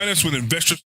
Finance with investors.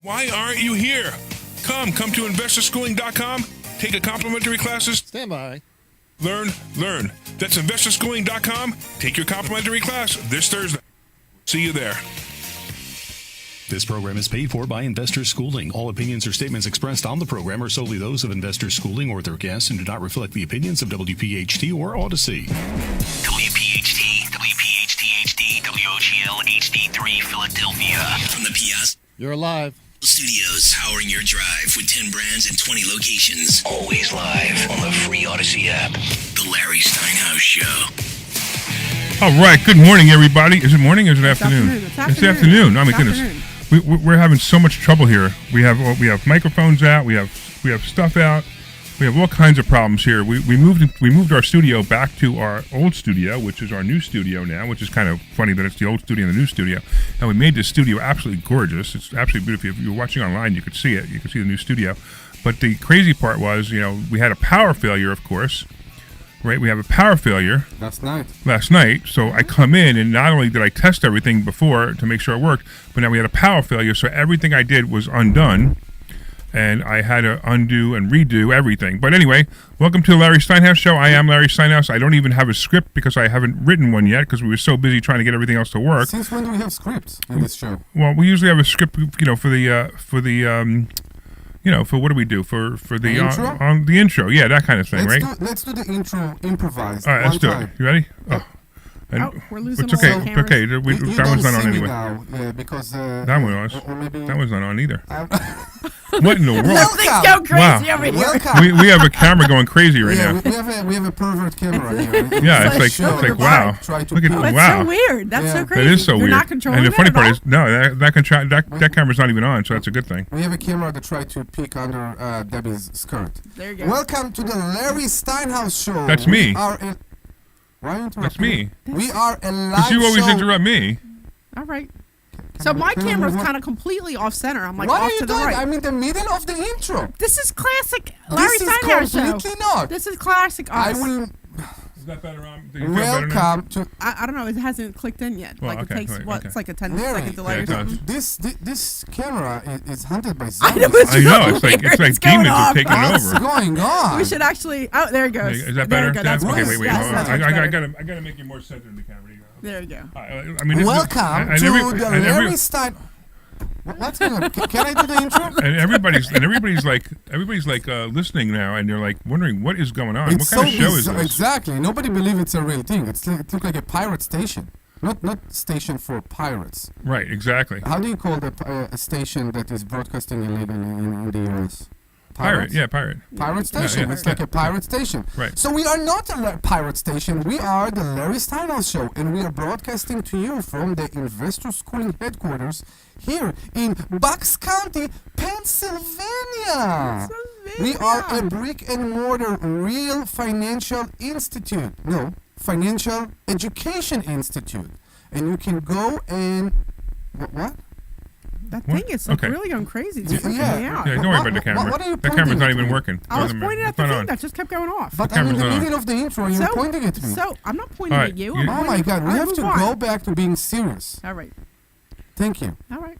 Why aren't you here? Come to investorschooling.com. Take a complimentary classes. Stand by. Learn. That's investorschooling.com. Take your complimentary class this Thursday. See you there. This program is paid for by Investor Schooling. All opinions or statements expressed on the program are solely those of Investor Schooling or their guests and do not reflect the opinions of WPHT or Odyssey. WPHT, WPHT-HD, WOGL HD3 Philadelphia. From the Piazza You're alive. Studios, powering your drive with 10 brands and 20 locations. Always live on the free Odyssey app. The Larry Steinhouse Show. All right. Good morning, everybody. Is it morning or is it afternoon? It's the afternoon. Oh my goodness. We're having so much trouble here. We have microphones out. We have stuff out. We have all kinds of problems here. We moved our studio back to our old studio, which is our new studio now, which is kind of funny that it's the old studio and the new studio. And we made this studio absolutely gorgeous. It's absolutely beautiful. If you're watching online, you could see it. You can see the new studio. But the crazy part was, we had a power failure, of course. Right, we have a power failure Last night. So I come in, and not only did I test everything before to make sure it worked, but now we had a power failure. So everything I did was undone, and I had to undo and redo everything. But anyway, welcome to the Larry Steinhouse Show. I am Larry Steinhouse. I don't even have a script because I haven't written one yet because we were so busy trying to get everything else to work. Since when do we have scripts in this show? Well, we usually have a script, for what do we do for the intro? The intro? Yeah, that kind of thing, right? Let's do the intro improvised. All right, let's do it. You ready? Oh. We're losing it's all okay. the cameras. Okay, that one's not on anyway. Now, because That one was. That one's not on either. What What in the world? Things go crazy over here. Welcome. We have a camera going crazy right now. We have a pervert camera here. Yeah, it's like wow. Try to Look at pull- That's wow. so weird. That's so crazy. That is so You're weird. not controlling And the funny it part at is, no, that camera's not even on, so that's a good thing. We have a camera that tried to peek under Debbie's skirt. There you go. Welcome to the Larry Steinhouse Show. That's me. Why are you interrupting That's me. We are a live Because you always show. interrupt me. All right. So my camera's kind of completely off center. I'm like What off are you to the doing? right. I'm in the middle of the intro. This is classic Larry This is Steinhouse show. completely not. This is classic I us. will Is that better on? Do you feel better now? welcome to I don't know. It hasn't clicked in yet. Well, Like okay, it takes right, what? okay. It's like a 10 Larry. second delay Yeah, or it does. something. this camera is hunted by I zombies. know it's I know, really it's like weird. demons going have off. taken What's over. going on? We should actually. Oh, there it goes. Is that There better? we go. That's okay, worse. wait. Yes, Hold on. that's I much better. gotta make you more centered in the camera. There you go. I mean, this is- Welcome and to every- the and every- Larry Stein. What's going on? Can I do the intro? And everybody's like listening now, and they're like wondering what is going on. It's what kind of show is bizarre. this? Exactly. Nobody believes it's a real thing. It looks like a pirate station. Not station for pirates. Right, exactly. How do you call a station that is broadcasting illegally in the US? Pirate, yeah, pirate. Pirate station. yeah, It's like a pirate station. Right. So we are not a pirate station. We are the Larry Steinhouse Show, and we are broadcasting to you from the Investor Schooling headquarters here in Bucks County, Pennsylvania. We are a brick and mortar real financial institute. No, financial education institute. And you can go and what? That What? thing is Okay. really going crazy. It's Yeah. freaking me out. Yeah, don't worry about the camera. What are you that camera's pointing not at even me? working. I was Doesn't pointing matter. at the It's not thing on. that just kept going off. But I'm in camera's the not on. middle of the intro, and you're pointing at me. So I'm not pointing All right, at you. you- I'm Oh pointing my God, we I'll have to move on. go back to being serious. All right. Thank you. All right.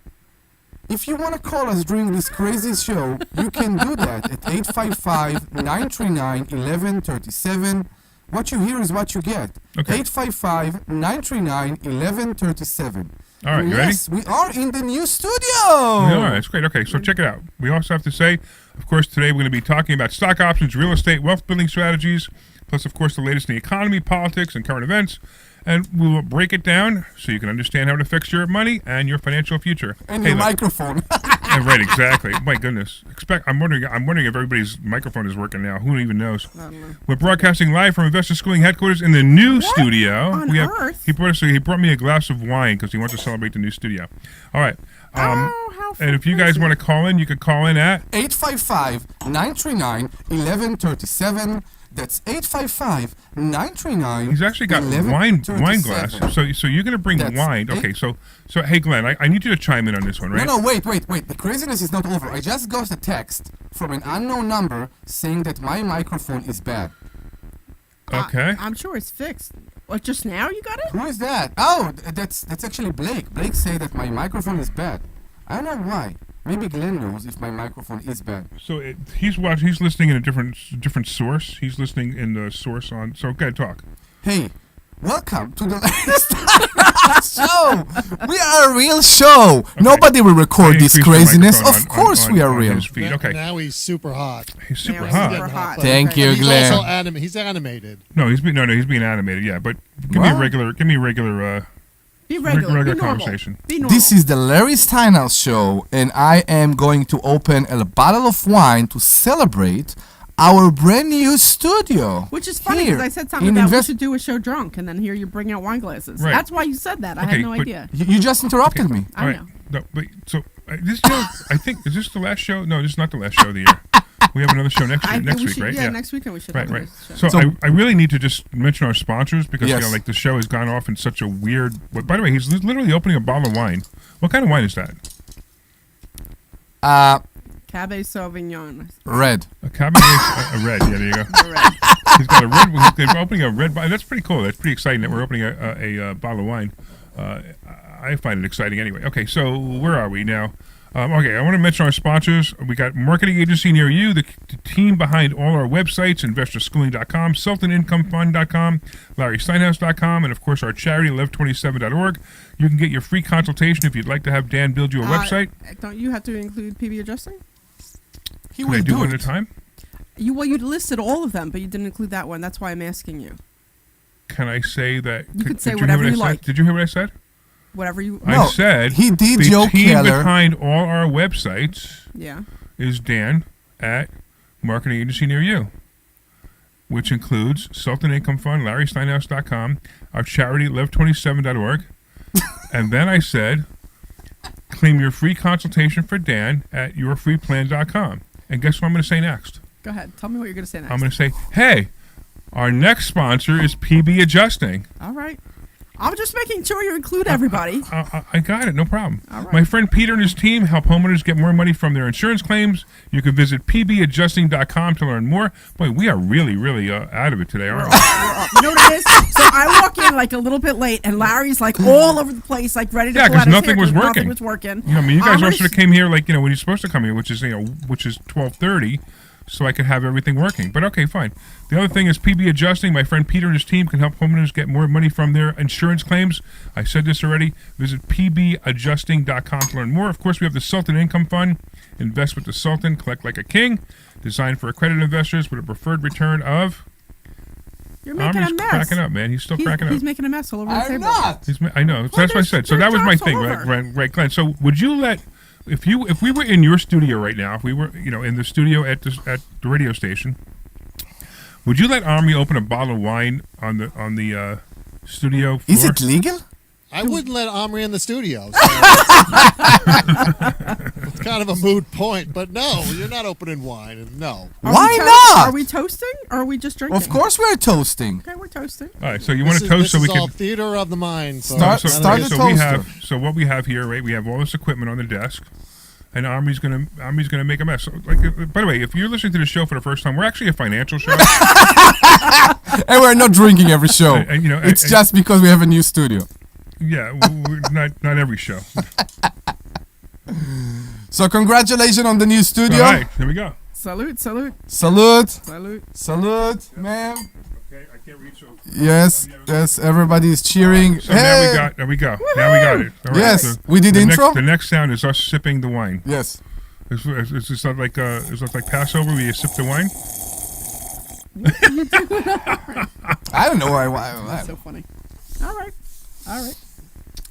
If you want to call us during this crazy show, you can do that at 855-939-1137. What you hear is what you get. Okay. 855-939-1137. All right, you ready? Yes, we are in the new studio. All right, that's great. Okay, so check it out. We also have to say, of course, today we're going to be talking about stock options, real estate, wealth building strategies, plus, of course, the latest in the economy, politics, and current events. And we will break it down so you can understand how it affects your money and your financial future. And your microphone. Right, exactly. My goodness. I'm wondering if everybody's microphone is working now. Who even knows? I don't know. We're broadcasting live from Investor Schooling headquarters in the new studio. On earth? He brought me a glass of wine because he wants to celebrate the new studio. All right. How And if you guys want to call in, you can call in at 855-939-1137. That's 855-939. He's actually got wine glasses. So you're going to bring wine. Okay, so hey Glenn, I need you to chime in on this one, right? No, wait. The craziness is not over. I just got a text from an unknown number saying that my microphone is bad. Okay. I'm sure it's fixed. What, just now you got it? Who is that? Oh, that's actually Blake. Blake said that my microphone is bad. I don't know why. Maybe Glenn knows if my microphone is bad. So he's listening in a different source. He's listening in the source on. So go ahead, talk. Hey, welcome to the latest show. We are a real show. Okay. Nobody will record this craziness. Of course we are real. Okay. Now he's super hot. He's super hot. Thank you, he's Glenn. Also he's animated. No, he's being animated. Yeah, but give me a regular. Be regular. Be normal. Conversation. Be normal. This is the Larry Steinhouse show, and I am going to open a bottle of wine to celebrate our brand new studio. Which is funny because I said something about we should do a show drunk, and then here you're bringing out wine glasses. Right. That's why you said that. I had no idea. You just interrupted me. I know. No, but so this show, I think, is this the last show? No, this is not the last show of the year. We have another show next week, right? Yeah, next weekend we should. Right. So I really need to just mention our sponsors because the show has gone off in such a weird. By the way, he's literally opening a bottle of wine. What kind of wine is that? Cabernet Sauvignon. Red. A Cabernet, a red. Yeah, there you go. Red. He's got a red. They're opening a red bottle. That's pretty cool. That's pretty exciting that we're opening a bottle of wine. I find it exciting anyway. Okay, so where are we now? Okay, I want to mention our sponsors. We got marketing agency near you, the team behind all our websites, investorschooling.com, sultanincomefund.com, larrysteinhouse.com, and of course our charity, 1127.org. You can get your free consultation if you'd like to have Dan build you a website. Don't you have to include PB adjusting? He will do it at a time. You listed all of them, but you didn't include that one. That's why I'm asking you. Can I say that? You could say whatever you like. Did you hear what I said? Whatever you. I said he did. The Joe team Keller behind all our websites is Dan at Marketing Agency Near You, which includes Sultan Income Fund, LarrySteinhouse.com, our charity, Live27.org, and then I said, claim your free consultation for Dan at yourfreeplan.com. And guess what I'm going to say next? Go ahead. Tell me what you're going to say next. I'm going to say, hey, our next sponsor is PB Adjusting. All right. I'm just making sure you include everybody. I got it. No problem. All right. My friend Peter and his team help homeowners get more money from their insurance claims. You can visit pbadjusting.com to learn more. Boy, we are really, really out of it today, aren't we? You know what it is? So I walk in like a little bit late, and Larry's like all over the place, like ready to pull out his nothing hair was working. Nothing was working. You know, I mean, you guys also came here like, when you're supposed to come here, which is 12:30. So I could have everything working. But okay, fine. The other thing is PB Adjusting. My friend Peter and his team can help homeowners get more money from their insurance claims. I said this already. Visit pbadjusting.com to learn more. Of course, we have the Sultan Income Fund. Invest with the Sultan. Collect like a king. Designed for accredited investors with a preferred return of... You're making a mess. Cracking up, man. He's still cracking up. He's making a mess all over the table. I'm not. I know. So that's what I said. So that was my thing, right, Glenn? So would you let... If we were in your studio right now, if we were, in the studio at the radio station, would you let Omri open a bottle of wine on the studio floor? Is it legal? I wouldn't let Omri in the studio. So it's kind of a moot point, but no, you're not opening wine. No. Why not? Are we toasting or are we just drinking? Of course we're toasting. Okay, we're toasting. All right, so you want to toast so we can... This is all theater of the mind. Start the toaster. So what we have here, right? We have all this equipment on the desk. And Omri's gonna make a mess. So, by the way, if you're listening to the show for the first time, we're actually a financial show, and we're not drinking every show. It's just because we have a new studio. Yeah, not every show. So congratulations on the new studio. All right, here we go. Salute, salute, Salute. salute. Salute, ma'am. Okay, I can't reach. Yes, yes, everybody is cheering. So now we got. There we go. Now we got it. All right, Yes, so we did the intro? The next sound is us sipping the wine. Yes. It's just not like Passover where you sip the wine. I don't know why. That's so funny. All right, all right.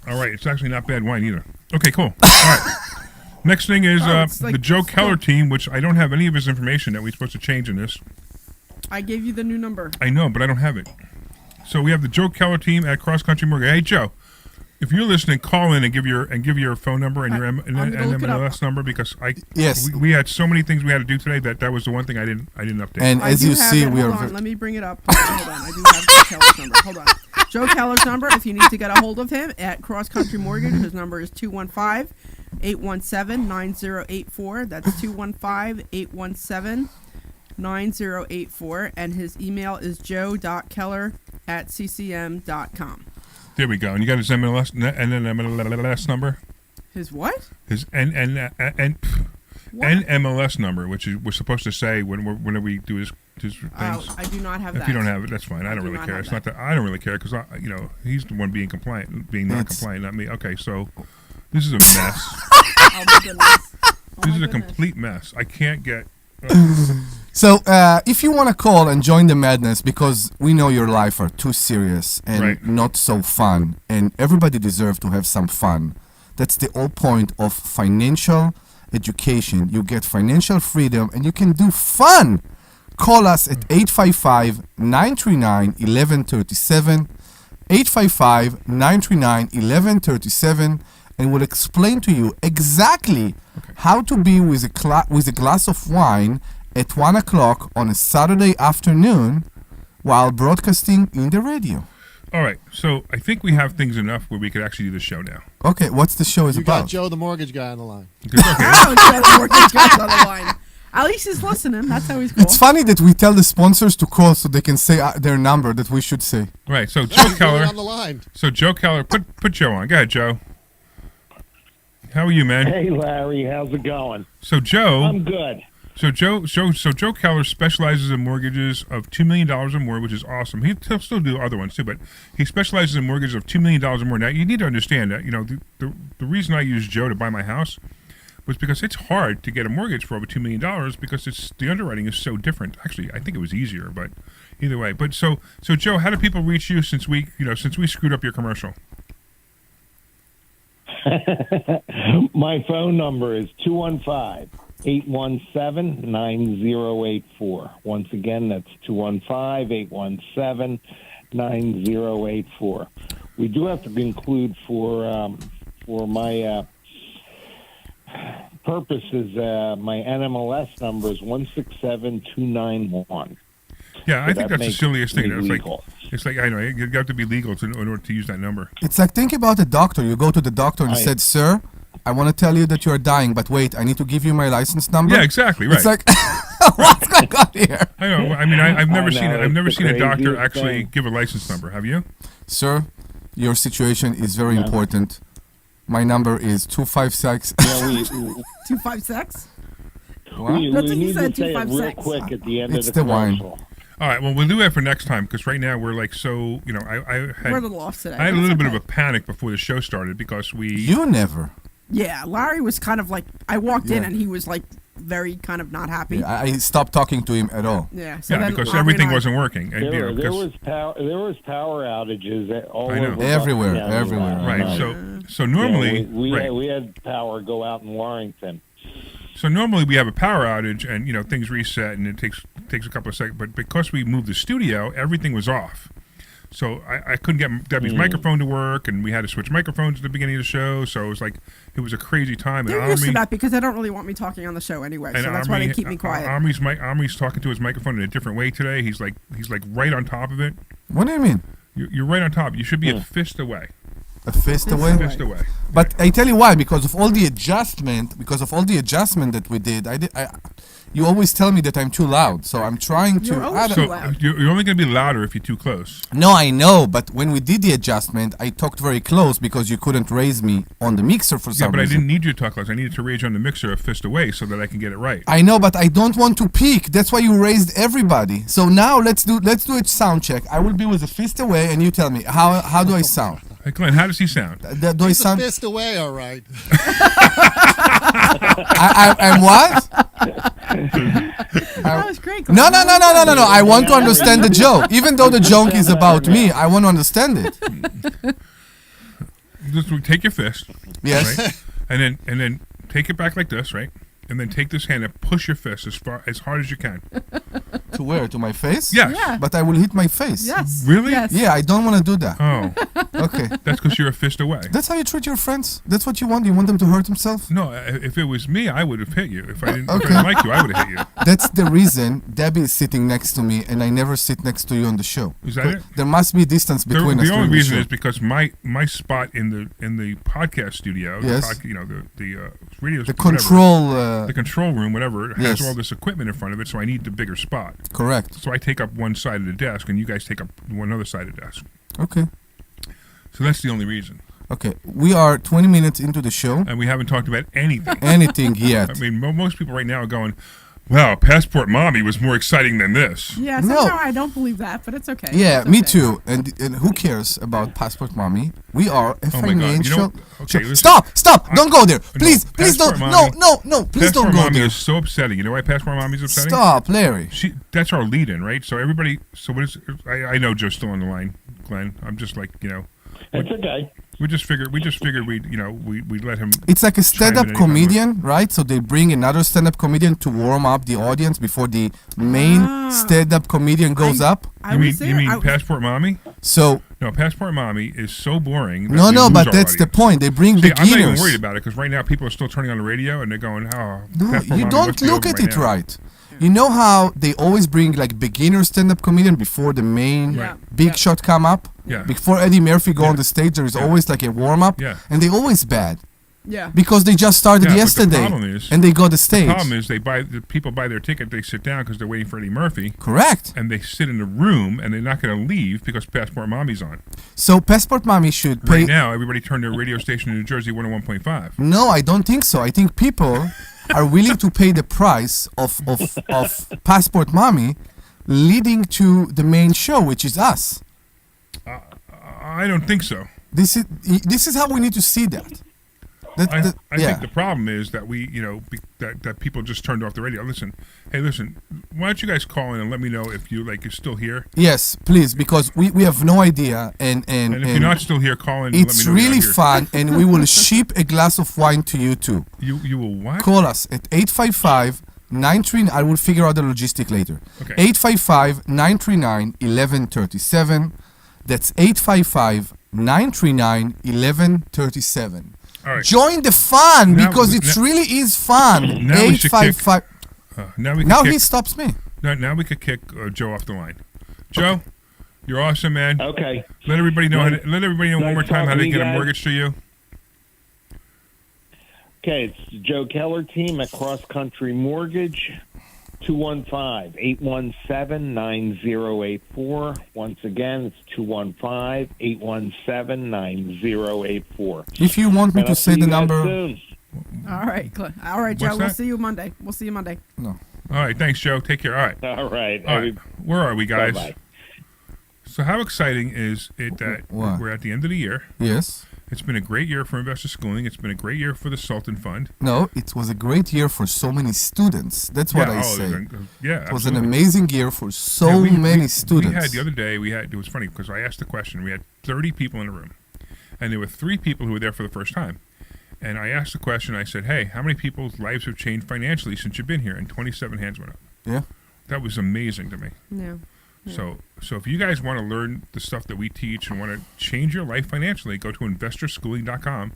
All right, it's actually not bad wine either. Okay, cool. All right. Next thing is it's like the Joe Keller still- team, which I don't have any of his information that we're supposed to change in this. I gave you the new number. I know, but I don't have it. So we have the Joe Keller team at Cross Country Mortgage. Hey, Joe, if you're listening, call in and give your phone number and your I'm gonna look it up. MLS number because Yes. we had so many things we had to do today that was the one thing I didn't update. And I as do you have see, it. we Hold are. on, let me bring it up. Hold on, I do have Joe Keller's number. Hold on. Joe Keller's number, if you need to get a hold of him at Cross Country Mortgage, his number is 215-817-9084. That's 215-817-9084. And his email is joe.keller@ccm.com. There we go. And you got his MLS and then MLS number. His what? His What? NMLS number, which we're supposed to say whenever we do his things. I do not have If that. you don't have it, that's fine. I don't do really not care. have It's not that I don't really care because he's the one being compliant, being not compliant, not me. Okay, so this is a mess. Oh my goodness. This is a complete mess. I can't get. So, if you want to call and join the madness, because we know your life are too serious and Right. not so fun, and everybody deserves to have some fun. That's the whole point of financial education. You get financial freedom and you can do fun. Call us at 855-939-1137, 855-939-1137, and we'll explain to you exactly how to be with a glass of wine at 1 o'clock on a Saturday afternoon while broadcasting in the radio. All right, so I think we have things enough where we could actually do the show now. Okay, what's the show is You about? got Joe, the mortgage guy, on the line. Okay. Oh, Joe, the mortgage guy's on the line. At least he's listening. That's always cool. It's funny that we tell the sponsors to call so they can say their number that we should say. Right. So He's Joe really Keller. on the line. So Joe Keller, put Joe on. Go ahead, Joe. How are you, man? Hey, Larry, how's it going? So Joe. I'm good. So Joe Keller specializes in mortgages of $2 million or more, which is awesome. He'll still do other ones too, but he specializes in mortgages of $2 million or more. Now you need to understand that the reason I used Joe to buy my house was because it's hard to get a mortgage for over $2 million because the underwriting is so different. Actually, I think it was easier, but either way. But so Joe, how do people reach you since we screwed up your commercial? My phone number is 215-817-9084. Once again, that's 215-817-9084. We do have to conclude for my purposes, my NMLS number is 167291. Yeah, I So think that that's the makes silliest thing. me It's legal. like I know you have to be legal in order to use that number. It's like, think about a doctor. You go to the doctor and you said, "Sir, I want to tell you that you are dying, but wait, I need to give you my license number." Yeah, exactly. Right. It's like, what's going on here? I know. I mean, I've never seen know, I've never it's seen the a doctor craziest actually thing. give a license number. Have you? Sir, your situation is very important. My number is 256. You know, 256? we That's what you need said, to say it real 256. quick at the end It's of the the wine. commercial. All right. Well, we'll do that for next time because right now we're like so. I We're a had little off today. I had a That's little bit okay. of a panic before the show started because we. You never. Yeah, Larry was kind of like, I walked in Yeah. and he was like very kind of not happy. I stopped talking to him at all. Yeah, so Yeah, then because Omri everything and I- wasn't working. And, There because- was power outages all I know. over Everywhere, Buckingham. everywhere. right. So normally, we right. we had power go out in Warrington. So normally we have a power outage and things reset and it takes a couple of seconds. But because we moved the studio, everything was off. So I couldn't get Debbie's microphone to work, and we had to switch microphones at the beginning of the show. So it was a crazy time. They're and used to Omri, that because they don't really want me talking on the show anyway, so and that's why they Omri- keep me quiet. Omri's talking to his microphone in a different way today. He's like right on top of it. What do you mean? You're right on top. You should be a fist away. A fist away? Fist away. But I tell you why, because of all the adjustment that we did, you always tell me that I'm too loud. So I'm trying to. You're always I don't- too So loud. you're only going to be louder if you're too close. No, I know, but when we did the adjustment, I talked very close because you couldn't raise me on the mixer for Yeah, some but I reason. didn't need you to talk close. I needed to raise you on the mixer a fist away so that I can get it right. I know, but I don't want to peak. That's why you raised everybody. So now let's do a sound check. I will be with a fist away, and you tell me how do I sound? Hey, Glenn, how does he sound? Do I He's a sound? fist away, all right. I'm what? That was great. No. I want to understand the joke. Even though the joke is about me, I want to understand it. Just take your fist, Yes. right? and then take it back like this, right? And then take this hand and push your fist as hard as you can. To where? To my face? Yes. Yeah. But I will hit my face. Yes. Really? Yes. Yeah, I don't want to do that. Oh, Okay. that's because you're a fist away. That's how you treat your friends? That's what you want? You want them to hurt themselves? No, if it was me, I would have hit you. If I didn't Okay. like you, I would have hit you. That's the reason Debbie is sitting next to me and I never sit next to you on the show. Is that it? There must be distance between us. The only during reason show. is because my spot in the podcast studio, Yes. the radio, The whatever, control. the control room, whatever, has Yes. all this equipment in front of it. So I need the bigger spot. Correct. So I take up one side of the desk, and you guys take up one other side of the desk. Okay. So that's the only reason. Okay. We are 20 minutes into the show. And we haven't talked about anything. Anything yet? I mean, most people right now are going, "Wow, Passport Mommy was more exciting than this." Yeah, No. somehow I don't believe that, but it's okay. Yeah, It's me okay. too. And who cares about Passport Mommy? We are a Oh my God. financial. You know, okay, listen. Stop! Don't go there, please, please Passport don't. Mommy- No, please Passport don't go Mommy there. is so upsetting. You know why Passport Mommy is upsetting? Stop, Larry. That's our lead-in, right? So everybody. So what is? I know Joe's still on the line, Glenn. I'm just like It's okay. we just figured we let him. It's like a chime in stand-up anytime comedian, right? So they bring another stand-up comedian to warm up the audience before the main stand-up comedian goes up. I You would mean say you mean I was- Passport Mommy? So No, Passport Mommy is so boring. that no, we no, lose but our that's the audience. point. They bring See, I'm not even beginners. worried about it because right now people are still turning on the radio and they're going, "Oh, No, Passport you Mommy don't must be look over at by it now." right. You know how they always bring like beginner stand-up comedian before the main Yeah. big Yeah. shot come up? Yeah. Before Eddie Murphy go Yeah. on the stage, there is Yeah. always like a warm-up. Yeah. And they always bad Yeah. because they just started Yeah, but the yesterday problem is- and they got the stage. The problem is the people buy their ticket, they sit down because they're waiting for Eddie Murphy, Correct. and they sit in the room and they're not going to leave because Passport Mommy's on. So Passport Mommy should pay. Right now, everybody turned their radio station in New Jersey 101.5. No, I don't think so. I think people are willing to pay the price of Passport Mommy leading to the main show, which is us. I don't think so. This is how we need to see that. I Yeah. think the problem is that that people just turned off the radio. Listen, why don't you guys call in and let me know if you're still here? Yes, please, because we have no idea, and And if you're not still here, call in. And it's let me know really you're not here. fun, and we will ship a glass of wine to you too. You will what? Call us at 855-939. I will figure out the logistic later. Okay. 855-939-1137. That's 855-939-1137. All right. Join the fun Now- because it now- really is fun. Now we should kick- 855. Now we can Now kick, he stops me. now we could kick Joe off the line. Joe, you're awesome, man. Okay. Let everybody know. Let everybody know one Nice more time how talking they to get you a guys. mortgage to you. Okay, it's the Joe Keller team at Cross Country Mortgage, 215-817-9084. Once again, it's 215-817-9084. If you want me And to I'll say see the you guys number. soon. All right, all right, Joe. What's We'll that? see you Monday. We'll see you Monday. No. All right, thanks, Joe. Take care. All right. All right. All right. Where are we, guys? Bye-bye. So how exciting is it that What? we're at the end of the year? Yes. It's been a great year for investor schooling. It's been a great year for the Sultan Fund. No, it was a great year for so many students. That's what I say. Yeah, It was absolutely. an amazing year for so Yeah, many students. We had the other day. It was funny because I asked the question. We had 30 people in the room, and there were 3 people who were there for the first time. And I asked the question. I said, "Hey, how many people's lives have changed financially since you've been here?" And 27 hands went up. Yeah. That was amazing to me. Yeah. So if you guys want to learn the stuff that we teach and want to change your life financially, go to investorschooling.com.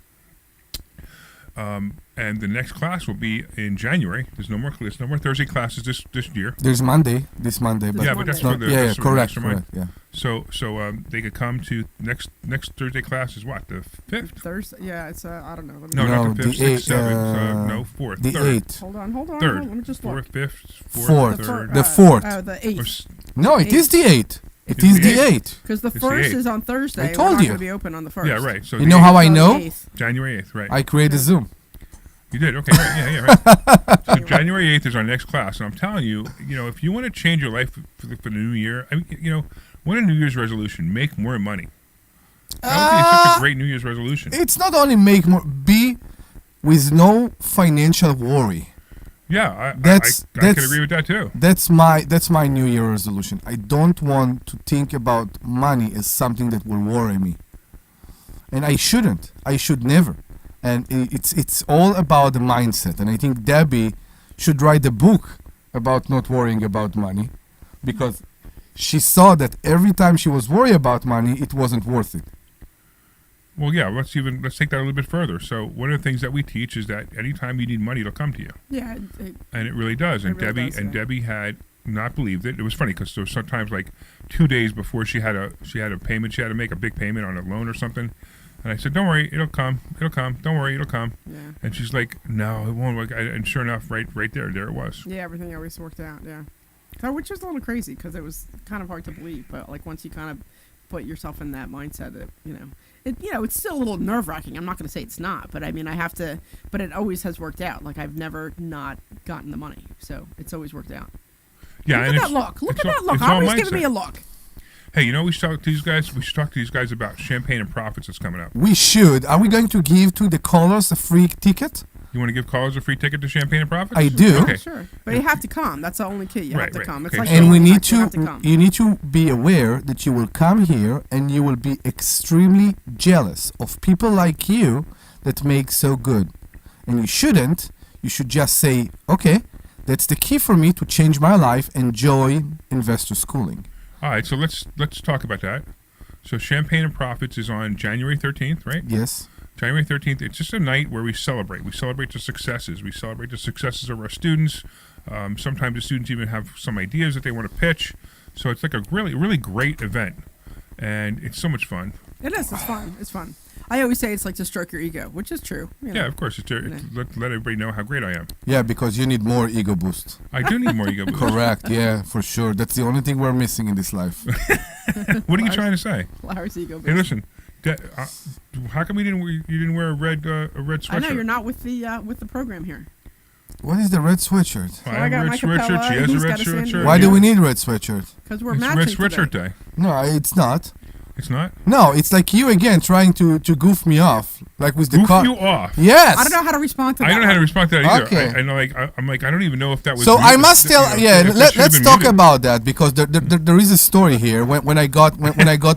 And the next class will be in January. There's no more Thursday classes this year. There's this Monday, but Yeah, but that's not, for the yeah, that's for the correct, mastermind. correct, yeah. So they could come to next Thursday class is what, the 5th? Thursday. Yeah, it's I don't know. Let me No, No, not the 5th, the 6th, 7th. No, 4th. The 3rd. 8th. Hold on. Third. Let me just look. 4th, 5th, 4th. 3rd. The 4th. The Or 8th. s- No, it is the 8th. It It's is the the 8th. 8th. Because the It's the 1st 8th. is on Thursday. I told We're not you. going to be open on the 1st. Yeah, right. So You the know how 8th, I So the know? 8th. January 8th, right. I created Zoom. You did, okay, right, yeah, right. So January 8th is our next class, and I'm telling you, if you want to change your life for the new year, what a New Year's resolution: make more money. That would be such a great New Year's resolution. It's not only make more, be with no financial worry. Yeah, I That's- can agree with that too. That's my New Year resolution. I don't want to think about money as something that will worry me, and I shouldn't. I should never. And it's all about the mindset. And I think Debbie should write a book about not worrying about money, because she saw that every time she was worried about money, it wasn't worth it. Well, yeah, let's take that a little bit further. So one of the things that we teach is that anytime you need money, it'll come to you, Yeah. and it really does. And really Debbie does, and yeah. Debbie had not believed it. It was funny because there was sometimes like 2 days before she had a payment. She had to make a big payment on a loan or something. And I said, "Don't worry, it'll come. Don't worry, it'll come." Yeah. And she's like, "No, it won't." And sure enough, right there it was. Yeah, everything always worked out. Yeah. So, which is a little crazy because it was kind of hard to believe, but like once you kind of put yourself in that mindset, that it's still a little nerve wracking. I'm not going to say it's not, but I mean, but it always has worked out. Like I've never not gotten the money, so it's always worked out. Yeah, Look and at that look. Look at that look. It's all Always giving mindset. me a look. Hey, we should talk to these guys. We should talk to these guys about Champagne and Profits that's coming up. We should. Are we going to give to the callers a free ticket? You want to give callers a free ticket to Champagne and Profits? I do. Okay. Sure, but you have to come. That's the only key. You have to come. It's Okay, like so- And we dating, need like, you have to. come. You need to be aware that you will come here and you will be extremely jealous of people like you that make so good. And you shouldn't. You should just say, "Okay, that's the key for me to change my life and join investor schooling." All right, so let's talk about that. So Champagne and Profits is on January 13th, right? Yes. January 13th. It's just a night where we celebrate. We celebrate the successes. We celebrate the successes of our students. Sometimes the students even have some ideas that they want to pitch. So it's like a really, really great event, and it's so much fun. It is. It's fun. It's fun. I always say it's like to stroke your ego, which is true. Yeah, of course. It's let everybody know how great I am. Yeah, because you need more ego boost. I do need more ego boost. Correct. Yeah, for sure. That's the only thing we're missing in this life. What are you trying to say? Larry's ego. Hey, listen. How come you didn't wear a red sweatshirt? I know you're not with the program here. What is the red sweatshirt? I I have a got red my sweatshirt. Capella, She has he's a red got a sandal. sweatshirt. Why do we need red sweatshirt? Because we're It's matching red today. sweatshirt day. No, it's not. It's not. No, it's like you again trying to goof me off, like with the Goof car. you off. Yes. I don't know how to respond to that. I don't know how to one. respond to that either. Okay. I know, I'm like, I don't even know if that was. So I muted. must tell. Yeah, if that should have let's been talk muted. about that because there is a story here. When I got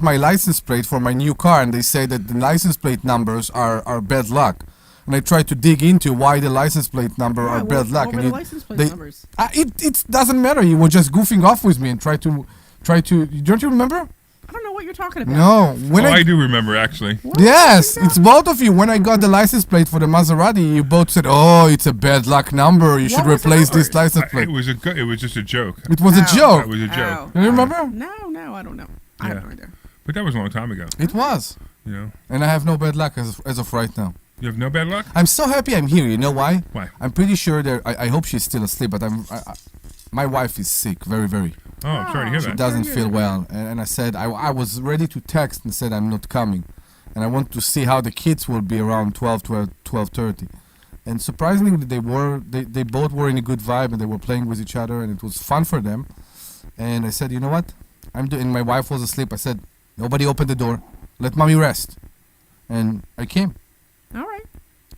my license plate for my new car, and they say that the license plate numbers are bad luck, and I tried to dig into why the license plate number Yeah, are bad luck, what were and the license plate they- numbers? it doesn't matter. You were just goofing off with me and try to. Don't you remember? I don't know what you're talking about. No. When I do remember actually. Yes, it's both of you. When I got the license plate for the Maserati, you both said, "Oh, it's a bad luck number. You should was the replace this numbers? license plate." It was just a joke. It was a Ow. joke. It was a joke. Ow. You remember? No, I don't know. I have Yeah. no idea. But that was a long time ago. It was. You know, And I have no bad luck as of right now. you have no bad luck. I'm so happy I'm here. You know why? Why? I'm pretty sure that I hope she's still asleep, but my wife is sick, very, very. Oh, I'm sorry to hear She that. doesn't hear feel that. well, and I said I was ready to text and said I'm not coming, and I want to see how the kids will be around 12:30. And surprisingly, they both were in a good vibe and they were playing with each other and it was fun for them. And I said, you know what? My wife was asleep. I said, nobody open the door. Let mommy rest. And I came. All right.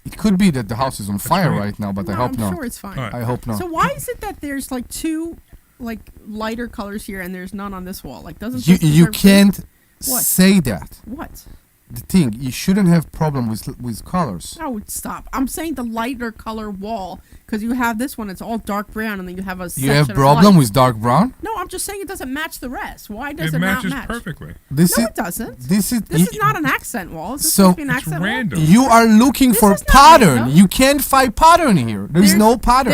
It could be that the house is on fire fine. right now, but I No, hope I'm not. sure it's fine. All right. I hope not. So why is it that there's like two like lighter colors here and there's none on this wall? Like doesn't You this you deserve- can't What? say that. What? The thing, you shouldn't have problem with colors. Oh, stop! I'm saying the lighter color wall because you have this one. It's all dark brown, and then you have a. You section have of problem light. with dark brown? No, I'm just saying it doesn't match the rest. Why does It it not matches match? perfectly. This No, is it doesn't. this is This is not an accent wall. Is this So- supposed to be an It's accent wall? random. you are looking This for is not pattern. random. You can't find pattern here. There's no pattern.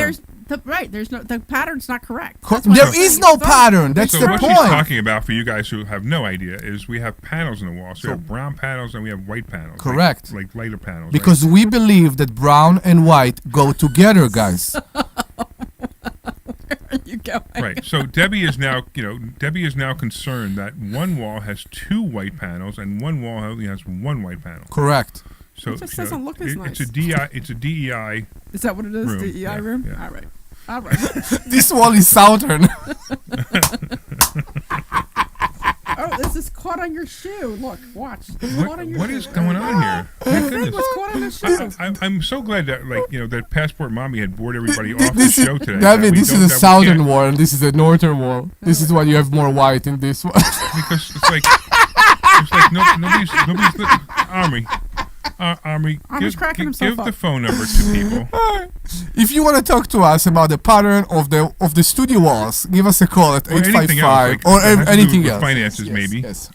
There's no the pattern's not correct. Co- That's what there I'm is saying. no It's not- pattern. That's So the what she's point. talking about, for you guys who have no idea, is we have panels in the wall. So we have brown panels and we have white panels. Correct. Like lighter panels. Because we believe that brown and white go together, guys. Where are you going? Right. So Debbie is now concerned that one wall has two white panels and one wall only has one white panel. Correct. So It just doesn't look as nice. It's a DEI. Is that what it is? Room. The EI Yeah, room? yeah. All right. All right. This wall is southern. Oh, this is caught on your shoe. Look, watch. It's caught on your What shoe. is going on here? My The thing goodness. was caught on the shoe. I'm so glad that that Passport Mommy had bored everybody off the This is show today. David. that we This don't- is a that we southern can't- wall, and this is a northern wall. This is why you have more white in this one. because it's like nobody's Omri. Omri, Omri's cracking himself give up. the phone number to people. If you want to talk to us about the pattern of the studio walls, give us a call at Or anything 855 else, or that has to do anything with else. finances, Yes, maybe. Yes.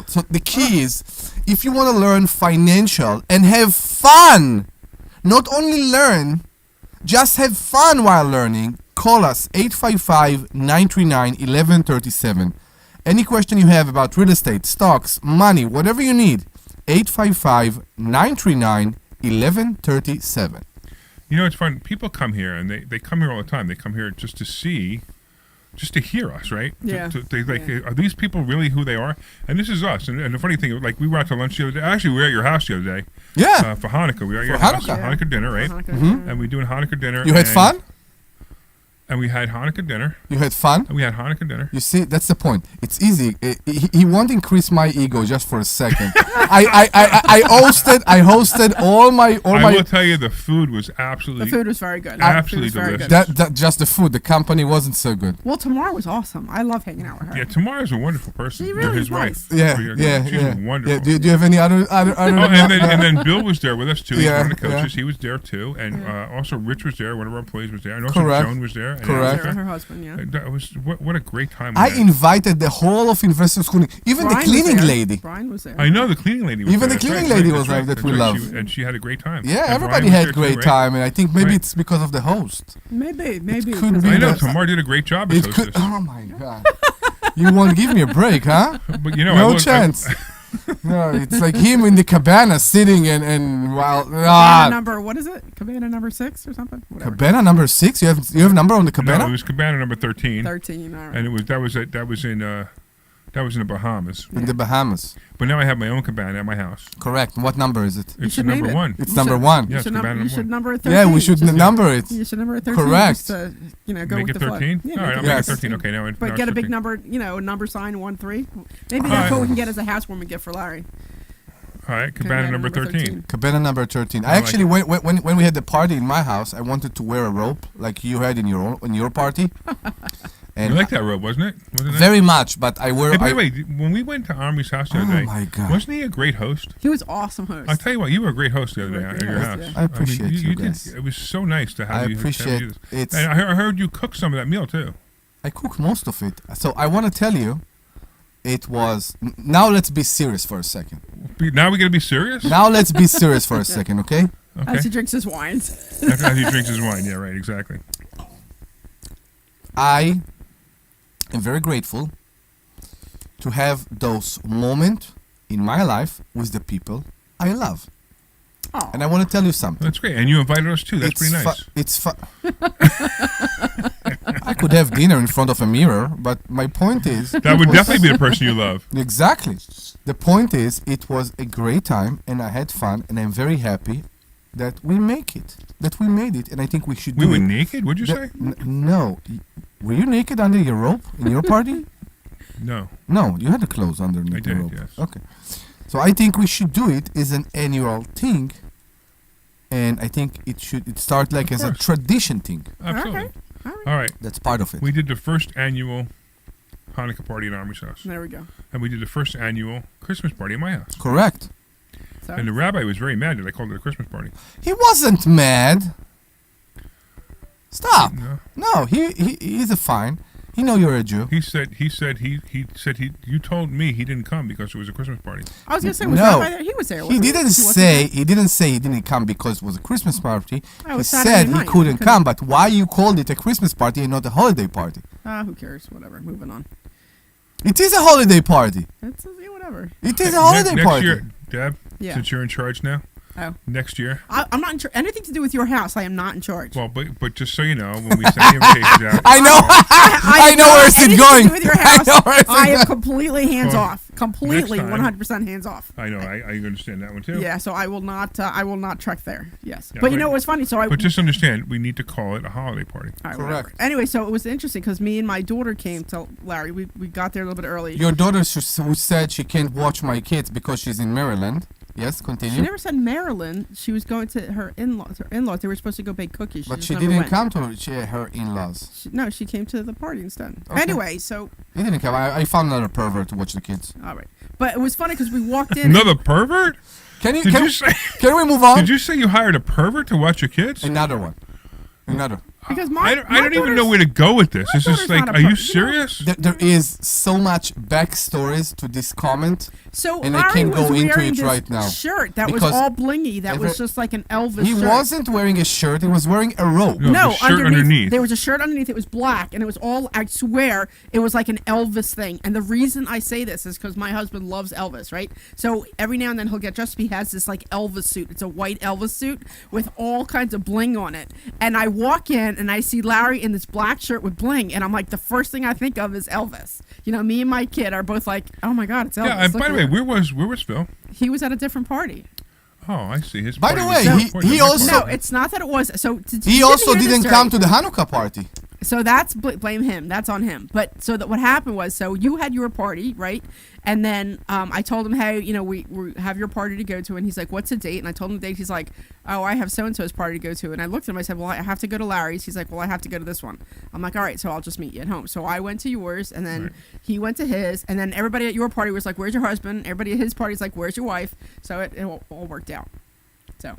So the key is, if you want to learn financial and have fun, not only learn, just have fun while learning, call us 855-939-1137. Any question you have about real estate, stocks, money, whatever you need, 855-939-1137. You know, it's fun. People come here, and they come here all the time. They come here just to hear us, right? Yeah. Are these people really who they are? And this is us. And the funny thing, like, we were out to lunch the other day. Actually, we were at your house the other day. Yeah. For Hanukkah. We were at your For house. Hanukkah. Hanukkah dinner, right? Hanukkah. And we doing Hanukkah dinner. You had and- fun? And we had Hanukkah dinner. You had fun? And we had Hanukkah dinner. You see, that's the point. It's easy. He won't increase my ego just for a second. I hosted all my. I will tell you, the food was absolutely. The food was very good. Absolutely The food was very delicious. good. That just the food. The company wasn't so good. Well, Tamar was awesome. I love hanging out with her. Yeah, Tamara's a wonderful person. She really His is wife. nice. Yeah, She's wonderful. Yeah. Do you have any other? Oh, and then Bill was there with us too. He's Yeah, one of the coaches. yeah. He was there too, and also Rich was there. One of our employees was there, and also Correct. Joan was there. And Correct. Her husband, yeah. That was what a great time. We I had. invited the whole of investor schooling, even Brian the cleaning was there. lady. Brian was there. I know the cleaning lady. Was Even there. the That's cleaning right, lady that's was right, there that that's we right. love. And she had a great time. Yeah, And everybody Brian was had there great too, right? time, and I think maybe Right. it's because of the host. Maybe. could be I know that- Tamar did a great job as It could. hostess. Oh my god! You won't give me a break, huh? But you know, No chance. No, it's like him in the cabana sitting and while Cabana number, what is it? Cabana number 6 or something? Whatever. cabana number 6. You have number on the No, cabana? it was Cabana number 13, 13, all right. and that was in the Bahamas. In the Bahamas. But now I have my own cabana at my house. Correct. What number is it? It's should name number it. 1. It's You number should- 1. Yes, you should, cabana you number should 1. number it 13. Yeah, we should just- number it. You should number it 13. Correct. Just to, go Make with it the flow. 13? Yeah, All right, I'll make make Yes. it 13. Okay, now But now get it's a big 13. number, number sign 13. Maybe All that's what right. we can get as a housewarming gift for Larry. All right, cabana number 13. Cabana number 13. I like actually, when we had the party in my house, I wanted to wear a rope like you had in your party. You And like that robe, wasn't it? Wasn't it? very much, but I wear. Hey, by the way, when we went to Omri's house the other Oh day, my God. wasn't he a great host? He was awesome host. I'll tell you what, you were a great host the other You day were a at great your host, house. yeah. I appreciate you did. guys. It was so nice to have I you. appreciate do this. it. And I heard you cook some of that meal too. I cook most of it. So I want to tell you, it was. Now let's be serious for a second. Now we got to be serious. Now let's be serious for a second, okay? Okay. As he drinks his wines. After he drinks his wine. Yeah, right. Exactly. I am very grateful to have those moments in my life with the people I love. Oh. And I want to tell you something. That's great. And you invited us too. That's pretty nice. It's I could have dinner in front of a mirror, but my point is That would definitely be the person you love. exactly. The point is, it was a great time, and I had fun, and I'm very happy that we make it. That we made it, and I think we should We do were it. naked. What'd you say? No, were you naked under your rope in your party? No. No, you had the clothes underneath I the did, rope. yes. Okay. So I think we should do it as an annual thing, and I think it should start like Of as a course. tradition thing. Absolutely. Okay. All right. All right. That's part of it. We did the first annual Hanukkah party at Omri's house, There we go. and we did the first annual Christmas party at my house. Correct. So, And the rabbi was very mad that I called it a Christmas party. He wasn't mad. Stop. No. No, he's a fine. He know you're a Jew. He said you told me he didn't come because it was a Christmas party. I was gonna say, was No. Rabbi there? He was there. He wasn't didn't wasn't say there? he didn't say he didn't come because it was a Christmas party. Oh, it He was said Saturday he night. couldn't Couldn't- come. But why you called it a Christmas party and not a holiday party? Who cares? Whatever. Moving on. It is a holiday party. It's yeah, whatever. It is a holiday Next party. year, Deb, Yeah. since you're in charge now, Oh, next year. I'm not in charge. Anything to do with your house, I am not in charge. Well, but just so you know, when we send the invitations out, I know. I know where it's anything going. To do with your I house, know where it's I am going. completely hands Well, off. Completely, next time- 100% hands off. I know I understand that one too. Yeah, so I will not. I will not trek there. Yes, Yeah, but you but- know what's funny? So I. But just understand, we need to call it a holiday party. All right, Correct. whatever. Anyway, so it was interesting because me and my daughter came to Larry. We got there a little bit early. Your daughter who said she can't watch my kids because she's in Maryland. Yes, She continue. never said Maryland. She was going to her in-laws. Her in-laws. They were supposed to go bake cookies. But just she never didn't went. come to her in-laws. No, she came to the party instead. Okay. Anyway, so He didn't come. I found another pervert to watch the kids. all right, but it was funny because we walked in. Another pervert? Can you? Did Can, you say? can we move on? Did you say you hired a pervert to watch your kids? Another one. Another. Because I don't even know where to go with this. This is daughter's like, not a are you pervert. You know- serious? There is so much backstories to this comment. So And I Larry can't was go into wearing it this right now. shirt that was Because all blingy. That was every- just like an Elvis He shirt. wasn't wearing a shirt. He was wearing a robe. No. No, the shirt underneath. There was a shirt underneath. It was black, and it was all. I swear, it was like an Elvis thing. And the reason I say this is because my husband loves Elvis, right? So every now and then he'll get dressed up. He has this like Elvis suit. It's a white Elvis suit with all kinds of bling on it. And I walk in and I see Larry in this black shirt with bling, and I'm like, the first thing I think of is Elvis. You know, me and my kid are both like, oh my God, it's Elvis. Yeah, and Look by the at way, him. where was Phil? He was at a different party. Oh, I see. His By the party was way, different he than my also- No, party. it's not that it was. So He also didn't come to the Hanukkah party. So that's blame him. That's on him. But so that what happened was, so you had your party, right? And then I told him, hey, you know, we have your party to go to, and he's like, what's the date? And I told him the date. He's like, oh, I have so and so's party to go to. And I looked at him. I said, well, I have to go to Larry's. He's like, well, I have to go to this one. I'm like, all right, so I'll just meet you at home. So I went to yours, and then he went to his, and then everybody at your party was like, where's your husband? Everybody at his party is like, where's your wife? So it all worked out. So.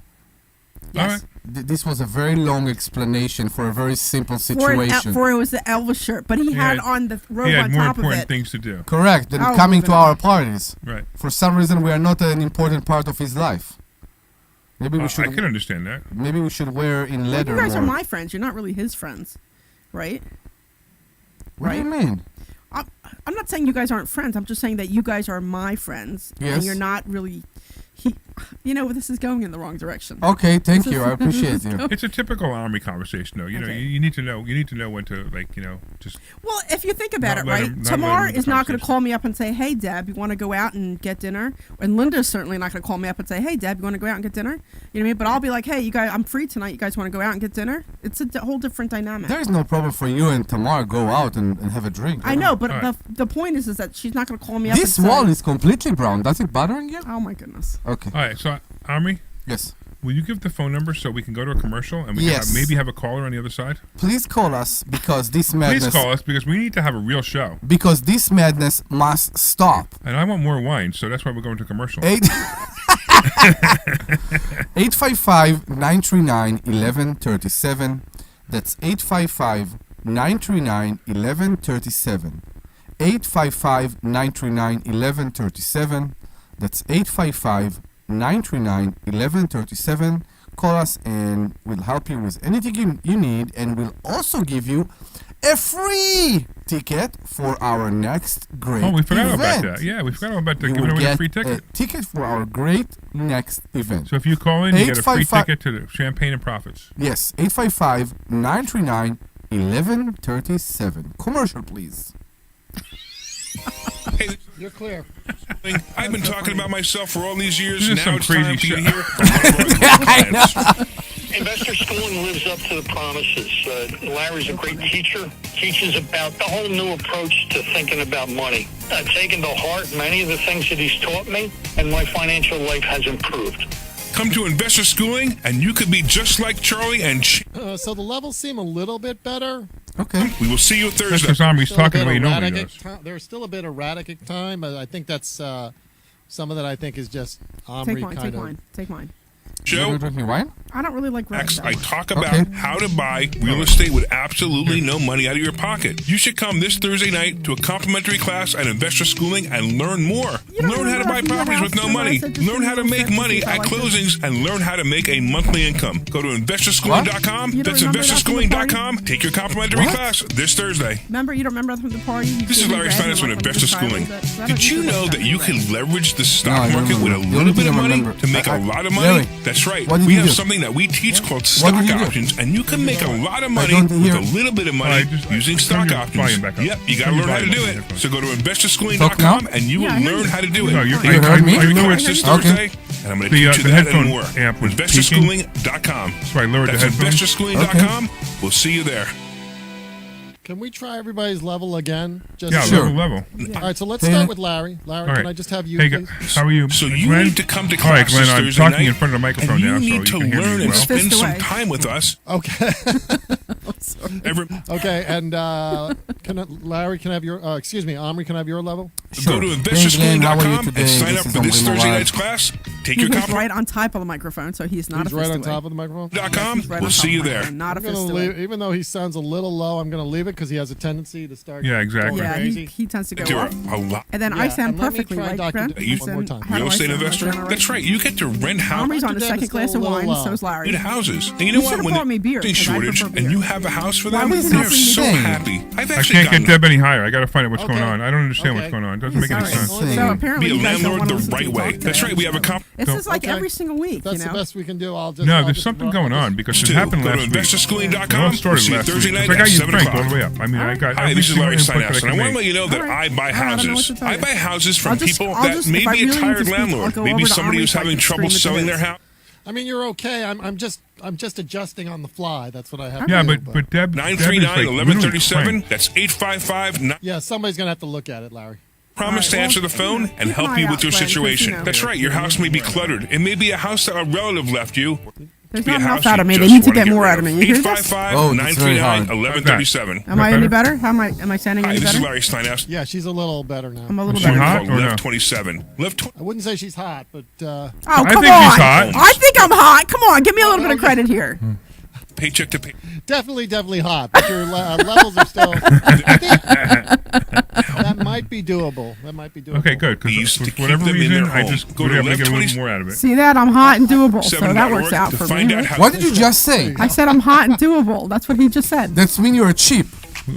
Yes. All right. This was a very long explanation for a very simple situation. For it was the Elvis shirt, but he had on the robe He had on more top of important it. things to do. Correct. Than Oh, coming moving to on. our parties. Right. For some reason, we are not an important part of his life. Maybe we I should. can understand that. Maybe we should wear in Well, leather you guys are more. my friends. You're not really his friends, right? What do you right? mean? I'm not saying you guys aren't friends. I'm just saying that you guys are my friends, Yes. and you're not really. You know, this is going in the wrong direction. Okay, thank you. I appreciate you. It's a typical Omri conversation, though. You know, Okay. you need to know. You need to know when to, like, you know, just. Well, if you think about Not it, let right? him- not Tamar let him is not going to conversation. call me up and say, "Hey, Deb, you want to go out and get dinner?" And Linda's certainly not going to call me up and say, "Hey, Deb, you want to go out and get dinner?" You know what I mean? But I'll be like, "Hey, you guys, I'm free tonight. You guys want to go out and get dinner?" It's a whole different dynamic. There is no problem for you and Tamar go out and have a drink. I know, but All right. the point is that she's not going to call me up. This and say, wall is completely brown. Does it bothering you? Oh my goodness. Okay. All right. So, Omri, Yes. will you give the phone number so we can go to a commercial and we Yes. can maybe have a caller on the other side? Please call us because this madness. Please call us because we need to have a real show. Because this madness must stop. And I want more wine, so that's why we're going to commercial. 855-939-1137. That's 855-939-1137. 855-939-1137. That's 855-939-1137. Call us and we'll help you with anything you need, and we'll also give you a free ticket for our next great Oh, we forgot event. about that. Yeah, we forgot about You giving will away get a free ticket. a ticket for our great next event. So if you call in, you get a free 855 ticket to the Champagne and Profits. Yes, 855-939-1137. Commercial, please. Hey, You're clear. I've been talking about myself for all these years. This is Now some it's crazy time for you to shit. hear from one of our clients. Investor Schooling lives up to the promises. Larry's a great teacher, teaches about the whole new approach to thinking about money. I've taken to heart many of the things that he's taught me, and my financial life has improved. Come to Investor Schooling, and you could be just like Charlie and So the levels seem a little bit better. Okay. we will see you That's Thursday. because Omri's Still a talking bit the way he normally erratic does. There's still a bit erratic at time. I think that's some of that. I think is just Omri Take mine. kind Take of. mine. Take mine. show. You're drinking wine? I don't really like red. I talk about Okay. how to buy real estate with absolutely no money out of your pocket. You should come this Thursday night to a complimentary class at Investor Schooling and learn more. Learn how to buy properties with no money. Learn how to make money at closings and learn how to make a monthly income. Go to investorschooling.com. That's investorschooling.com. Take your complimentary class this Thursday. Remember, you don't remember from the party? This is Larry Steinhouse with Investor Schooling. Did you know that you can leverage the stock No, I don't market with a remember. little bit of The only money thing I to make a remember- lot of money? Larry, That's right. what did We you have do? something that we teach called What stock did you do? options, and you can make a lot of money don't with hear. a little bit of money using stock your options. volume back up. Yep, you got to Turn your learn how to do volume up. it. So go to Talk investorsschooling.com now? and you will Yeah, I heard learn you. how to do it. No, you're- Take You your heard me? complimentary Okay. course this Okay. Thursday, and I'm going to The, teach you the that and headphone more. amp was peaking. Investorschooling.com. That's why I lowered the That's headphones. investorschooling.com. We'll see you there. Can we try everybody's level again? Just Yeah, Sure. level. All right, so let's Hey, start with Larry. Larry, All can right. I just have you, Hey, please? how are you? So you Glenn? need to come to All right, class Glenn, this I'm Thursday talking night, in front of the microphone and you now, need so to you can hear learn me and well. spend Fist some away. time with us. Okay. Every, Okay, and Larry, can I have your, excuse me, Omri, can I have your level? Go to Glenn, how are you investorschooling.com today? and sign This up is for this Omri Thursday Morad. night's class. Take He your was copy. right on top of the microphone, so he's not He's a right fist on away. top of the microphone. He's right We'll on see top you of the there. microphone, Not a I'm fist gonna away. leave, even though he sounds a little low, I'm going to leave it because he has a tendency to start. Yeah, exactly. Yeah, crazy. he tends to go There are up. a lot. And then Yeah, I sound and let me perfectly, try right, Dr. Brent? D- I one more sound- time. how do Real I estate sound? investor. Am I right? That's right. You get to rent Omri's houses. on the Deb is second still glass a of little wine, low. so's Larry. Need houses. And you know You what? should've When brought me beer, there's 'cause I shortage prefer and beer. you have a house for Why them, was it they're not so insane? happy. I've I actually can't get gotten Deb any higher. I got to find out what's Okay. going on. I don't understand Okay. what's going on. It doesn't make any Sorry. sense. Insane. So apparently be a you guys don't landlord want to the listen to right me way. talk That's today. right. We have a comp. This is like Okay. every single week, That's you know. the best we can do. I'll just. No, I'll there's just something run- going I'll on just- because it Stu, happened go to last week. It all investorsschooling.com. started See you last Thursday week. night It's like I at use 7 Frank all o'clock. the way up. I mean, I got Hi, every this is single Larry input that Steinhouse, I and I can want to make. let you know that All right. I buy All right, I don't know houses. what to tell I you. buy houses from I'll just- people I'll that just- may if I be a really need tired to speak, I'll landlord. go Maybe over to somebody Omri who's so I having can trouble scream at the selling their biz. house. I mean, you're okay. I'm just adjusting on the fly. That's what I have. Yeah, to do, but Deb, 939-1137. That's 855. yeah, somebody's gonna have to look at it, Larry. Promise to All right, answer well, the phone and keep an help eye you out, with your Glenn, 'cause, situation. you know. That's right. Your house may be cluttered. It may be a house that a relative left you. There's Be a not enough house out you of me. They just need to wanna get more rid out of me. You hear this? 855 Oh, that's very 939 hard. 1137. Am I any better? How am I sounding Hi, any this is better? Larry Steinhouse. Yeah, she's a little better now. I'm a little Is she better. hot? or no? Left 27. Left 20. I wouldn't say she's hot, but Oh, I come think on. he's hot. I think I'm hot. Come on, give me a little bit of credit here. Paycheck to pay. definitely hot. But your levels are still. I think that might be doable. That might be doable. Okay, good. We Because used to for keep whatever them in reason, their I home. just Go would to have to get a 1120 little more out of it. See that? I'm hot and doable, so that works 7.org out to for find me. out right? how- What did you just say? I said I'm hot and doable. That's what he just said. That's mean you're cheap.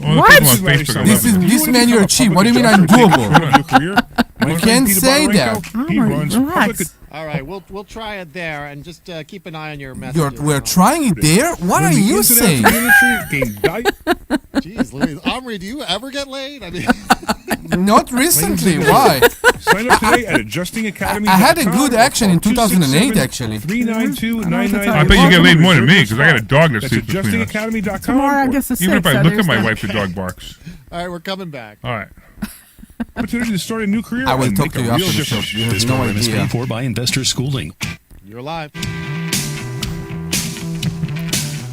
All the What? people on Facebook are This loving it. this man you're cheap. What do you mean I'm doable? You can't say that. He Omri, runs relax. public. All right, we'll try it there, and just keep an eye on your messages. We're trying it there. What are you saying? Jeez, Louise. Omri, do you ever get laid? I mean, Not recently. Why? Sign up today at adjustingacademy.com. I had a good action in 2008, 267 actually. 392-99. I I bet you get laid more than me because I got a dog that That's sleeps between us. adjustingacademy.com. Tomorrow I guess the Even if 6th, I so look at there's my that. wife, the dog barks. all right, we're coming back. All right. Opportunity to start a new career. I will and talk make to a you real after the difference. show. You This have no program is idea. paid for by Investor Schooling. You're live.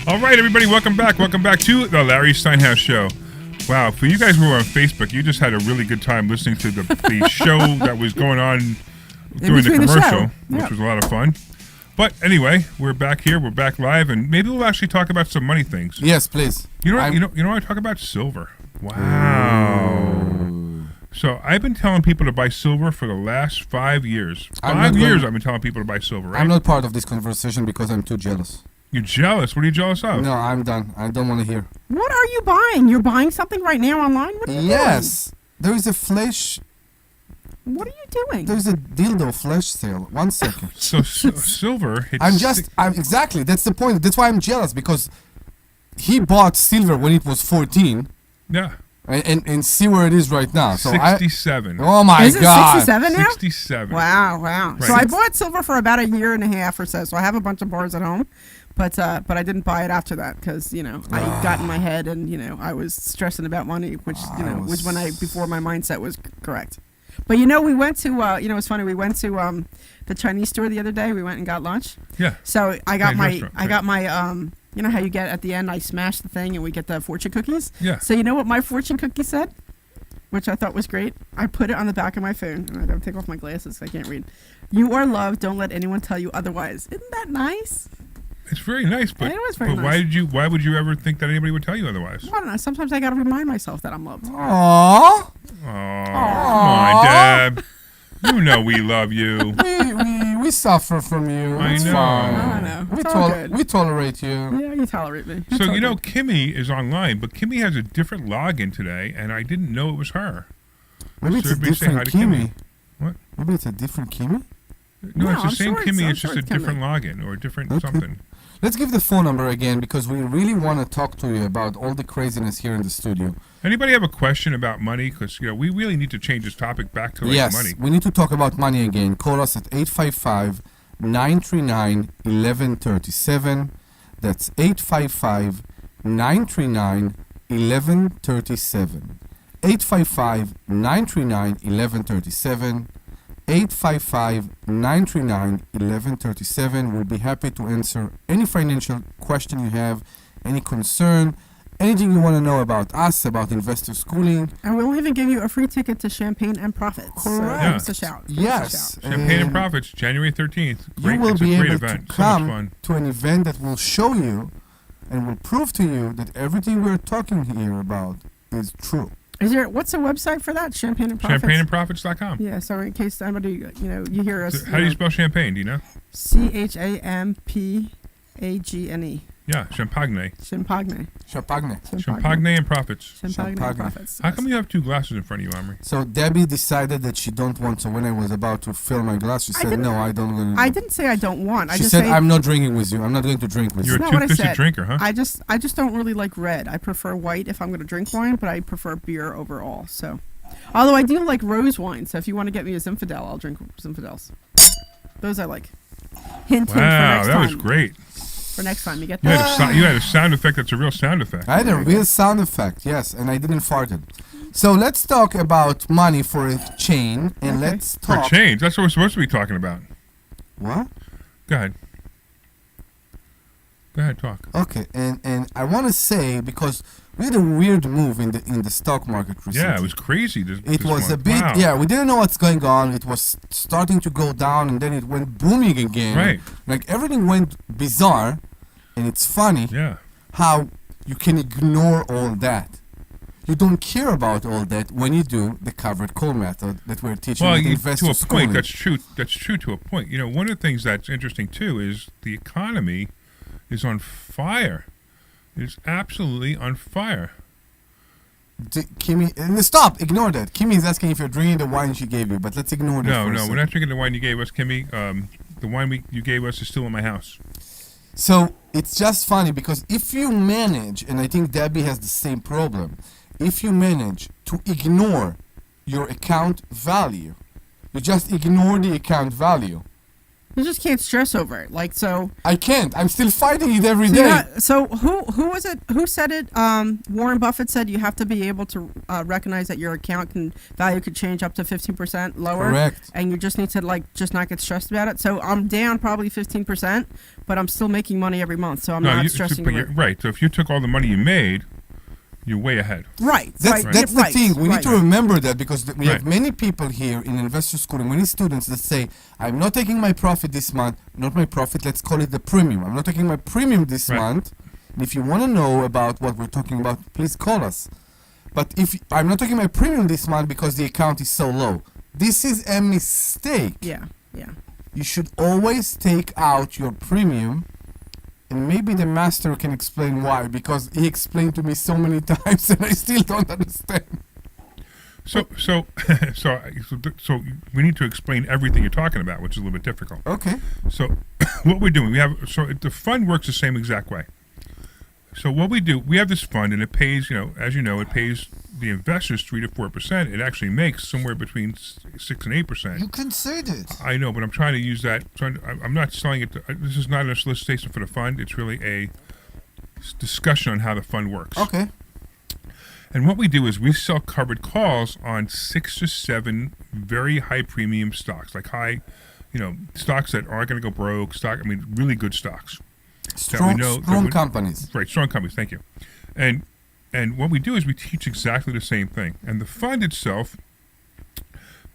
All right, everybody, welcome back. Welcome back to the Larry Steinhouse Show. Wow, for you guys who are on Facebook, you just had a really good time listening to the show that was going on during the between the commercial, show. which Yeah. was a lot of fun. But anyway, we're back here. We're back live, and maybe we'll actually talk about some money things. Yes, please. You know, what, I'm- you know what I talk about? Silver. Wow. So I've been telling people to buy silver for the last 5 years. I'm 5 not years going- I've been telling people to buy silver, right? I'm not part of this conversation because I'm too jealous. You're jealous. What are you jealous of? No, I'm done. I don't want to hear. What are you buying? You're buying something right now online? What are you Yes, there is a flash. doing? What are you doing? There's a dildo flash sale. 1 second. So silver. It's I'm exactly. That's the point. That's why I'm jealous because he bought silver when it was 14, yeah. and see where it is right now. So 67. oh my Is it god. 67 now? 67. Wow. So Right. I bought silver for about a year and a half or so. So I have a bunch of bars at home, but I didn't buy it after that because I got in my head and I was stressing about money, which was when before my mindset was correct. But we went to it's funny. We went to the Chinese store the other day. We went and got lunch. Yeah. So I got Chinese my restaurant, I got my you know how you get at the end I smash the thing and we get the fortune cookies. Yeah. So you know what my fortune cookie said? which I thought was great. I put it on the back of my phone, and I don't take off my glasses, so I can't read. You are loved. Don't let anyone tell you otherwise. Isn't that nice? It's very nice, but, It was very but nice. why would you ever think that anybody would tell you otherwise? I don't know. Sometimes I got to remind myself that I'm loved. Aww. Oh, come on, Deb. You know we love you. We suffer from you. I It's know. fine. I know. It's all good. We tolerate you. Yeah, you tolerate me. It's So, all you know, good. Kimmy is online, but Kimmy has a different login today, and I didn't know it was her. Maybe it's a everybody say hi different to Kimmy. Kimmy. What? Maybe it's a different Kimmy. No, it's the I'm same sure Kimmy. I'm It's just sure a different login or a different Okay. something. Let's give the phone number again because we really want to talk to you about all the craziness here in the studio. Anybody have a question about money? Because, you know, we really need to change this topic back to, like, Yes, money. we need to talk about money again. Call us at 855-939-1137. That's 855-939-1137. 855-939-1137. 855-939-1137. We'll be happy to answer any financial question you have, any concern, anything you want to know about us, about investor schooling. And we'll even give you a free ticket to Champagne and Profits. Correct. So give us a shout. Give us a Yes. shout. Champagne and Profits, January 13th. Great, You will it's be a great able event. to So much come fun. to an event that will show you and will prove to you that everything we're talking here about is true. What's the website for that? Champagne and Profits? ChampagneandProfits.com. Yeah, so in case somebody, you hear us. How do you spell champagne? Do you know? ChampAGNE. Yeah, Champagne. Champagne. Champagne. Champagne and Profits. Champagne and Champagne. Profits. How come you have two glasses in front of you, Omri? So Debbie decided that she don't want. So when I was about to fill my glass, she said, didn't- "No, I don't want to." I didn't say I don't want. I She just said, say "I'm not drinking with you. I'm not going to drink with You're you." a not what I too-fisted said. drinker, huh? I just don't really like red. I prefer white if I'm going to drink wine, but I prefer beer overall. So, although I do like rose wine. So if you want to get me a Zinfandel, I'll drink Zinfandels. Those I like. Hint, hint for Wow, next that time. was great. For next time, you get You had, that. you had a sound effect that's a real sound effect. I had a real sound effect, yes, and I didn't fart it. So let's talk about money for a chain, and Okay. let's For a talk. change. That's what we're supposed to be talking about. What? Go ahead. Go ahead, talk. Okay, and I want to say because we had a weird move in the stock market recently. Yeah, it was crazy. It this was a month. bit, Wow. yeah, we didn't know what's going on. It was starting to go down, and then it went booming again. Right. Like everything went bizarre, and it's funny Yeah. how you can ignore all that. You don't care about all that when you do the covered call method that we're teaching Well, with to investor a schooling. point, that's true. That's true to a point. You know, one of the things that's interesting too is the economy is on fire. It's absolutely on fire. Kimmy, stop! Ignore that. Kimmy is asking if you're drinking the wine she gave you, but let's ignore that. No, for a no, second. we're not drinking the wine you gave us, Kimmy. The wine you gave us is still in my house. So it's just funny because if you manage, and I think Debbie has the same problem, if you manage to ignore your account value, you just ignore the account value. You just can't stress over it. Like so. I can't. I'm still fighting it every So, day. so who was it? Who said it? Warren Buffett said you have to be able to recognize that your account value could change up to 15% lower. Correct. And you just need to just not get stressed about it. So I'm down probably 15%, but I'm still making money every month, so I'm not stressing but over you're it. right. So if you took all the money you made, you're way ahead. Right. That's right, the right, thing. We right. need to remember that because we have Right. many people here in investor school and many students that say, I'm not taking my profit this month, not my profit, let's call it the premium. I'm not taking my premium this Right. month. And if you want to know about what we're talking about, please call us. But if I'm not taking my premium this month because the account is so low, this is a mistake. Yeah. Yeah. You should always take out your premium. And maybe the master can explain why, because he explained to me so many times and I still don't understand. So so we need to explain everything you're talking about, which is a little bit difficult. Okay. So what we're doing, the fund works the same exact way. So what we do, we have this fund, and it pays, as you know, it pays the investors 3 to 4%. It actually makes somewhere between 6 and 8%. You can say that. I know, but I'm trying to use that. I'm not selling it. This is not a solicitation for the fund. It's really a discussion on how the fund works. Okay. And what we do is we sell covered calls on 6 to 7 very high premium stocks, like stocks that aren't going to go broke. Really good stocks. Strong companies. Right, strong companies. Thank you. And And what we do is we teach exactly the same thing. And the fund itself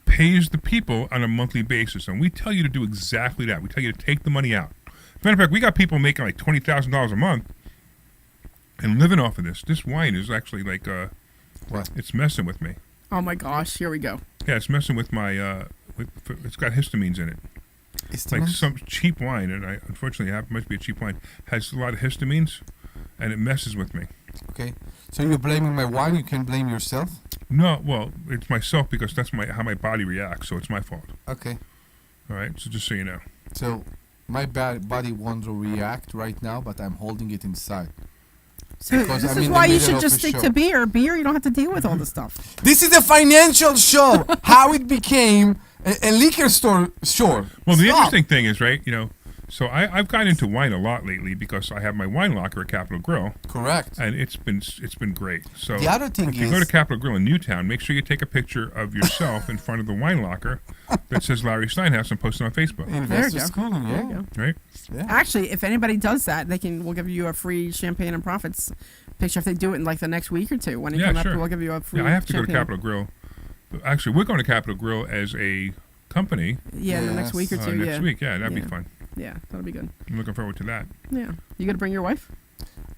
pays the people on a monthly basis. And we tell you to do exactly that. We tell you to take the money out. Matter of fact, we got people making like $20,000 a month and living off of this. This wine is actually like, What? it's messing with me. Oh my gosh, here we go. Yeah, it's messing with my, it's got histamines in it. It's like some cheap wine, and I unfortunately it must be a cheap wine, has a lot of histamines, and it messes with me. Okay. So you're blaming my wine, you can blame yourself? No, well, it's myself because that's how my body reacts, so it's my fault. Okay. All right, so just so you know. So my body wants to react right now, but I'm holding it inside. So Because this I'm is in why the you middle should of just a stick show. to beer. Beer, you don't have to deal with all the stuff. This is a financial show. How it became a liquor store. Sure. Well, the Stop. interesting thing is, right, so I've gotten into wine a lot lately because I have my wine locker at Capitol Grill, Correct. and it's been great. So The other thing if you go is- to Capitol Grill in Newtown, make sure you take a picture of yourself in front of the wine locker that says Larry Steinhouse and post it on Facebook, Investor go. schooling, There you yeah. go. right? Actually, if anybody does that, we'll give you a free champagne and profits picture if they do it in like the next week or two. When you Yeah, come sure. up, we'll give you a free. Yeah, I have to go to champagne. Capitol Grill. Actually, we're going to Capitol Grill as a company Yeah, the next week or two. next week. Yeah, that'd Yeah. be fun. Yeah, that'll be good. I'm looking forward to that. Yeah, you gonna bring your wife?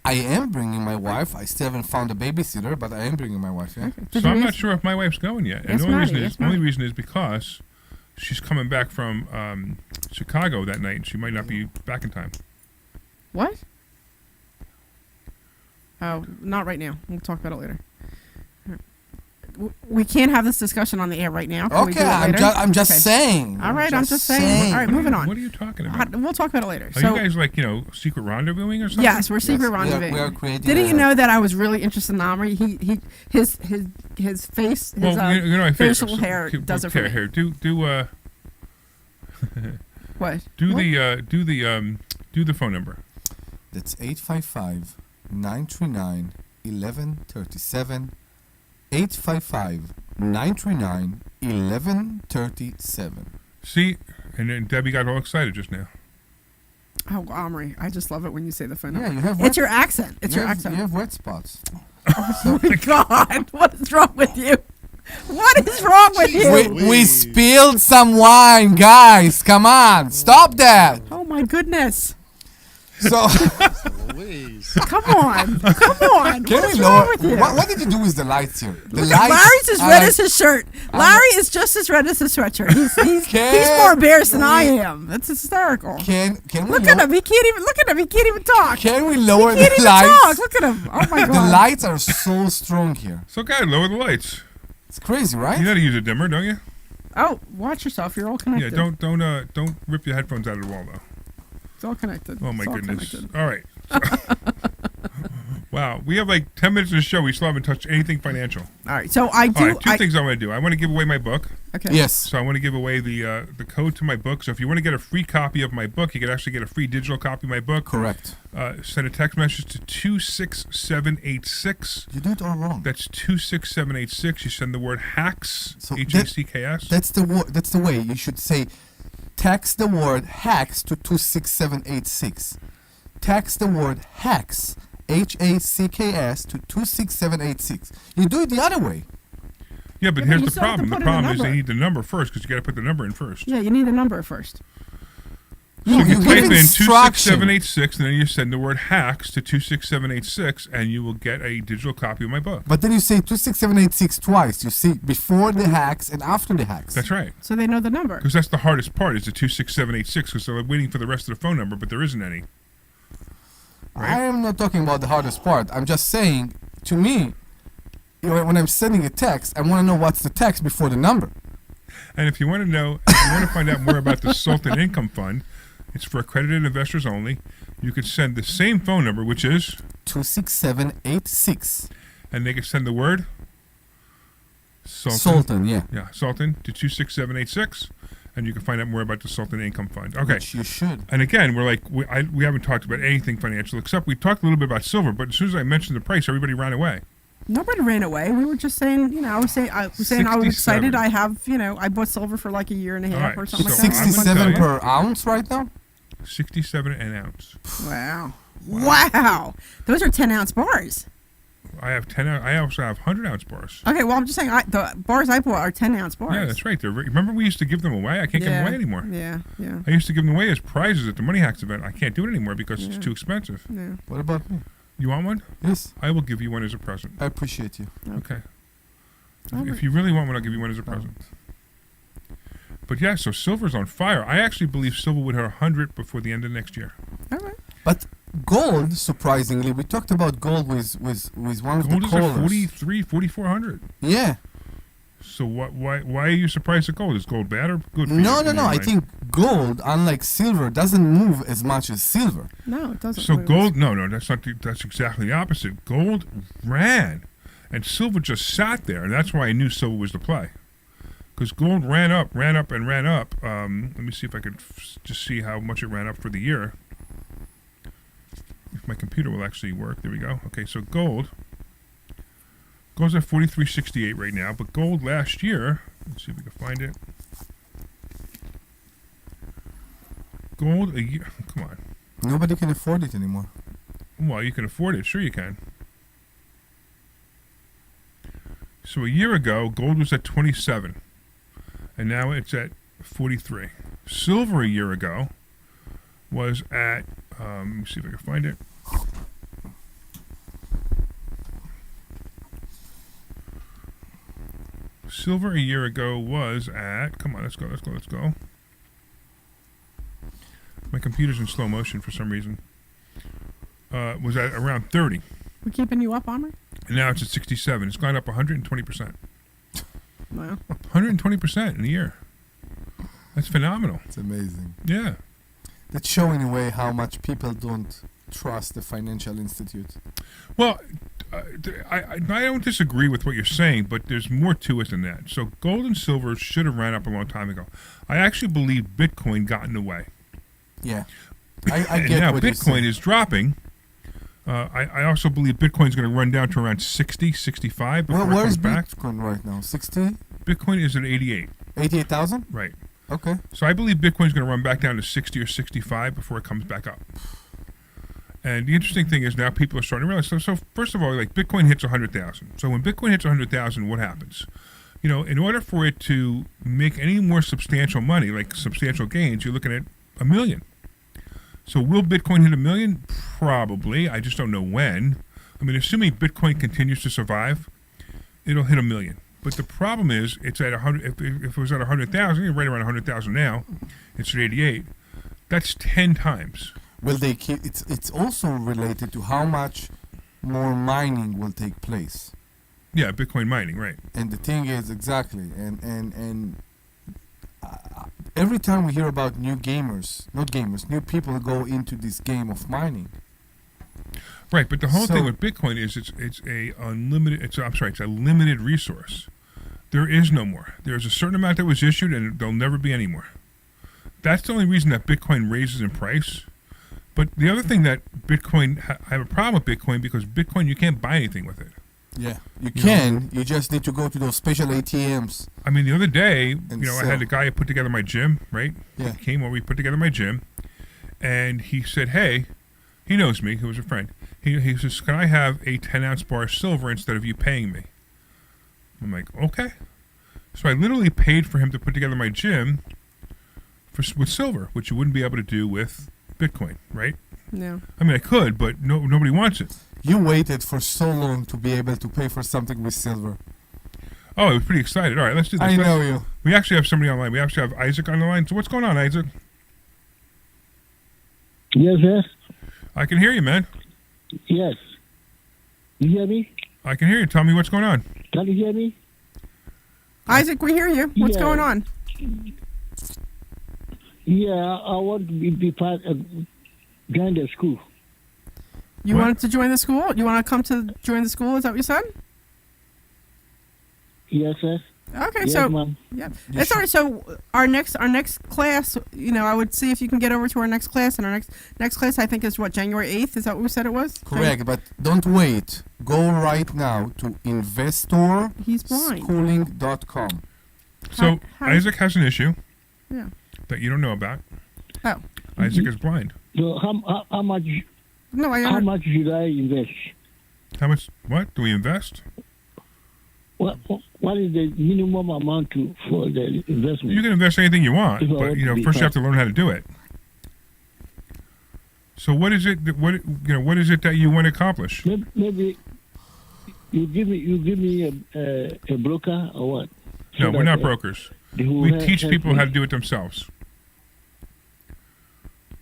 I am bringing my wife. I still haven't found a babysitter, but I am bringing my wife, yeah. Did So you I'm not ask- sure if my wife's going yet. And Yes, the only Marty, reason yes, is the only Marty. reason is because she's coming back from Chicago that night, and she might not be back in time. What? Oh, not right now. We'll talk about it later. We can't have this discussion on the air right now. Can we do Okay, it later? I'm just Okay. saying. All right, I'm just saying. All right, moving on. What are you talking about? We'll talk about it later. Are So, you guys like secret rendezvousing or something? yes, we're secret Yes, we are- rendezvous. we are creating Didn't a- you know that I was really interested in Omri? His face, his Well, my favorite, facial hair so- does it for me. Here, do What? do What? the phone number. That's 855-939-1137. 855-939-1137. See, and then Debbie got all excited just now. Oh, Omri, I just love it when you say the phone Yeah, number. you have It's wet- your accent. It's you your have, accent. You have wet spots. Oh my God! What is wrong with you? What is wrong with you? We spilled some wine, guys. Come on, stop that. Oh my goodness! So Louise. Come on! Come on! can What's we wrong lower? with you? What did you do with the lights here? The Look at lights. Larry's as are red like- as his shirt. Larry is just as red as his sweatshirt. He's Can more embarrassed than I we- am. That's hysterical. Can we Look at lower- him. He can't even look at him. He can't even talk. Can we lower He can't the even talk. lights? Look at him. Oh my The God! lights are so strong here. So, okay, lower the lights. It's crazy, You right? know how to use a dimmer, don't you? Oh, watch yourself. You're all Yeah. connected. Don't rip your headphones out of the wall though. It's all connected. Oh my It's all goodness! connected. All right. Wow, we have like 10 minutes of the show. We still haven't touched anything financial. All right. So I do. All right, two things I want to do. I want to give away my book. Okay. Yes. So I want to give away the code to my book. So if you want to get a free copy of my book, you can actually get a free digital copy of my book. Correct. Send a text message to 26786. You do it all wrong. That's 26786. You send the word hacks, So HACKS. That's the That's the way you should say. Text the word hacks to 26786. Text the word hacks, HACKS, to 26786. You do it the other way. Yeah, but Yeah, here's but you the still have to problem. The put in the problem is they number. need the number first because you got to put the number in first. Yeah, you need a number first. So No, you you type give in instruction. 26786 and then you send the word hacks to 26786 and you will get a digital copy of my book. But then you say 26786 twice. You say before the hacks and after the hacks. That's right. So they know the number. Because that's the hardest part is the 26786 because they're waiting for the rest of the phone number, but there isn't any. Right. I am not talking about the hardest part. I'm just saying, to me, when I'm sending a text, I want to know what's the text before the number. And if you want to find out more about the Sultan Income Fund, it's for accredited investors only. You could send the same phone number, which is, 26786. and they can send the word Sultan, yeah. Yeah, Sultan to 26786, and you can find out more about the Sultan Income Fund. Okay. Which you should. And again, we're like, we haven't talked about anything financial, except we talked a little bit about silver, but as soon as I mentioned the price, everybody ran away. Nobody ran away. We were just saying, I was saying I was 67. excited. I have, I bought silver for like a year and a half All right, or something so like that. I'm gonna tell 67 you. per ounce right now? 67 an ounce. Wow. Wow. Those are 10-ounce bars. I have 10. I also have 100-ounce bars. Okay, well, I'm just saying, the bars I bought are 10-ounce bars. Yeah, that's right. Remember we used to give them away? I can't give them away anymore. Yeah. I used to give them away as prizes at the Money Hacks event. I can't do it anymore because it's too expensive. Yeah. What about me? You want one? Yes. I will give you one as a present. I appreciate you. Okay. If you really want one, I'll give you one as a present. But yeah, so silver's on fire. I actually believe silver would hit 100 before the end of next year. All right. But gold, surprisingly, we talked about gold with one of Gold the is callers. at 43, 4,400. Yeah. So why are you surprised at gold? Is gold bad or good for you? No. in your I mind? think gold, unlike silver, doesn't move as much as silver. No, it doesn't. So gold, no, that's not. That's exactly the opposite. Gold ran, and silver just sat there, and that's why I knew silver was the play. Because gold ran up. Let me see if I could just see how much it ran up for the year. If my computer will actually work. There we go. Okay, so gold's at 43.68 right now, but gold last year. Let's see if we can find it. Gold a year. Come on. Nobody can afford it anymore. Well, you can afford it. Sure, you can. So a year ago, gold was at 27, and now it's at 43. Silver a year ago was at, let me see if I can find it. Silver a year ago was at, come on, let's go. My computer's in slow motion for some reason. Was at around 30. We're keeping you up, Omri? And now it's at 67. It's gone up 120%. Wow. 120% in a year. That's phenomenal. It's amazing. Yeah. That's showing away how much people don't trust the financial institute. Well, I don't disagree with what you're saying, but there's more to it than that. So gold and silver should have ran up a long time ago. I actually believe Bitcoin got in the way. Yeah. I And get now what you're Bitcoin saying. is dropping. I also believe Bitcoin's going to run down to around 60, 65 before Well, it where's comes back. Bitcoin right now? 60? Bitcoin is at 88. 88,000? Right. Okay. So I believe Bitcoin's going to run back down to 60 or 65 before it comes back up. And the interesting thing is now people are starting to realize. So first of all, like Bitcoin hits 100,000. So when Bitcoin hits 100,000, what happens? You know, in order for it to make any more substantial money, like substantial gains, you're looking at $1 million. So will Bitcoin hit $1 million? Probably. I just don't know when. I mean, assuming Bitcoin continues to survive, it'll hit $1 million. But the problem is, it's at 100. If it was at 100,000, you're right around 100,000 now. It's at 88. That's 10 times. Will they keep? It's also related to how much more mining will take place. Yeah, Bitcoin mining, right? And the thing is exactly, and every time we hear about new people go into this game of mining. Right, but the whole So- thing with Bitcoin is it's a unlimited. It's a limited resource. There is no more. There's a certain amount that was issued, and there'll never be any more. That's the only reason that Bitcoin raises in price. But the other thing that Bitcoin, I have a problem with Bitcoin because Bitcoin you can't buy anything with it. Yeah, you can. You just need to go to those special ATMs. I mean, the other day, And I had a guy who put together my gym, right? Yeah. He came over, he put together my gym, and he said, hey, he knows me, he was a friend. He says, can I have a 10-ounce bar of silver instead of you paying me? I'm like, okay. So I literally paid for him to put together my gym with silver, which you wouldn't be able to do with Bitcoin, right? No. I mean, I could, but nobody wants it. You waited for so long to be able to pay for something with silver. Oh, I was pretty excited. All right, let's do this. I know you. We actually have somebody online. We actually have Isaac on the line. So what's going on, Isaac? Yes, yes, I can hear you, man. yes. You hear me? I can hear you. Tell me what's going on. Can you hear me? Isaac, we hear you. What's Yeah. going on? Yeah, I want to be part of join the school. You What? wanted to join the school? You want to come to join the school? Is that what you said? Yes, yes. Okay, Yes, so ma'am. yeah, it's all right. So our next class, I would see if you can get over to our next class, and our next class I think is what, January 8th. Is that what we said it was? Correct, but don't wait. Go right now to He's blind. investorschooling.com. So How- Isaac has an issue Yeah. that you don't know about. Oh Isaac is blind. So how much no, I how much should I invest? How much? What do we invest? What is the minimum amount for the investment? You can invest anything you want, If I but want to be first you have part- to learn how to do it. So what is it? What is it that you want to accomplish? Maybe you give me a broker or what? No, So we're that, not brokers. they will We help teach people me. how to do it themselves.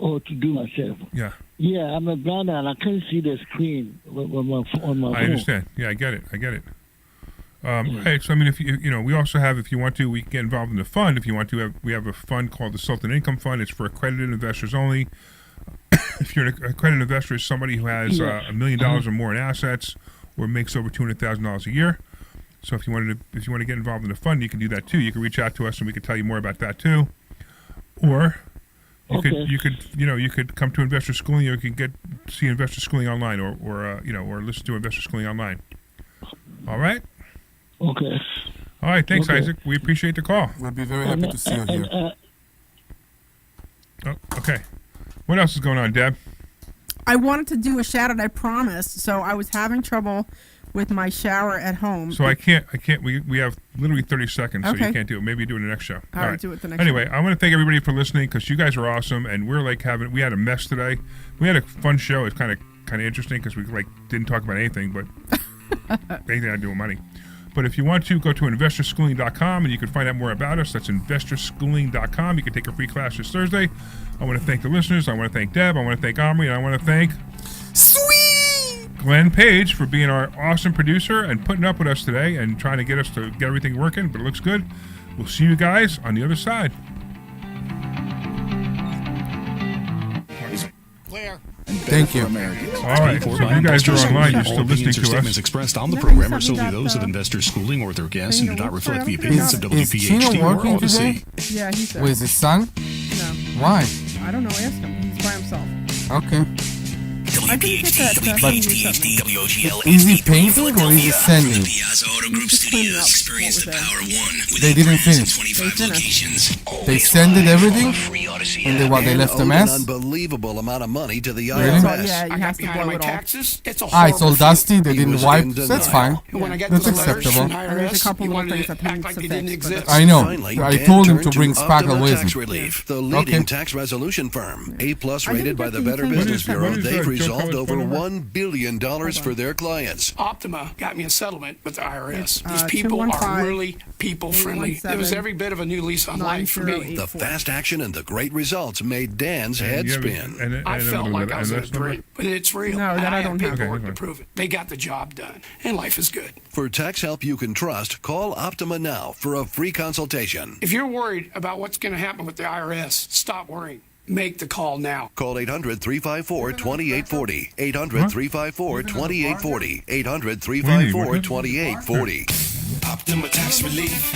Oh, to do myself. Yeah, Yeah, I'm a blind and I can't see the screen on my phone. I understand. Yeah, I get it. Hey, so I mean, if we also have, if you want to, we can get involved in the fund. If you want to, we have a fund called the Sultan Income Fund. It's for accredited investors only. If you're an accredited investor, is somebody who has $1 million or more in assets, or makes over $200,000 a year. So if you want to get involved in the fund, you can do that too. You can reach out to us, and we can tell you more about that too. Or you could come to investor schooling, or you can see investor schooling online, or listen to investor schooling online. All right. Okay. All right. Thanks, Okay. Isaac. We appreciate the call. We'll be very happy to see you here. Oh, okay. What else is going on, Deb? I wanted to do a shout out, I promised. So I was having trouble with my shower at home. So I can't. We have literally 30 seconds, so you Okay. can't do it. Maybe do it in the next show. All right, do it the next Anyway, show. I want to thank everybody for listening, because you guys are awesome, and we're like we had a mess today. We had a fun show. It's kind of interesting because we didn't talk about anything, but anything I do with money. But if you want to, go to investorschooling.com and you can find out more about us. That's investorschooling.com. You can take a free class this Thursday. I want to thank the listeners. I want to thank Deb. I want to thank Omri. And I want to thank Glenn Page for being our awesome producer and putting up with us today and trying to get us to get everything working. But it looks good. We'll see you guys on the other side. Clear. Thank you. All right. So if you guys are online, you're still listening to Statements us. expressed on the program are solely those of Investors Schooling or their guests and do not reflect the opinions of Is Chino WPHT or working Odyssey. today? Yeah, he's there. With his son? No, Why? I don't know. Ask him. He's by himself. Okay. WPHT, But WPHT, WOGL, is he HD3, painting or is he Philadelphia. sending? From the Piazza Auto Group Just cleaning Studios, up. experience What the was that? power of one with They 8 didn't brands and finish. 25 They finished. locations. They Always sended live everything? on the free Odyssey And app. they left a owed mess? an unbelievable amount of money to the Really? IRS. Yeah, you I have got to behind blow my it all. taxes. It's a It's all horrible dusty. They He didn't was wipe. in That's denial. fine. And when I got That's the letters acceptable. from And there's a IRS, couple you little wanted things to that he act needs like to they didn't fix, but exist. I know. Finally, I Dan told him to turned bring Sparkle Optima with Tax him. Relief, the leading Okay. tax resolution firm. A-plus I didn't rated by get the the Better utility Business check. Bureau. What is They've Joe resolved Collins' over phone number? $1 billion for their clients. Optima got me a settlement with the IRS. It's, These people 215 are really people friendly. It was 817 every bit of a new lease on life for me. 9084. The fast action and the great results made Dan's head You have a- spin. and- I and felt a- like I was in a and that's number? dream, but it's real. No, that And I I don't have have. paperwork Okay, to prove it. They got the job done, and life is good. For tax help you can trust, call Optima now for a free consultation. If you're worried about what's going to happen with the IRS, stop worrying. Make the call now. Call 800-354-2840. 800-354-2840. 800-354-2840. Optima Tax Relief.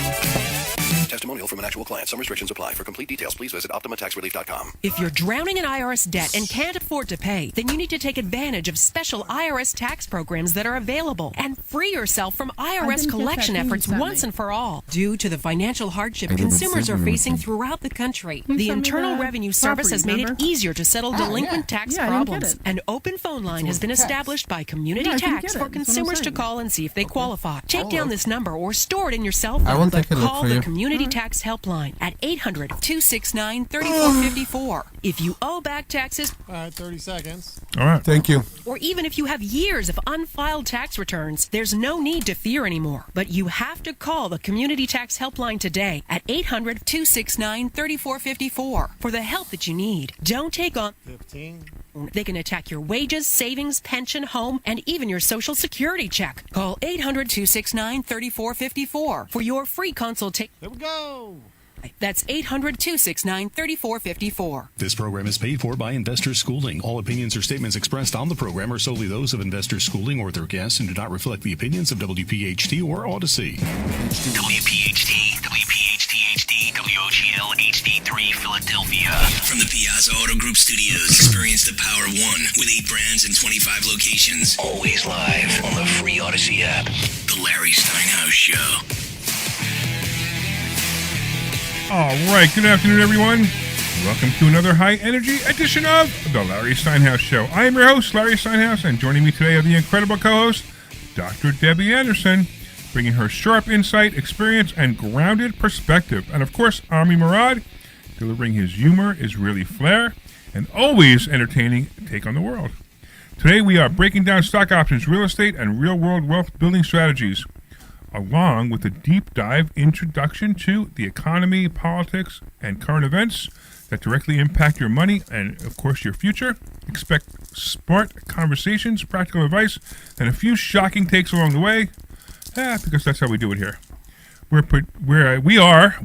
Testimonial from an actual client. Some restrictions apply. For complete details, please visit OptimaTaxRelief.com. If you're drowning in IRS debt and can't afford to pay, then you need to take advantage of special IRS tax programs that are available and free yourself from IRS didn't get collection that thing you efforts sent once me. and for all. Due to the financial hardship I didn't consumers see are anything. facing throughout the country, You the sent me Internal the Revenue Service has property, made it remember? easier to settle delinquent tax Yeah, I didn't get problems. it. An open phone line has been established by Community Yeah, I didn't Tax get it. for That's what I'm consumers to saying. call and see if they qualify. Take down this number or store it in your cell I phone, will but take a look call for the you. Community Tax Helpline at 800-269-3454. If you owe back taxes, All right, 30 seconds. All right. Thank you. or even if you have years of unfiled tax returns, there's no need to fear anymore. But you have to call the Community Tax Helpline today at 800-269-3454 for the help that you need. Don't take on... 15. They can attack your wages, savings, pension, home, and even your Social Security check. Call 800-269-3454 for your free consultation. Here we go. That's 800-269-3454. This program is paid for by Investors Schooling. All opinions or statements expressed on the program are solely those of Investors Schooling or their guests and do not reflect the opinions of WPHT or Odyssey. WPHT, WPHT HD, WOGL HD3, Philadelphia. From the Piazza Auto Group Studios, experience the power of one with 8 brands and 25 locations. Always live on the free Odyssey app. The Larry Steinhouse Show. All right. Good afternoon, everyone. Welcome to another high-energy edition of The Larry Steinhouse Show. I am your host, Larry Steinhouse, and joining me today are the incredible co-host, Dr. Debbie Anderson, bringing her sharp insight, experience, and grounded perspective. And, of course, Omri Morad, delivering his humor, Israeli flair, and always entertaining take on the world. Today, we are breaking down stock options, real estate, and real-world wealth-building strategies, along with a deep dive introduction to the economy, politics, and current events that directly impact your money and, of course, your future. Expect smart conversations, practical advice, and a few shocking takes along the way. Because that's how we do it here. We are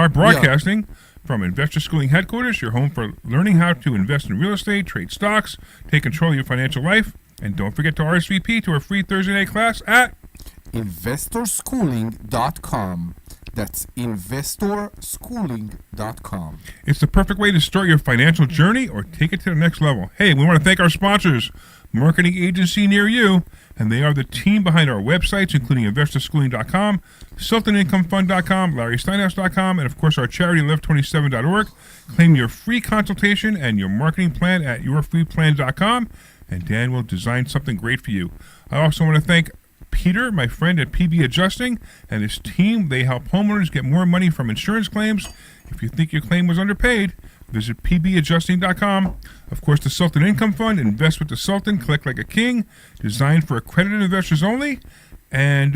broadcasting from Investor Schooling Headquarters, your home for learning how to invest in real estate, trade stocks, take control of your financial life, and don't forget to RSVP to our free Thursday night class at investorschooling.com. That's investorschooling.com. It's the perfect way to start your financial journey or take it to the next level. Hey, we want to thank our sponsors, marketing agency near you, and they are the team behind our websites, including investorschooling.com, sultanincomefund.com, larrysteinhouse.com, and of course our charity left27.org. Claim your free consultation and your marketing plan at yourfreeplan.com, and Dan will design something great for you. I also want to thank Peter, my friend at PB Adjusting, and his team. They help homeowners get more money from insurance claims. If you think your claim was underpaid, visit pbadjusting.com. Of course, the Sultan Income Fund, invest with the Sultan, collect like a king, designed for accredited investors only. And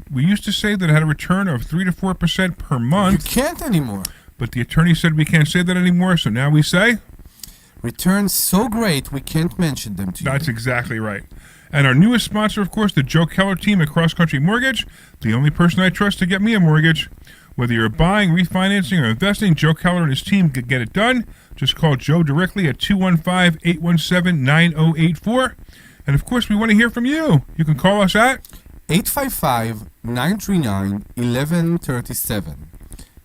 we used to say that it had a return of 3 to 4% per month. You can't anymore. But the attorney said we can't say that anymore, so now we say returns so great we can't mention them to you. That's exactly right. And our newest sponsor, of course, the Joe Keller team at Cross Country Mortgage, the only person I trust to get me a mortgage. Whether you're buying, refinancing, or investing, Joe Keller and his team could get it done. Just call Joe directly at 215-817-9084. And, of course, we want to hear from you. You can call us at 855-939-1137.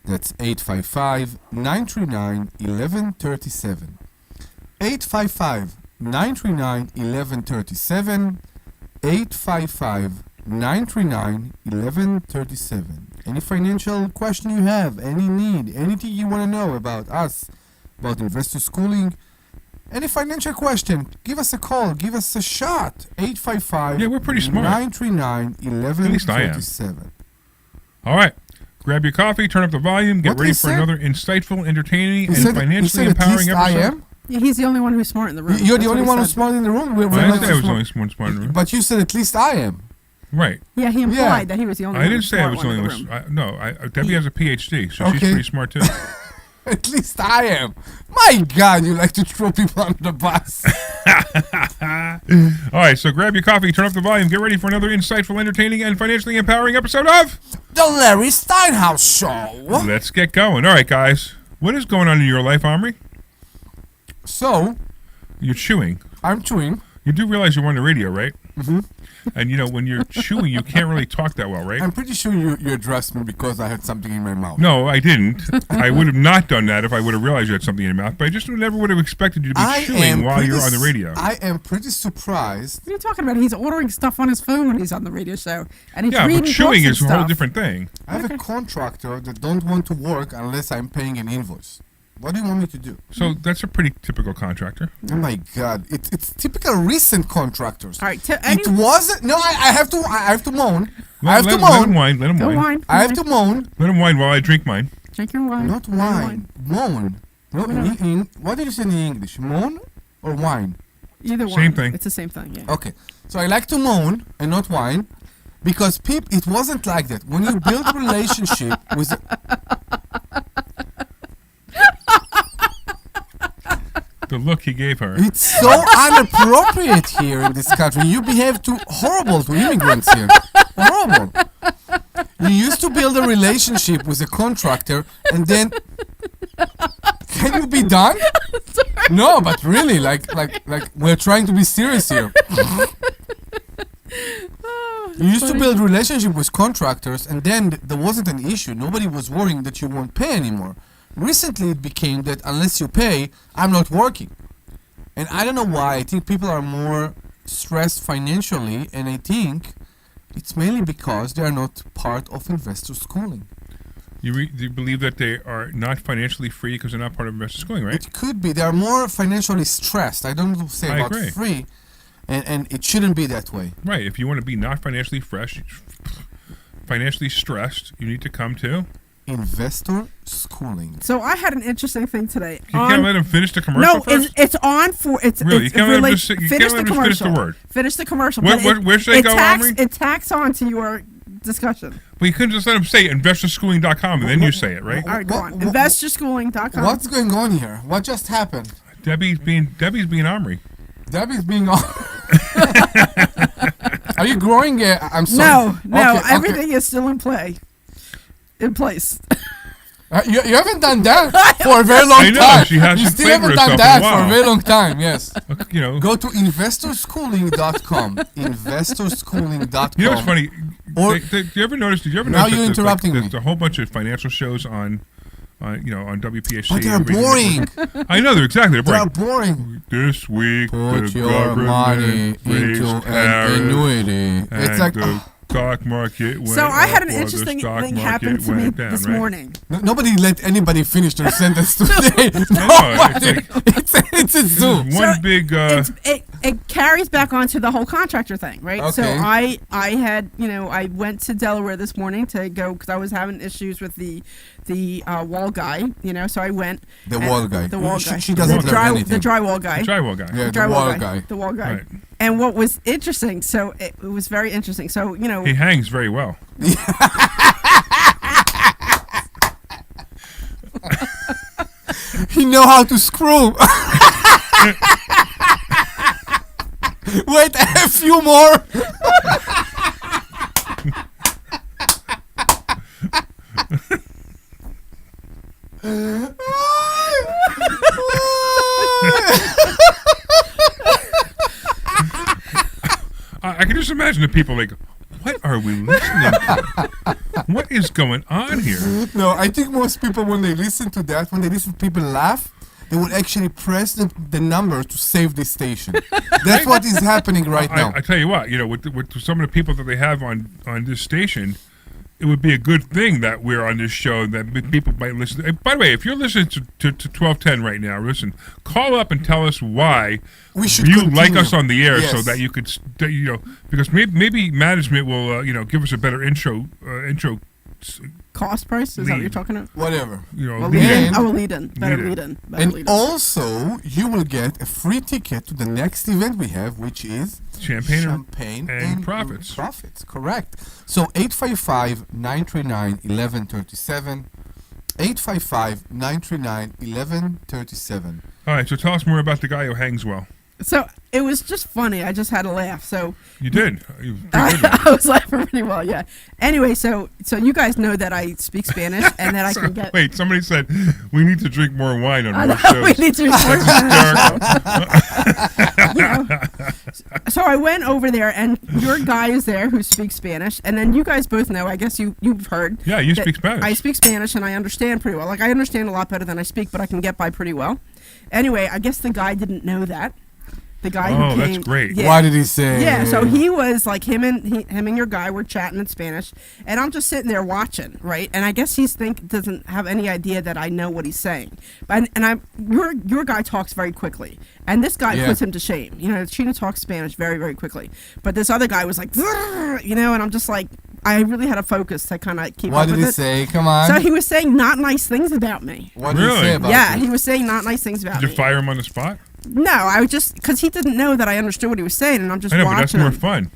That's 855-939-1137. 855-939-1137. 855-939-1137. Any financial question you have, any need, anything you want to know about us, about investor schooling, any financial question, give us a call, give us a shot. 855 Yeah, we're pretty smart. 939-1137. All right. Grab your coffee, turn up the volume, get ready for another insightful, entertaining, and financially empowering episode. I am? Yeah, he's the only one who's smart in the room. You're the only one who's smart in the room? I didn't say I was the only smart in the room. But you said at least I am. Right. Yeah, he implied that he was the only one. I didn't say I was the only one. Debbie has a PhD, so she's pretty smart too. At least I am. My God, you like to throw people under the bus. All right, so grab your coffee, turn up the volume, get ready for another insightful, entertaining, and financially empowering episode of The Larry Steinhouse Show. Let's get going. All right, guys. What is going on in your life, Omri? So, you're chewing. I'm chewing. You do realize you're on the radio, right? Mm-hmm. And, when you're chewing, you can't really talk that well, right? I'm pretty sure you addressed me because I had something in my mouth. No, I didn't. I would have not done that if I would have realized you had something in your mouth, but I just never would have expected you to be chewing while you're on the radio. I am pretty surprised. What are you talking about? He's ordering stuff on his phone when he's on the radio show. And he's reading but chewing is a stuff. whole different thing. I have a contractor that don't want to work unless I'm paying an invoice. What do you want me to do? So that's a pretty typical contractor. Oh my God, it's typical recent contractors. All right, it wasn't. No, I have to moan. Let him whine. Let him whine. I have to moan. Let him whine while I drink mine. Drink your wine. Not wine. Moan. No, what did you say in English? Moan or wine? Either one. Same thing. It's the same thing. Yeah. Okay, so I like to moan and not whine, because it wasn't like that. When you build a relationship with. The look he gave her. It's so inappropriate here in this country. You behave horrible to immigrants here. Horrible. You used to build a relationship with a contractor, and then can you be done? No, but really, like we're trying to be serious here. You used to build a relationship with contractors, and then there wasn't an issue. Nobody was worrying that you won't pay anymore. Recently, it became that unless you pay, I'm not working. And I don't know why. I think people are more stressed financially, and I think it's mainly because they are not part of investor schooling. Do you believe that they are not financially free because they're not part of investor schooling, right? It could be. They are more financially stressed. I don't say I about agree. free, and it shouldn't be that way. Right. If you want to be not financially financially stressed, you need to come to Investor schooling. So I had an interesting thing today. You can't let him finish the commercial No, first? it's on for it's. Really? It's You can't let him relate- just say- you finish can't let the him just finish the commercial. word. Finish the commercial. Where- but where should I go, Omri? It tacks on to your discussion. Well, you couldn't just let him say investorschooling.com and then you say it, right? All right, go on. Investorschooling.com. What's going on here? What just happened? Debbie's being Omri. Debbie's being on. Are you growing? I'm sorry. No. Okay, Everything is still in place. You haven't done that for a very long I know, time. she hasn't You still played with haven't done herself that in a for a while. very long time. Yes. You know. Go to investorschooling.com. Investorschooling.com. You know what's funny? Or- Did you ever notice? Did you ever Now notice? you're that interrupting there's a whole bunch of financial shows on WPHC. But they're boring. I know they're They're boring. boring. This week, Put the your government money raised into an tariffs, annuity. It's and like, the stock market went So I had up an while the interesting stock thing market happen to me went down, this right? morning. Nobody let anybody finish their sentence today. I know, Nobody. It's a zoo. One big. It carries back onto the whole contractor thing, right? So Okay. I had, I went to Delaware this morning to go because I was having issues with the wall guy, so I went. The wall guy. The wall She- guy. she doesn't the learn anything. The drywall guy. The drywall guy. Yeah, The the drywall wall guy. guy. The wall guy. Right. And what was interesting, so it was very interesting. So, He hangs very well. He know how to screw. Wait, a few more. I can just imagine the people like, what are we listening to? What is going on here? No, I think most people, when they listen to that, when they listen to people laugh, they will actually press the number to save this station. That's what is happening right now. I tell you what, with some of the people that they have on this station, it would be a good thing that we're on this show that people might listen to. By the way, if you're listening to 1210 right now, listen, call up and tell us why We should you continue. like us on the air, so Yes. that you could, because maybe management will, give us a better intro. Cost price? Is that what you're Lead. talking about? Whatever. Well, lead in. lead in. Better Lead in. lead in. Better And lead in. also, you will get a free ticket to the next event we have, which is Champagne and Profits. Profits, correct. So 855-939-1137. 855-939-1137. All right, so tell us more about the guy who hangs well. So it was just funny. I just had to laugh. So You did. You did. I was laughing pretty well. Yeah. Anyway, so you guys know that I speak Spanish and that I can get. Wait, somebody said we need to drink more wine on I our know, shows. we need to drink more That's hysterical. So I went over there, and your guy is there who speaks Spanish, and then you guys both know. I guess you've heard. Yeah, you that speak Spanish. I speak Spanish, and I understand pretty well. Like I understand a lot better than I speak, but I can get by pretty well. Anyway, I guess the guy didn't know that. The guy who Oh, that's came, great. Yeah. Why did he say? Yeah, so he was like him and your guy were chatting in Spanish, and I'm just sitting there watching, right? And I guess doesn't have any idea that I know what he's saying. But your guy talks very quickly, and this guy puts him to shame. Chino talks Spanish very, very quickly, but this other guy was like, and I'm just like, I really had to focus to kind of keep What up did with he it. say? Come on. So he was saying not nice things about me. What did he say about Yeah, you? he was saying not nice things about Did me. you fire him on the spot? No, I was just because he didn't know that I understood what he was saying, and I'm just I know, but watching. that's more him. fun.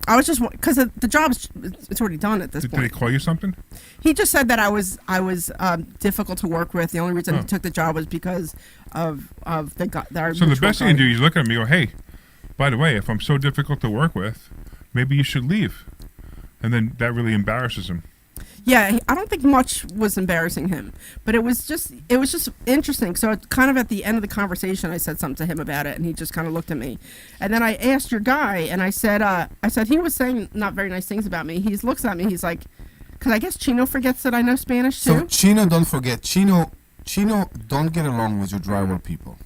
I was just because the job's it's already done at this Did point. they call you something? He just said that I was difficult to work with. The only reason Oh. he took the job was because of the guy. So the best thing to do is look at me and go, hey, by the way, if I'm so difficult to work with, maybe you should leave. And then that really embarrasses him. Yeah, I don't think much was embarrassing him, but it was just interesting. So kind of at the end of the conversation, I said something to him about it, and he just kind of looked at me, and then I asked your guy, and I said he was saying not very nice things about me. He looks at me, he's like, because I guess Chino forgets that I know Spanish too. So Chino, don't forget, Chino don't get along with your drywall people.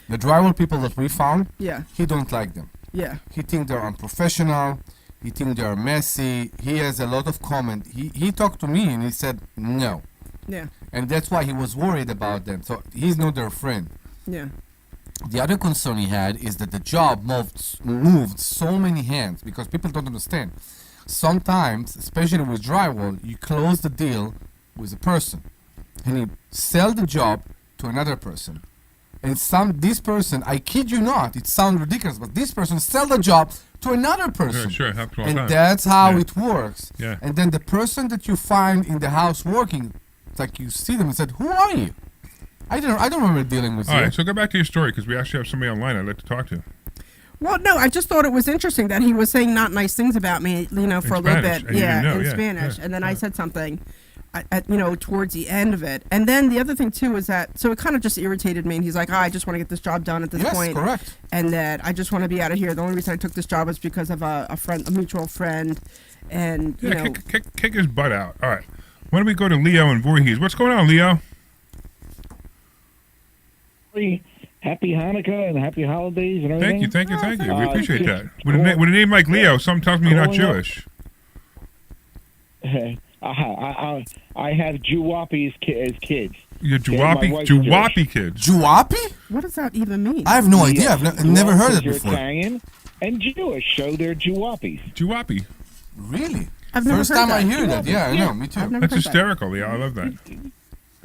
The drywall people that we found, Yeah. he don't like them. Yeah. He think they're unprofessional. He thinks they are messy. He has a lot of comment. He talked to me and he said no. Yeah. And that's why he was worried about them. So he's not their friend. Yeah. The other concern he had is that the job moved so many hands because people don't understand. Sometimes, especially with drywall, you close the deal with a person and you sell the job to another person. And this person, I kid you not, it sounds ridiculous, but this person sell the job to another person. Sure, happens all the and time. that's how it works. Yeah. And then the person that you find in the house working, it's like you see them and said, "Who are you?" I don't remember dealing with All you. right, so go back to your story because we actually have somebody online I'd like to talk to. Well, no, I just thought it was interesting that he was saying not nice things about me, for In a little Spanish, bit. and you didn't know, in yeah, Spanish. yeah, And then I said something, towards the end of it. And then the other thing, too, is that, so it kind of just irritated me. And he's like, I just want to get this job done at this point. Yes, correct. And that I just want to be out of here. The only reason I took this job was because of a mutual friend. And, kick his butt out. All right. Why don't we go to Leo and Voorhees? What's going on, Leo? Happy Hanukkah and happy holidays and everything. Thank you. We appreciate that. With a name like Leo, something tells me you're not Jewish. I have Jewapis as kids. You're Jewapi kids. Jewapi? What does that even mean? I have no idea. I've never heard it They're before. Italian and Jewish, so they're Jewapis. Jewapi. Really? I've never First heard time that. I hear that. Yeah, I know. Me too. That's hysterical, Leo. I love that.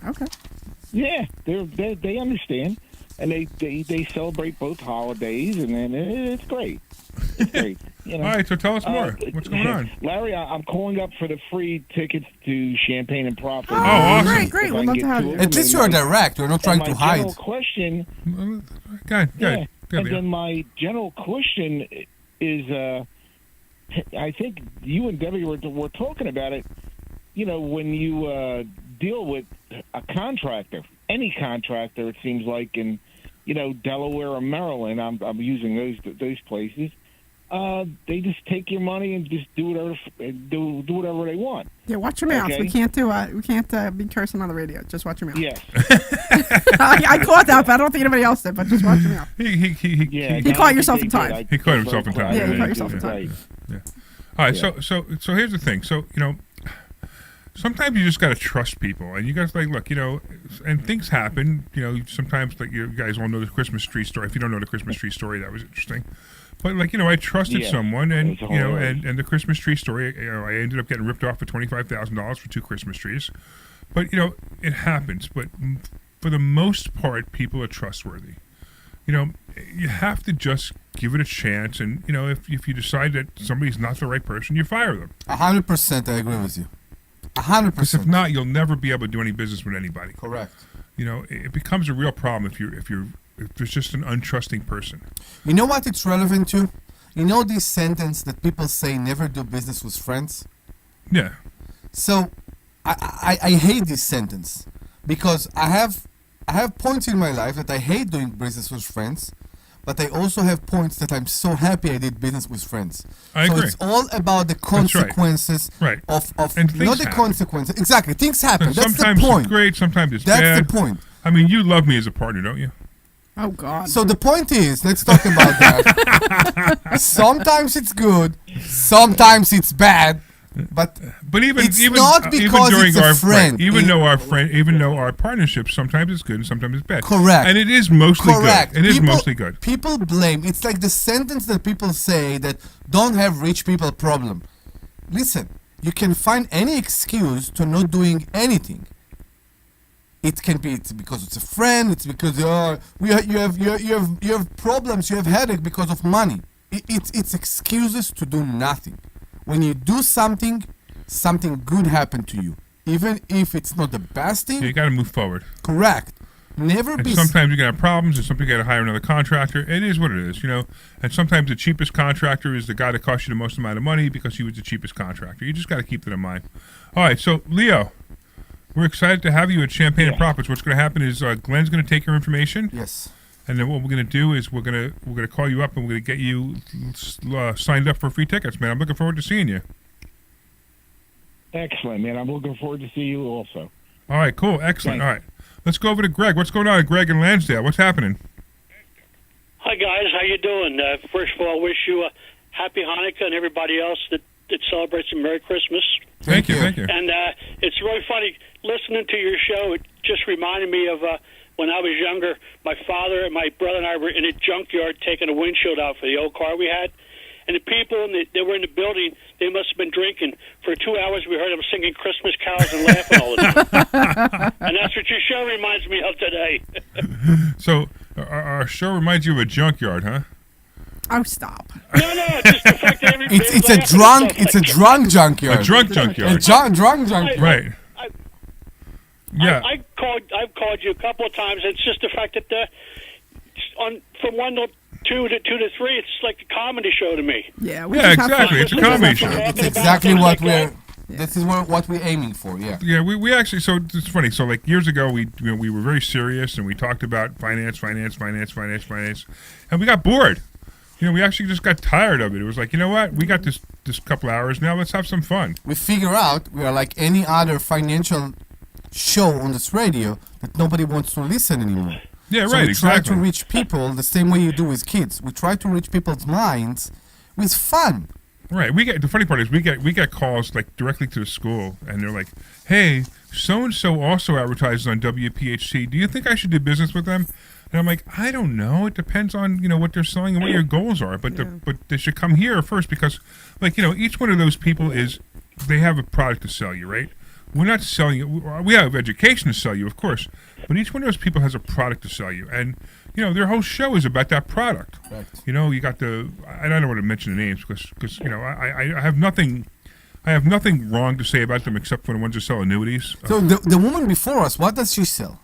Okay. Yeah, they understand, and they celebrate both holidays, and then it's great. It's great. All right, so tell us more. What's going on? Larry, I'm calling up for the free tickets to Champagne and Profit. Oh, awesome. Great. We'd love to have you. At least you're direct. You're not trying to hide. My general question. Go ahead, and then my general question is, I think you and Debbie were talking about it. When you deal with a contractor, any contractor, it seems like in Delaware or Maryland, I'm using those places. They just take your money and just do whatever they want. Yeah, watch your mouth. Okay? We can't be cursing on the radio. Just watch your mouth. Yes. I caught that, but I don't think anybody else did. But just watch your mouth. He caught yourself in time. He caught himself in time. Yeah, he caught yourself in time. Yeah. All right, so here's the thing. So sometimes you just got to trust people, and you guys look, and things happen. Sometimes you guys all know the Christmas tree story. If you don't know the Christmas tree story, that was interesting. But I trusted someone, and and the Christmas tree story. I ended up getting ripped off for $25,000 for 2 Christmas trees. But it happens. But for the most part, people are trustworthy. You have to just give it a chance, and if you decide that somebody's not the right person, you fire them. 100%, I agree with you. 100%. Because if not, you'll never be able to do any business with anybody. Correct. It becomes a real problem if there's just an untrusting person. You know what it's relevant to? This sentence that people say, never do business with friends? Yeah. So, I hate this sentence because I have points in my life that I hate doing business with friends, but I also have points that I'm so happy I did business with friends. I agree. It's all about the consequences of and not the consequences. Exactly, things happen. And That's sometimes the point. it's great, sometimes it's That's bad. the point. I mean, you love me as a partner, don't you? Oh, God. So the point is, let's talk about that. Sometimes it's good, sometimes it's bad, but even not because during it's a friend. Even though our partnership, sometimes it's good and sometimes it's bad. Correct. And it is mostly Correct. good. It is mostly good. People blame. It's like the sentence that people say that don't have rich people problem. Listen, you can find any excuse to not doing anything. It can be because it's a friend. It's because you have problems. You have headache because of money. It's excuses to do nothing. When you do something good happened to you, even if it's not the best thing. Yeah, you got to move forward. Correct. Never and be. Sometimes you're gonna have problems, and sometimes you got to hire another contractor. It is what it is, And sometimes the cheapest contractor is the guy that costs you the most amount of money because he was the cheapest contractor. You just got to keep that in mind. All right, so Leo. We're excited to have you at Champagne and Profits. What's going to happen is Glenn's going to take your information. Yes. And then what we're going to do is we're going to call you up and we're going to get you signed up for free tickets, man. I'm looking forward to seeing you. Excellent, man. I'm looking forward to see you also. All right, cool. Excellent. Thanks. All right. Let's go over to Greg. What's going on, Greg in Lansdale? What's happening? Hi, guys. How you doing? First of all, I wish you a Happy Hanukkah and everybody else that celebrates a Merry Christmas. Thank you. And it's really funny listening to your show. It just reminded me of when I was younger. My father and my brother and I were in a junkyard taking a windshield out for the old car we had. And the people that were in the building, they must have been drinking. For 2 hours, we heard them singing Christmas carols and laughing all the time. And that's what your show reminds me of today. So our show reminds you of a junkyard, huh? Oh, stop. No, it's just the fact that everybody It's a drunk junkyard. A drunk junkyard. Drunk junkyard. Right. Yeah. I've called you a couple of times. It's just the fact that from 1 to 2 to 2 to 3, it's like a comedy show to me. Yeah, exactly. It's a comedy show. It's exactly what we're. This is what we're aiming for. Yeah. Yeah, we actually. So it's funny. So like years ago, we were very serious and we talked about finance, and we got bored. We actually just got tired of it. It was like, you know what? We got this couple hours now. Let's have some fun. We figure out we are like any other financial show on this radio that nobody wants to listen anymore. Yeah, so right. We try to reach people the same way you do with kids. We try to reach people's minds with fun. Right. The funny part is we get calls like directly to the school, and they're like, "Hey, so and so also advertises on WPHT. Do you think I should do business with them?" And I'm like, I don't know. It depends on what they're selling and what your goals are. But but they should come here first because, each one of those people they have a product to sell you, right? We're not selling you. We have education to sell you, of course, but each one of those people has a product to sell you, and their whole show is about that product. Right. You got and I don't want to mention the names because I have nothing wrong to say about them except for the ones that sell annuities. So the woman before us, what does she sell?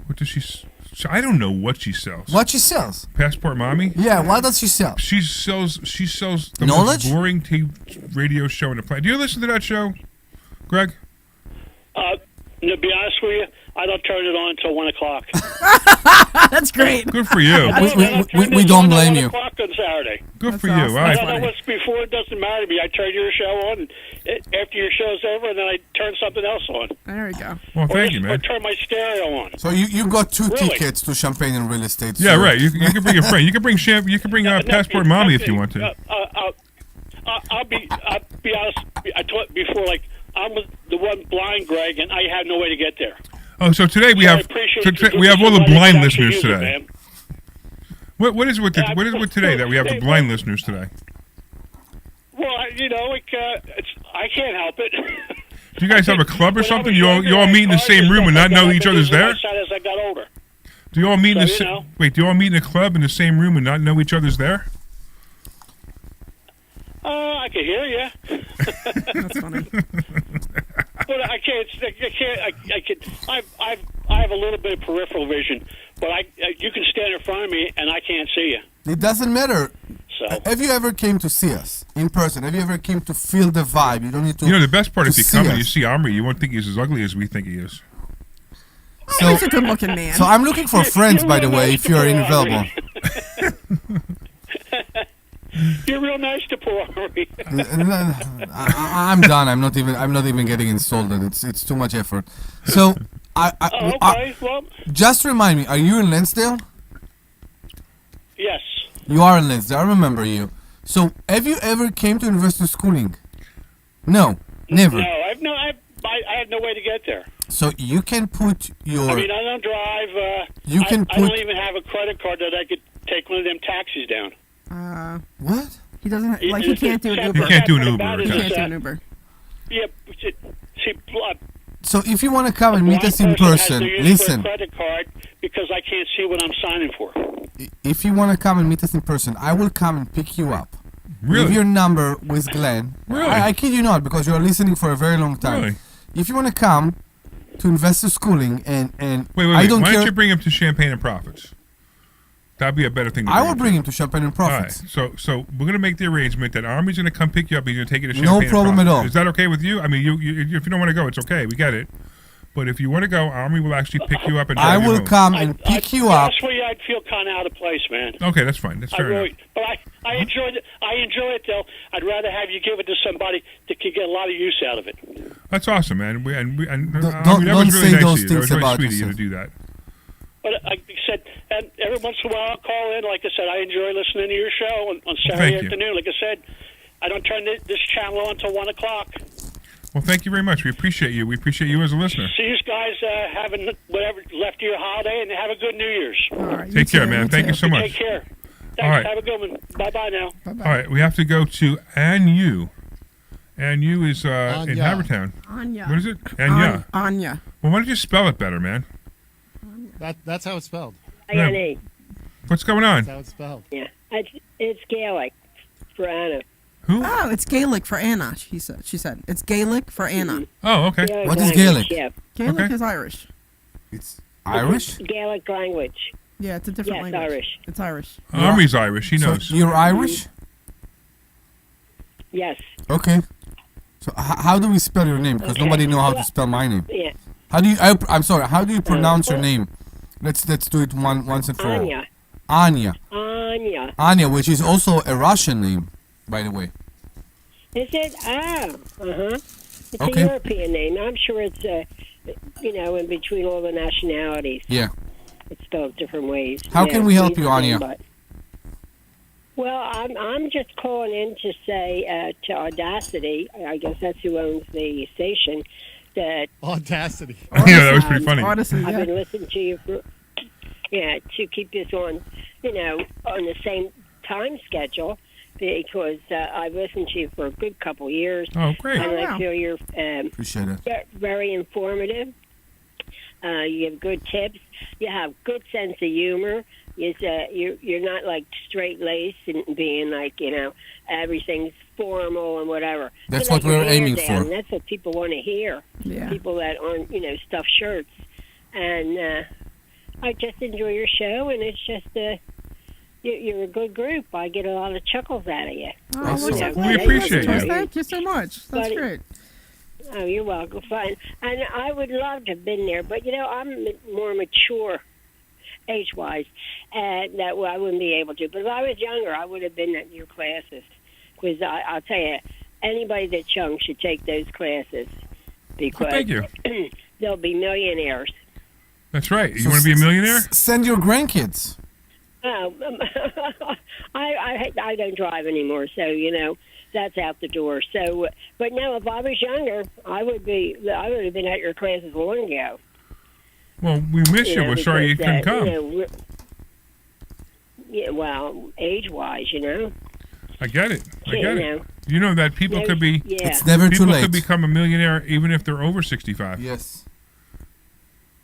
What does she? I don't know what she sells. What she sells? Passport Mommy? Yeah, what does she sell? She sells the knowledge? most boring radio show in the planet. Do you listen to that show, Greg? To be honest with you, I don't turn it on until 1 o'clock. That's great. Good for you. We don't blame you. 1 o'clock on Saturday. Good for you. All I right. don't know what's before. It doesn't matter to me. I turn your show on, and after your show's over, and then I turn something else on. There we go. Well, thank you, man. Or turn my stereo on. So you got two Really? tickets to Champagne and Real Estate. Yeah, so- right. You can bring a friend. You can bring Passport Mommy if you want to. I'll be honest. I told before, I'm the one blind, Greg, and I have no way to get there. Oh, so today we So I have appreciate we have all the somebody blind that actually listeners uses it, today. man. What is with today that we have the blind listeners today? Well, I can't help it. Do you guys have a club or When I something? was You younger, all I meet in the had same cars room and and not stuff know like each that. other's I there? got as I got older. Do you all meet in So, the wait? Do you all meet in a club in the same room and not know each other's there? I can hear you. That's funny. But I can't. I have a little bit of peripheral vision, but you can stand in front of me and I can't see you. It doesn't matter. So Have you ever came to see us in person? Have you ever came to feel the vibe? You don't need to. The best part to if you see come and us. you see Omri, you won't think he's as ugly as we think he is. So, He's a good-looking man. So I'm looking for friends, by the way, if you're available. You're real nice to poor Omri. I'm done. I'm not even getting insulted. It's too much effort. So Okay. Well, just remind me. Are you in Lansdale? yes. You are in Lansdale. I remember you. So have you ever came to university schooling? No, never. No, I have no way to get there. So you can put your. I mean, I don't drive. You can I put- don't even have a credit card that I could take one of them taxis down. What? He doesn't he can't do an Uber. He can't do an Uber. About it He is, can't do an Uber. Yeah, see, So if you want to come and meet us in blind has person, to use listen. their credit card because I can't see what I'm signing for. If you want to come and meet us in person, I will come and pick you up. Really? Leave your number with Glenn. Really? I kid you not, because you are listening for a very long time. Really? If you want to come to investor schooling and Wait. I don't Why care. don't you bring him to Champagne and Profits? That'd be a better thing to I bring will bring him to Champagne and All Profits. right. So we're gonna make the arrangement that Army's gonna come pick you up. He's gonna take you to No Champagne. and problem at Profits. all. Is that okay with you? I mean, you if you don't want to go, it's okay. We get it. But if you want to go, Army will actually pick you up and I drive you will home. come and pick you up. That's where I'd feel kind of out of place, man. Okay, that's fine. That's I fair really, enough. but I enjoy it. I enjoy it though. I'd rather have you give it to somebody that could get a lot of use out of it. That's awesome, man. Don't that was say really those nice of you. That things was really about sweet of you yourself. to do that. But like I said, And every once in a while I'll call in. Like I said, I enjoy listening to your show on Saturday thank you. afternoon. Like I said, I don't turn this channel on until 1 o'clock. Well, thank you very much. We appreciate you. We appreciate you as a listener. See you guys having whatever left of your holiday, and have a good New Year's. All right, Take care, man. Thank you so much. Take care. Thanks. All right. Have a good one. Bye-bye now. Bye-bye. All right, we have to go to Anyu. Anyu is in Anya. Havertown. Anya. What is it? Anya. Anya. Well, why don't you spell it better, man? That's how it's spelled. Yeah. What's going on? That's how it's spelled. Yeah, it's Gaelic for Anna. Who? Oh, it's Gaelic for Anna. She said it's Gaelic for Anna. Oh, okay. Gaelic What is language, Gaelic? Yeah. Gaelic Okay. is Irish. It's Irish? Gaelic language. Yeah, it's a different Yes, language. Irish. It's Irish. Omri's Irish. He So knows. you're Irish? Yes. Okay. So how do we spell your name? Because Okay. nobody know how to spell my name. Yeah. How do you? I'm sorry. How do you pronounce your name? Let's do it once and for all. Anya. Anya. Anya. Anya, which is also a Russian name, by the way. Is it? Uh-huh. It's Okay. a European name. I'm sure it's, in between all the nationalities. Yeah. It's spelled different ways. How Yeah, can we help it's you, the Anya? same, but- Well, I'm just calling in to say to Audacity, I guess that's who owns the station, that Audacity. Yeah, that was pretty funny. Odyssey, I've yeah. been listening to you for, to keep this on, on the same time schedule, because I've listened to you for a good couple years. Oh, great. And wow. I feel you're Appreciate it. very informative. You have good tips. You have good sense of humor. You're not like straight laced and being like everything's formal and whatever. That's You what let your we're hair aiming down. for. That's what people want to hear. Yeah. People that aren't stuffed shirts. And I just enjoy your show, and it's just you're a good group. I get a lot of chuckles out of you. Oh, Awesome. we're so We glad you appreciate listened to us. you. Thank you so much. That's But- great. Oh, you're welcome. Fine. And I would love to have been there, but I'm more mature, age-wise, and that I wouldn't be able to. But if I was younger, I would have been at your classes. Because I'll tell you, anybody that's young should take those classes, because Thank you. they'll be millionaires. That's right. You want to be a millionaire? Send your grandkids. Oh, I don't drive anymore, so that's out the door. So, but no, if I was younger, I would have been at your classes long ago. Well, we miss you. We're sorry you couldn't come. Yeah, well, age-wise, I get it. I get you know. it. You know that people could be. Yeah. It's never too People late. could become a millionaire even if they're over 65. Yes.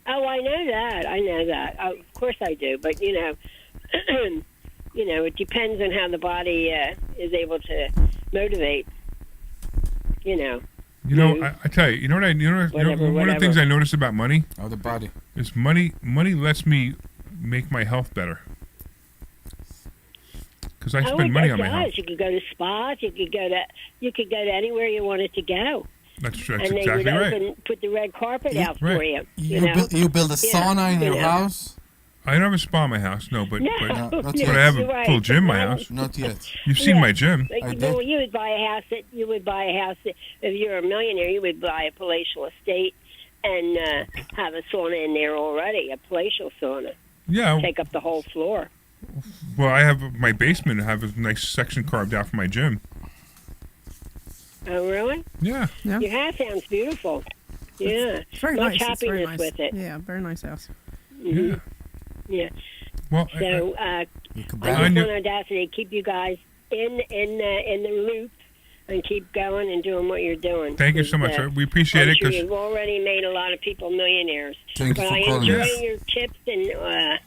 Oh, I know that. Of course I do. But it depends on how the body is able to motivate. I tell you, one of the things I notice about money Oh, the body. is money lets me make my health better. Because I spend money on my health. You could go to spas. You could go to anywhere you wanted to go. That's And they exactly would right. put the red carpet out right. for you. You build a sauna in your Yeah. house? I don't have a spa in my house, no, but No, not but yet. I have you're a right. full gym in my house. Not yet. You've seen my gym. I did. Well, you would buy a house. If you're a millionaire, you would buy a palatial estate and have a sauna in there already. A palatial sauna. Yeah. Take up the whole floor. Well, I have my basement. I have a nice section carved out for my gym. Oh, really? Yeah. Your house sounds beautiful. Yeah. It's very Much nice. It's very happiness nice. with it. Yeah, very nice house. Mhm. Yeah. Well, So I just want Audacity to keep you guys in the loop and keep going and doing what you're doing. Thank you so much. We appreciate I'm it. sure 'Cause you've already made a lot of people millionaires. Thank you but for I calling enjoy us. your tips and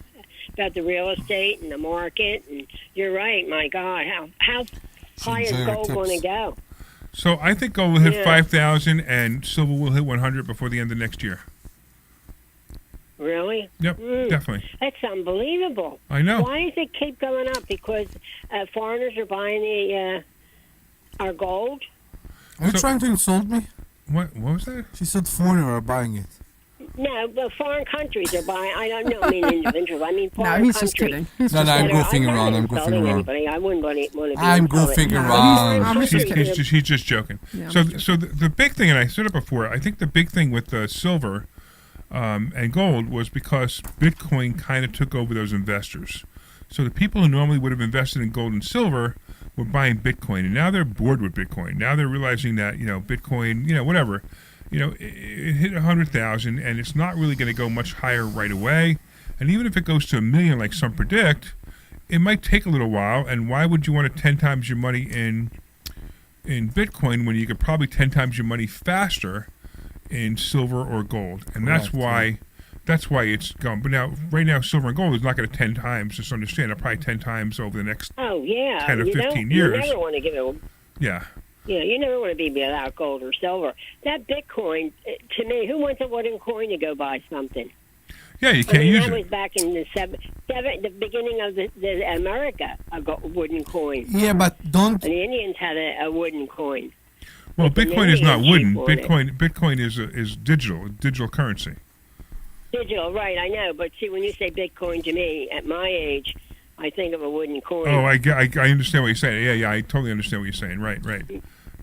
about the real estate and the market. And you're right. My God, how high is enjoy your gold going tips. to go? So I think gold will hit Yeah. 5,000 and silver will hit 100 before the end of next year. Really? Yep, definitely. That's unbelievable. I know. Why does it keep going up? Because foreigners are buying our gold? Are you trying to insult me? What was that? She said foreigners are buying it. No, but foreign countries are buying. I don't know. I mean individuals. I mean foreign he's countries. just kidding. No, I'm goofing not around. I'm insulting goofing around. anybody. I wouldn't want to be I'm insulted. goofing No, around. He's just joking. Yeah, so the big thing, and I said it before, I think the big thing with the silver, and gold was because Bitcoin kind of took over those investors. So the people who normally would have invested in gold and silver were buying Bitcoin, and now they're bored with Bitcoin. Now they're realizing that Bitcoin, whatever, it hit 100,000, and it's not really going to go much higher right away. And even if it goes to 1 million, like some predict, it might take a little while. And why would you want to 10 times your money in Bitcoin when you could probably 10 times your money faster in silver or gold? And that's why it's gone. But now, right now, silver and gold is not going to 10 times. Just understand, probably 10 times over the next 10 or 15 years. You never want to give it. Yeah. You never want to be without gold or silver. That Bitcoin, to me, who wants a wooden coin to go buy something? Yeah, you can't use that it. was back in the beginning of the America, a wooden coin. Yeah, but don't. And the Indians had a wooden coin. Well, But Bitcoin is not wooden. Bitcoin Bitcoin is digital currency. Digital, right? I know, but see, when you say Bitcoin to me, at my age, I think of a wooden coin. Oh, I understand what you're saying. Yeah, I totally understand what you're saying. Right.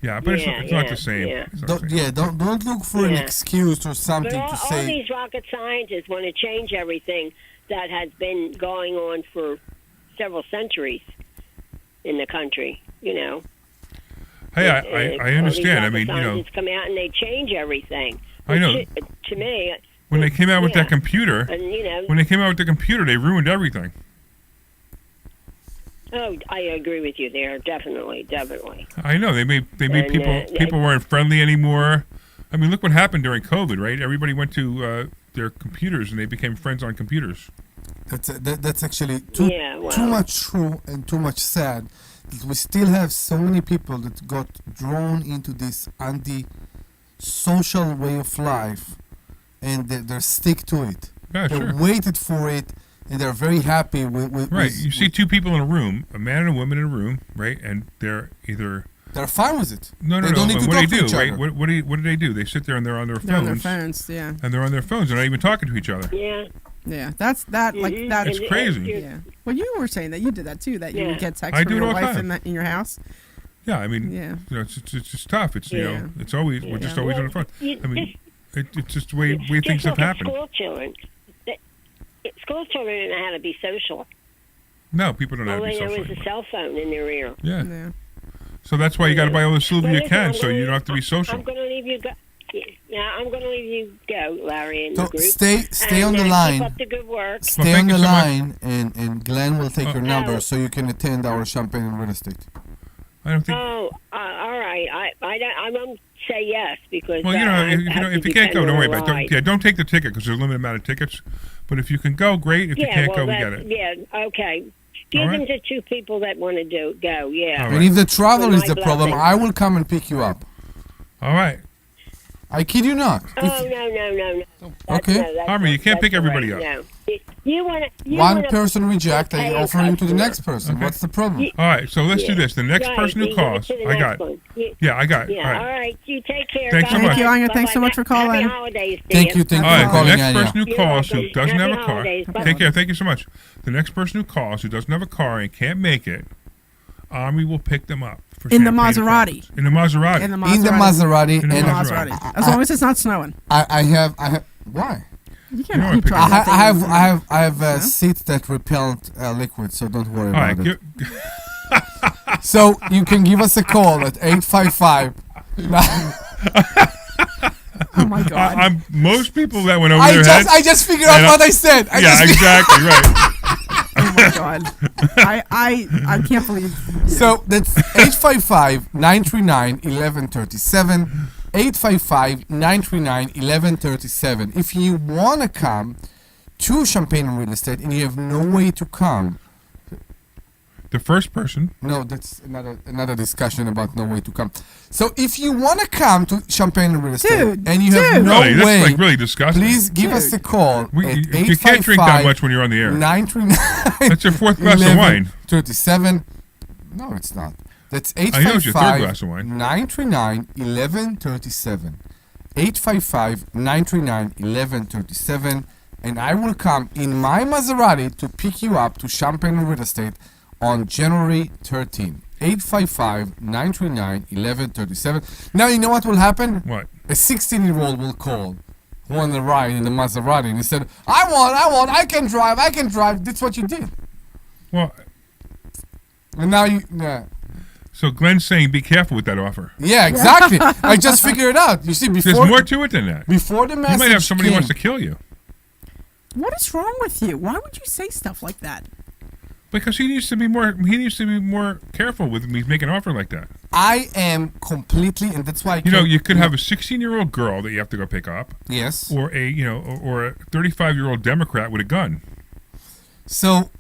Yeah, but it's not the same. Yeah. It's not the same. Don't look for an excuse or something But to say. all these rocket scientists want to change everything that has been going on for several centuries in the country. Hey, I understand. I mean, scientists come out and they change everything. I know. To me, when they came out with that computer, and when they came out with the computer, they ruined everything. Oh, I agree with you there. Definitely. I know they made people weren't friendly anymore. I mean, look what happened during COVID, right? Everybody went to their computers and they became friends on computers. That's actually too much true and too much sad. That we still have so many people that got drawn into this anti-social way of life, and they're stick to it. Yeah, they sure. waited for it. And they're very happy with right. You see two people in a room, a man and a woman in a room, right? And they're fine with it. No. They don't need to what talk do they to do, each right? other. What do they do? They sit there and they're on their phones. They're on their phones, yeah. And they're on their phones. They're not even talking to each other. Yeah. Yeah, that's It's crazy. Yeah. Well, you were saying that you did that too. That you would get texts I from do it your all the wife time. in your house. Yeah, I mean, it's just tough. It's it's always we're just always on the phone. I mean, it's just the way things have happened. School children don't know how to be social. No, people don't know how to be social. All they know is a cell phone in their ear. Yeah. So that's why you got to buy all the silver you can, so you don't have to be social. I'm going to leave you go. Yeah, I'm going to leave you go, Larry, and So the group. stay on the line. Keep up the good work. Stay on the line, and Glenn will take your number so you can attend our Champagne and Real Estate. I don't think. Oh, all right. I won't say yes because. Well, if you can't go, don't worry about it. Don't take the ticket because there's a limited amount of tickets. But if you can go, great. If you can't go, we get it. Yeah, okay. Give them to two people that want to go. Yeah. And if the travel is the problem, I will come and pick you up. All right. I kid you not. Oh, no. Okay. Omri, you can't pick everybody up. No. You One person reject, I offer you to the next person. What's the problem? All right, so let's do this. The next person who calls, I got it. Yeah, I got it. Yeah, all right. You take care. Thanks so much. Thank you, Anya. Thanks so much for calling. Happy holidays to Thank you you. for All right, calling, the next Anya. person who calls who doesn't have a car. holidays. Take care. Thank you so much. The next person who calls who doesn't have a car and can't make it, Omri will pick them up. In the Maserati. In the Maserati. In the Maserati. In the Maserati. As long as it's not snowing. I have. Why? You can't keep driving that thing. I have a seat that repelled liquid, so don't worry about it. So you can give us a call at 855. Oh my God! Most people that went over their heads. I just figured out what I said. Exactly right. Oh my God! I can't believe. So that's 855-939-1137. 855-939-1137. If you want to come to Champagne and Real Estate and you have no way to come. The first person. No, that's another discussion about no way to come. So if you want to come to Champagne and Real Estate and you have no way, that's like really disgusting. Please give us a call. You can't drink that much when you're on the air. 939. That's your fourth glass of wine. 37. No, it's not. That's 855-939-1137. 855-939-1137. And I will come in my Maserati to pick you up to Champagne Real Estate on January 13. 855-939-1137. Now, you know what will happen? What? A 16-year-old will call. who wanted to ride in the Maserati, and he said, I can drive. That's what you did. Well, and now yeah. So Glenn's saying be careful with that offer. Yeah, exactly. I just figured it out. You see, before there's more to it than that. Before the message, you might have somebody who wants to kill you. What is wrong with you? Why would you say stuff like that? Because he needs to be more. He needs to be more careful with me making an offer like that. I am completely, and that's why you could have a 16-year-old girl that you have to go pick up. Yes. Or a 35-year-old Democrat with a gun. So,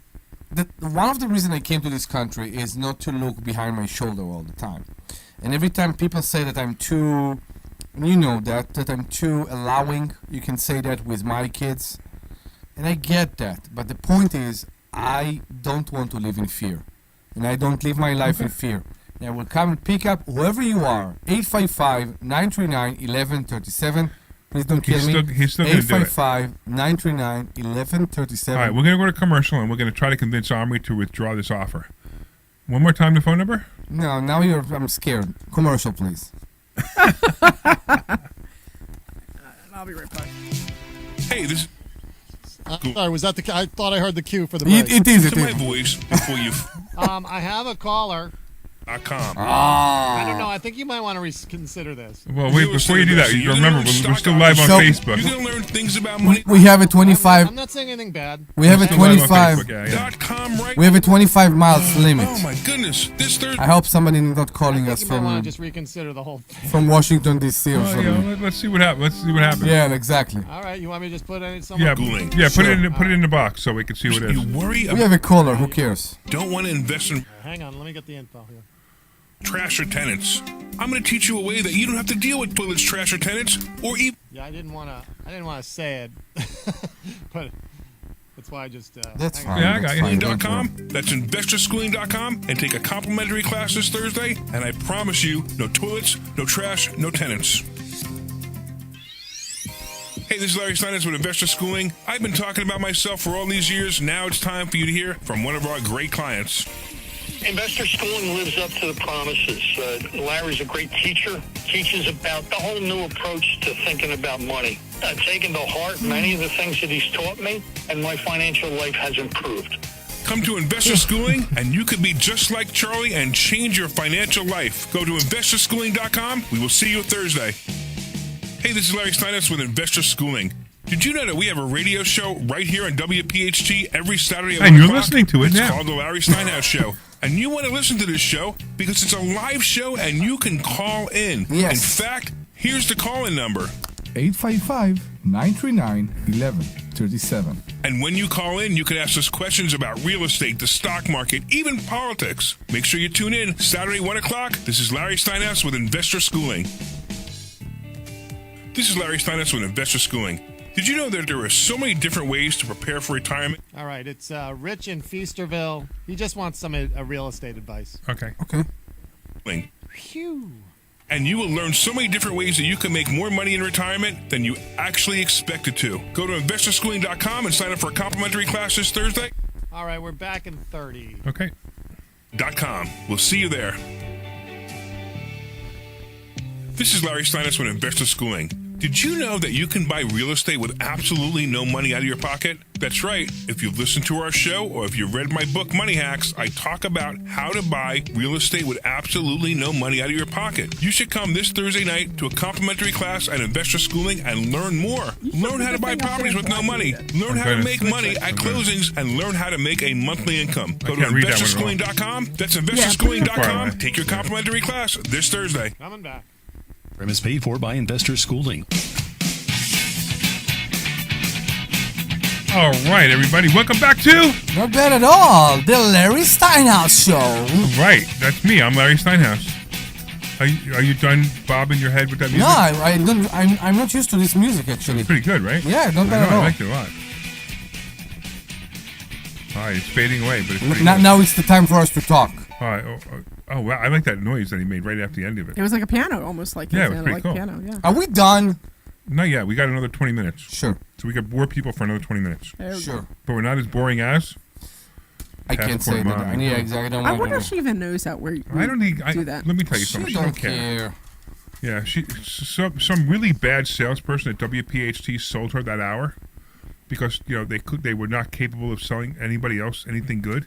one of the reasons I came to this country is not to look behind my shoulder all the time. And every time people say that I'm too, that I'm too allowing, you can say that with my kids. And I get that. But the point is, I don't want to live in fear. And I don't live my life in fear. And I will come and pick up whoever you are. 855-939-1137. Please don't kill me. He's still going to do it. 855-939-1137. All right, we're going to go to commercial, and we're going to try to convince Omri to withdraw this offer. One more time, the phone number? No, now I'm scared. Commercial, please. I'll be right back. Hey, this... Sorry, was that I thought I heard the cue for the break. It is. My voice before you... I have a caller. .com. I don't know. I think you might want to reconsider this. Well, wait, before you do that, you remember, we're still live on Facebook. You're going to learn things about money. We have a 25... I'm not saying anything bad. We have a 25... We have a 25 miles limit. Oh, my goodness. This Thursday... I hope somebody not calling us you from... might want to just reconsider the whole thing. From Washington, D.C. or something. Let's see what happens. Yeah, exactly. All right, you want me to just put it in put it in the box so we can see what it is. You worry we have a caller. Who cares? Don't want to invest in... Hang on, let me get the info here. Trash or tenants. I'm going to teach you a way that you don't have to deal with toilets, trash, or tenants, or even... Yeah, I didn't want to say it, but that's why I just... that's fine. Yeah, I got you. That's investorschooling.com, and take a complimentary class this Thursday, and I promise you, no toilets, no trash, no tenants. Hey, this is Larry Steinhouse with Investor Schooling. I've been talking about myself for all these years. Now it's time for you to hear from one of our great clients. Investor Schooling lives up to the promises. Larry's a great teacher, teaches about the whole new approach to thinking about money. Taken to heart many of the things that he's taught me, and my financial life has improved. Come to Investor Schooling, and you could be just like Charlie and change your financial life. Go to investorschooling.com. We will see you Thursday. Hey, this is Larry Steinhouse with Investor Schooling. Did you know that we have a radio show right here on WPHT every Saturday at 1 And you're o'clock? listening to it It's now. called The Larry Steinhouse Show. And you want to listen to this show because it's a live show and you can call in. Yes. In fact, here's the call-in number. 855-939-1137. And when you call in, you can ask us questions about real estate, the stock market, even politics. Make sure you tune in Saturday, 1 o'clock. This is Larry Steinhouse with Investor Schooling. This is Larry Steinhouse with Investor Schooling. Did you know that there are so many different ways to prepare for retirement? All right, it's Rich in Feasterville. He just wants some real estate advice. Okay. Phew. And you will learn so many different ways that you can make more money in retirement than you actually expected to. Go to investorschooling.com and sign up for a complimentary class this Thursday. All right, we're back in 30. Okay. .com. We'll see you there. This is Larry Steinhouse with Investor Schooling. Did you know that you can buy real estate with absolutely no money out of your pocket? That's right. If you've listened to our show or if you've read my book, Money Hacks, I talk about how to buy real estate with absolutely no money out of your pocket. You should come this Thursday night to a complimentary class at Investor Schooling and learn more. Learn how to buy properties with no money. Learn how to make money at closings and learn how to make a monthly income. Go to investorschooling.com. That's investorschooling.com. Take your complimentary class this Thursday. Coming back. Program is paid for by Investor Schooling. All right, everybody. Welcome back to... Not bad at all. The Larry Steinhouse Show. Right. That's me. I'm Larry Steinhouse. Are you done bobbing your head with that music? No, I don't. I'm not used to this music, actually. It's pretty good, right? Yeah, not bad at all. I liked it a lot. All right, it's fading away, but it's pretty now, good. now it's the time for us to talk. All right. Oh, wow. I like that noise that he made right after the end of it. It was like a piano, almost like Yeah, it was pretty like cool. piano. Yeah. Are we done? Not yet. We got another 20 minutes. Sure. So we got bore people for another 20 minutes. Sure. But we're not as boring as... I can't say that. Yeah, exactly. I wonder if she even knows that we I don't need... do that. Let me tell you something. She She don't don't care. Yeah, some really bad salesperson at WPHT sold her that hour because they were not capable of selling anybody else anything good,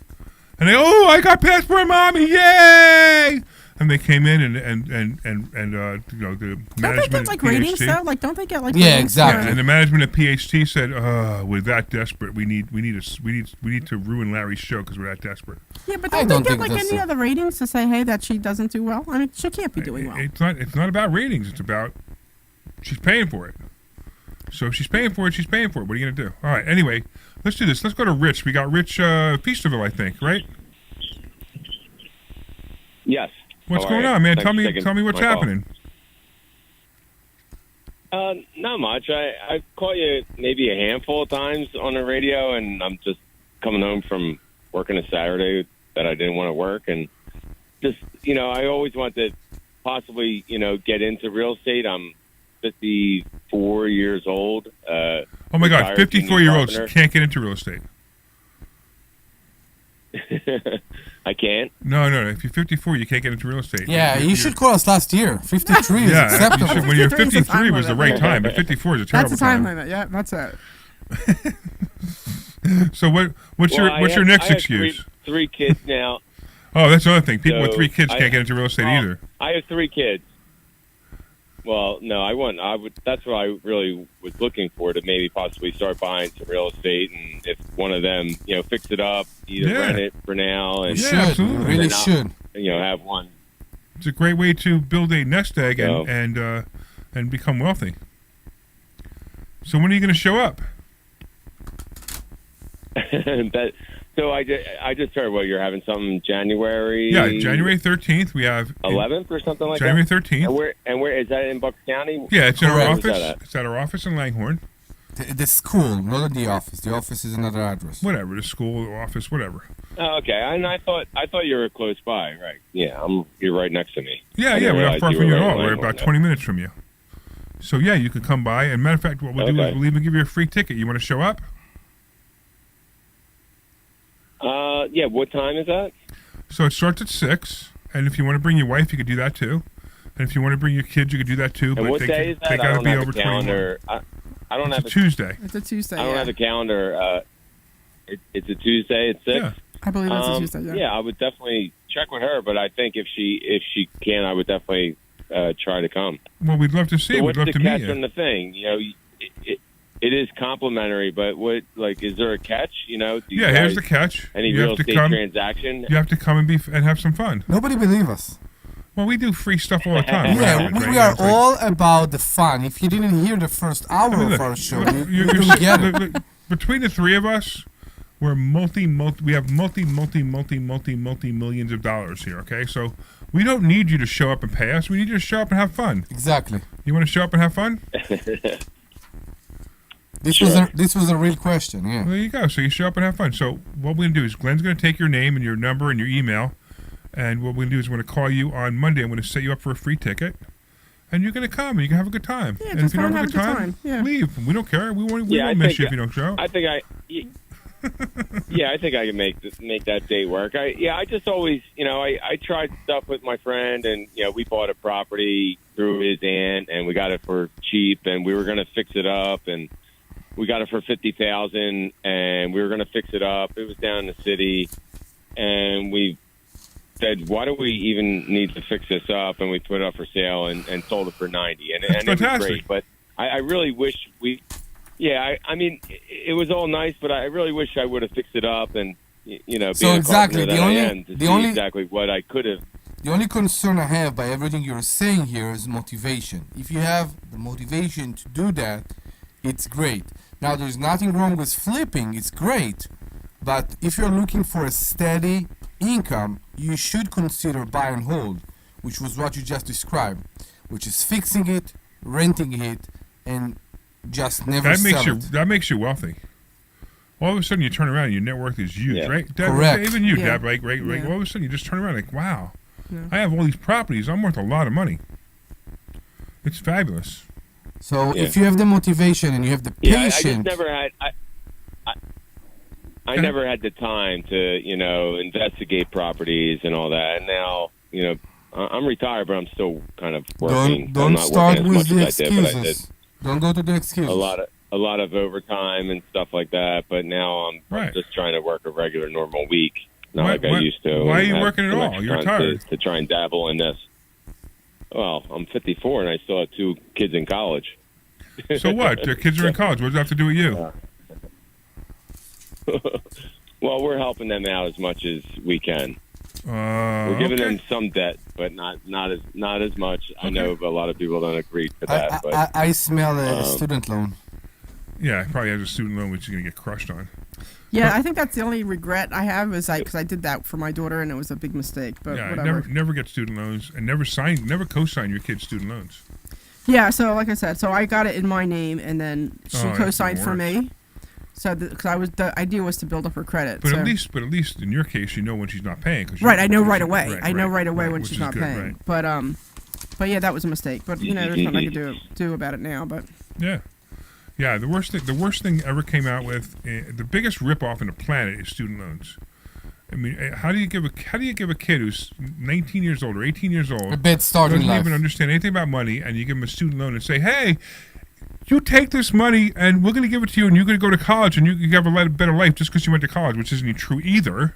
and I got Passport Mommy, yay! And they came in and the Don't they management get like at ratings PHT, though? Like, don't they get like Yeah, ratings? exactly. and the management at PHT said, we're that desperate. We need to ruin Larry's show because we're that desperate. Yeah, but I don't don't they get think like that's any it. other ratings to say, hey, that she doesn't do well? I mean, she can't be doing well. It's not about ratings. It's about she's paying for it. So if she's paying for it, she's paying for it. What are you gonna do? All right. Anyway, let's do this. Let's go to Rich. We got Rich Feasterville, I think, right? Yes. What's How going are you? on, man? Thanks Tell for me taking what's my call. happening. Not much. I've caught you maybe a handful of times on the radio, and I'm just coming home from working a Saturday that I didn't want to work, and just I always wanted to possibly get into real estate. I'm 54 years old. Oh my God, 54-year-olds can't get into real estate. I can't. No. If you're 54, you can't get into real estate. Yeah, you should call us last year. 53 is Yeah, acceptable. when you're 53 is a 53 was the time right limit. time, but 54 is a terrible That's the time limit. Yeah, that's it. So what's your next excuse? Three kids now. Oh, that's another thing. People with So 3 kids I- can't get into real estate either. I have 3 kids. Well, no, I wouldn't. That's what I really was looking for, to maybe possibly start buying some real estate, and if one of them, fix it up, either Yeah. rent it for now, and We should. absolutely. We really then I'll, should. have one. It's a great way to build a nest egg So- and become wealthy. So when are you going to show up? So I just heard you're having something January. Yeah, January 13th. We have 11th or something like January that. 13th. And where is that, in Bucks County? Yeah, it's in our Correct. office. Where's that at? It's at our office in Langhorne. The school, not at the office. The office is another address. Whatever, the school, the office, whatever. Oh, okay, and I thought you were close by, right? Yeah, you're right next to me. Yeah, I we're didn't not realize far you from you were at right all. in We're Langhorne, about 20 minutes from you. So yeah, you can come by. And matter of fact, what we'll do is Okay. we'll even give you a free ticket. You want to show up? Yeah, what time is that? So it starts at 6, and if you want to bring your wife, you could do that too. And if you want to bring your kids, you could do that too. And But what they day is that? They I got to don't be have over a calendar. 21. I don't It's have a Tuesday. It's a Tuesday. I don't yeah. have a calendar. It's a Tuesday at 6. Yeah. I believe that's a Tuesday. Yeah. I would definitely check with her, but I think if she can, I would definitely try to come. Well, we'd love to see. So you. We'd what's love the to meet catch you. on the thing? It is complimentary, but is there a catch? Do you Yeah, here's guys- the catch. Any You real have to estate come. transaction? You have to come and have some fun. Nobody believe us. Well, we do free stuff all the time. Yeah, Right, we right, are yeah, it's like- all about the fun. If you didn't hear the first hour I mean, of look, our show, look, you don't get it. Between the 3 of us, we're we have multi millions of dollars here. Okay, so we don't need you to show up and pay us. We need you to show up and have fun. Exactly. You want to show up and have fun? This was a real question. Yeah. Well, there you go. So you show up and have fun. So what we're going to do is Glenn's going to take your name and your number and your email, and what we're going to do is we're going to call you on Monday. I'm going to set you up for a free ticket, and you're going to come and you can have a good time. Yeah, and just if you don't come have a good time, Yeah. leave. We don't care. We won't I miss think- you if you don't show. I think I think I can make that date work. I just always, I tried stuff with my friend, and we bought a property through his aunt, and we got it for cheap, and we were going to fix it up, and we got it for $50,000, and we were going to fix it up. It was down in the city, and we said, "Why do we even need to fix this up?" And we put it up for sale and sold it for $90,000, and it was fantastic. great. But I really wish we. Yeah, I mean, it was all nice, but I really wish I would have fixed it up and, being So a exactly, carpenter that I am, to see exactly what I could have. The only concern I have by everything you're saying here is motivation. If you have the motivation to do that, it's great. Now, there's nothing wrong with flipping, it's great. But if you're looking for a steady income, you should consider buy and hold, which was what you just described, which is fixing it, renting it, and just never sell it. That makes you wealthy. All of a sudden, you turn around and your net worth is huge, Yeah. right? Deb, Correct. Even you, Yeah. Deb, right? Yeah. All of a sudden, you just turn around like, wow, Yeah. I have all these properties. I'm worth a lot of money. It's fabulous. So if you have the motivation and you have the Yeah, I just patience, never had. I never had the time to, investigate properties and all that. And now, I'm retired, but I'm still kind of working. Don't I'm not start working with as the much as I did, but I did excuses. Don't go to the excuses. a lot of overtime and stuff like that. But now I'm just trying to work a regular, normal week, not like I used to. Why are you have working at some all? extra You're time retired. to try and dabble in this. Well, I'm 54 and I still have 2 kids in college. So what? Their kids are in college. What does that have to do with you? Well, we're helping them out as much as we can. We're giving them some debt, but not as much. I know a lot of people don't agree to that. But I smell a student loan. Yeah, probably has a student loan which is going to get crushed on. Yeah, I think that's the only regret I have is because I did that for my daughter and it was a big mistake. But Yeah, whatever. never get student loans and never co-sign your kids' student loans. Yeah, so like I said, so I got it in my name and then she co-signed for me. So because the idea was to build up her credit. But so. at least in your case, you know when she's not paying. Right, I know right away. I know right away when which she's is not good, paying. right. But yeah, that was a mistake. But there's nothing I can do about it now. But yeah, the worst thing ever came out with the biggest ripoff on the planet is student loans. I mean, how do you give a kid who's 19 years old or 18 years old a bad start in doesn't life, even understand anything about money, and you give him a student loan and say, hey, you take this money and we're going to give it to you and you're going to go to college and you have a better life just because you went to college, which isn't true either,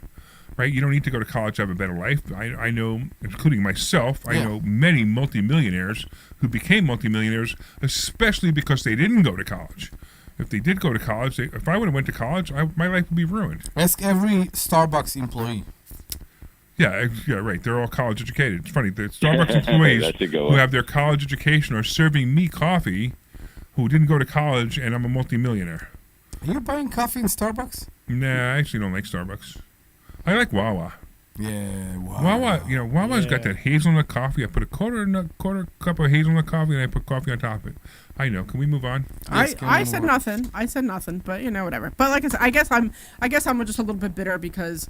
right? You don't need to go to college to have a better life. I know, including myself, I know many multimillionaires who became multimillionaires, especially because they didn't go to college. If they did go to college, if I would have went to college, my life would be ruined. Ask every Starbucks employee. Yeah, right. They're all college educated. It's funny. The Starbucks employees who have their college education are serving me coffee who didn't go to college, and I'm a multimillionaire. Are you buying coffee in Starbucks? Nah, I actually don't like Starbucks. I like Wawa. Yeah, Wawa. Wawa's got that hazelnut coffee. I put a quarter cup of hazelnut coffee, and I put coffee on top of it. I know. Can we move on? Yes, I said nothing. I said nothing. But whatever. But like I said, I guess I'm just a little bit bitter because,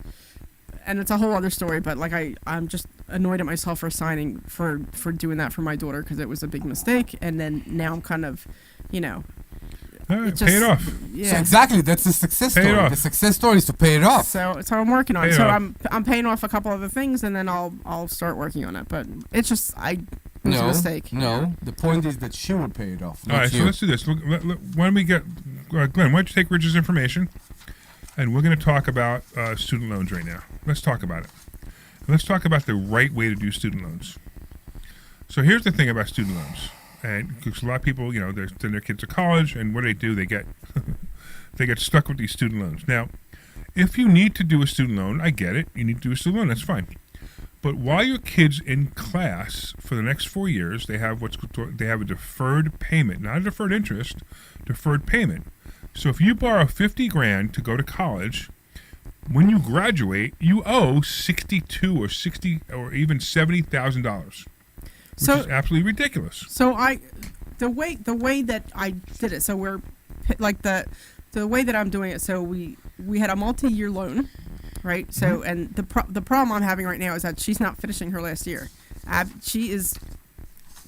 and it's a whole other story. But like I'm just annoyed at myself for signing for doing that for my daughter because it was a big mistake. And then now I'm kind of, pay it off. Yeah. So exactly, that's the success Pay it story. off. The success story is to pay it off. So I'm working on Pay it. it So off. I'm paying off a couple other things, and then I'll start working on it. But it's just it was a mistake. No, the point is that she will pay it off. All right, so let's do this. Look, why don't we get Glenn? Why don't you take Rich's information, and we're going to talk about student loans right now. Let's talk about it. Let's talk about the right way to do student loans. So here's the thing about student loans, and because a lot of people, they send their kids to college, and what do? They get they get stuck with these student loans. Now, if you need to do a student loan, I get it. You need to do a student loan. That's fine. But while your kid's in class for the next 4 years, they have a deferred payment, not a deferred interest, deferred payment. So if you borrow $50,000 to go to college, when you graduate, you owe $62,000 or $60,000 or even $70,000, which is absolutely ridiculous. So the way that I did it. So we're like the way that I'm doing it. So we had a multi-year loan. Right. So, and the problem I'm having right now is that she's not finishing her last year. She is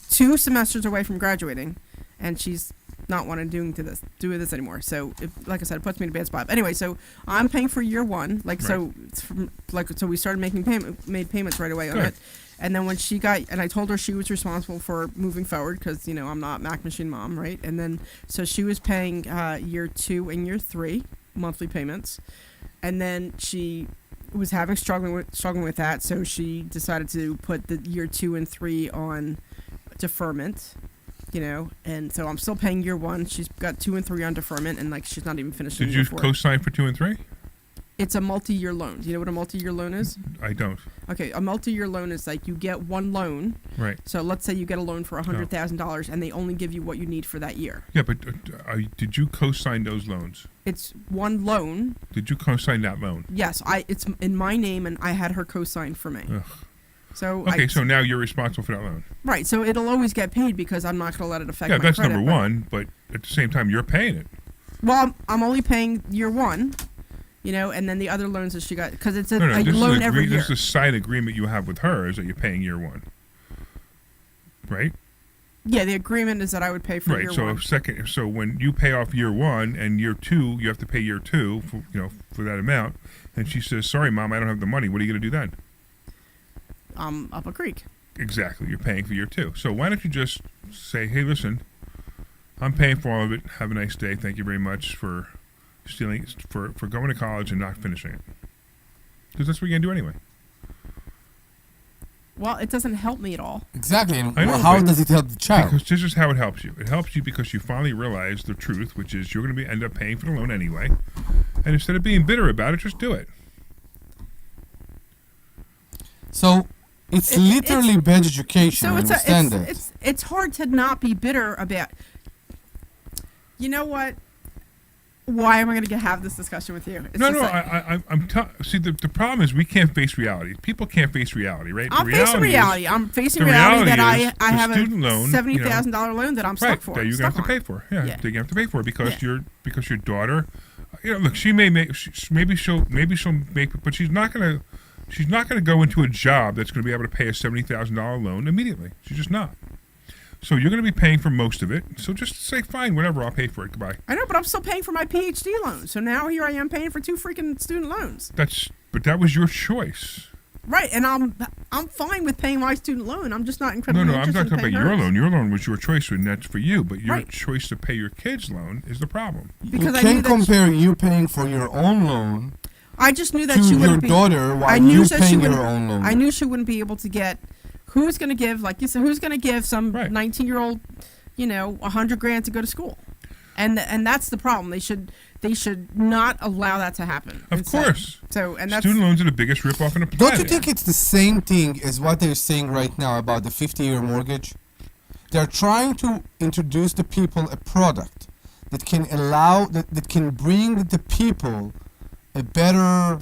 2 semesters away from graduating, and she's not wanting to do this anymore. So, like I said, it puts me in a bad spot. But anyway, so I'm paying for year 1. So we started made payments right away on it. And then when she got, and I told her she was responsible for moving forward because I'm not Mac Machine Mom, right? And then so she was paying year 2 and year 3 monthly payments. And then she was struggling with that, so she decided to put the year 2 and 3 on deferment, And so I'm still paying year 1. She's got 2 and 3 on deferment, and she's not even finished. Did you co-sign for 2 and 3? It's a multi-year loan. Do you know what a multi-year loan is? I don't. Okay, a multi-year loan is you get one loan. Right. So let's say you get a loan for $100,000, and they only give you what you need for that year. Yeah, but did you co-sign those loans? It's one loan. Did you co-sign that loan? Yes, it's in my name, and I had her co-sign for me. Ugh. So so now you're responsible for that loan. Right. So it'll always get paid because I'm not going to let it affect. Yeah, my that's credit, number one. But at the same time, you're paying it. Well, I'm only paying year 1. And then the other loans that she got because it's a No, loan every year. This is a side agreement you have with her is that you're paying year 1, right? Yeah, the agreement is that I would pay for year 1. Right. So when you pay off year 1 and year 2, you have to pay year 2 for that amount. And she says, "Sorry, Mom, I don't have the money. What are you going to do then?" Up a creek. Exactly. You're paying for year 2. So why don't you just say, hey, listen, I'm paying for all of it. Have a nice day. Thank you very much for going to college and not finishing it. Because that's what you're going to do anyway. Well, it doesn't help me at all. Exactly. And I know, how but- does it help the child? Because this is how it helps you. It helps you because you finally realize the truth, which is you're going to end up paying for the loan anyway. And instead of being bitter about it, just do it. So it's literally bad education. So I it's understand that. it's hard to not be bitter about. You know what? Why am I going to have this discussion with you? It's No, just no. like- I'm see the problem is we can't face reality. People can't face reality, right? I'm The facing reality. is- I'm facing the reality that is I the have a student loan, $70,000 loan that I'm stuck right, for. that you're going to have to pay for. Yeah, that you have to pay for because your daughter. Look, she may make. Maybe she'll make, but she's not going to go into a job that's going to be able to pay a $70,000 loan immediately. She's just not. So you're going to be paying for most of it. So just say, fine, whatever, I'll pay for it. Goodbye. I know, but I'm still paying for my PhD loan. So now here I am paying for 2 freaking student loans. But that was your choice. Right, and I'm fine with paying my student loan. I'm just not incredibly No, I'm interested not in talking about paying your hers. loan. Your loan was your choice, and that's for you. But your Right. choice to pay your kid's loan is the problem. Because I you knew can't that compare you paying for your own loan I just knew that to she your wouldn't be. daughter while I knew you that she paying wouldn't. your own loan. I knew she wouldn't be able to get. Who's going to give, like you said, who's going to give some 19-year-old, $100,000 to go to school? And that's the problem. They should not allow that to happen. Of course. So and that's Student loans are the biggest ripoff on the planet. Don't you think it's the same thing as what they're saying right now about the 50-year mortgage? They're trying to introduce the people a product that can that can bring the people a better.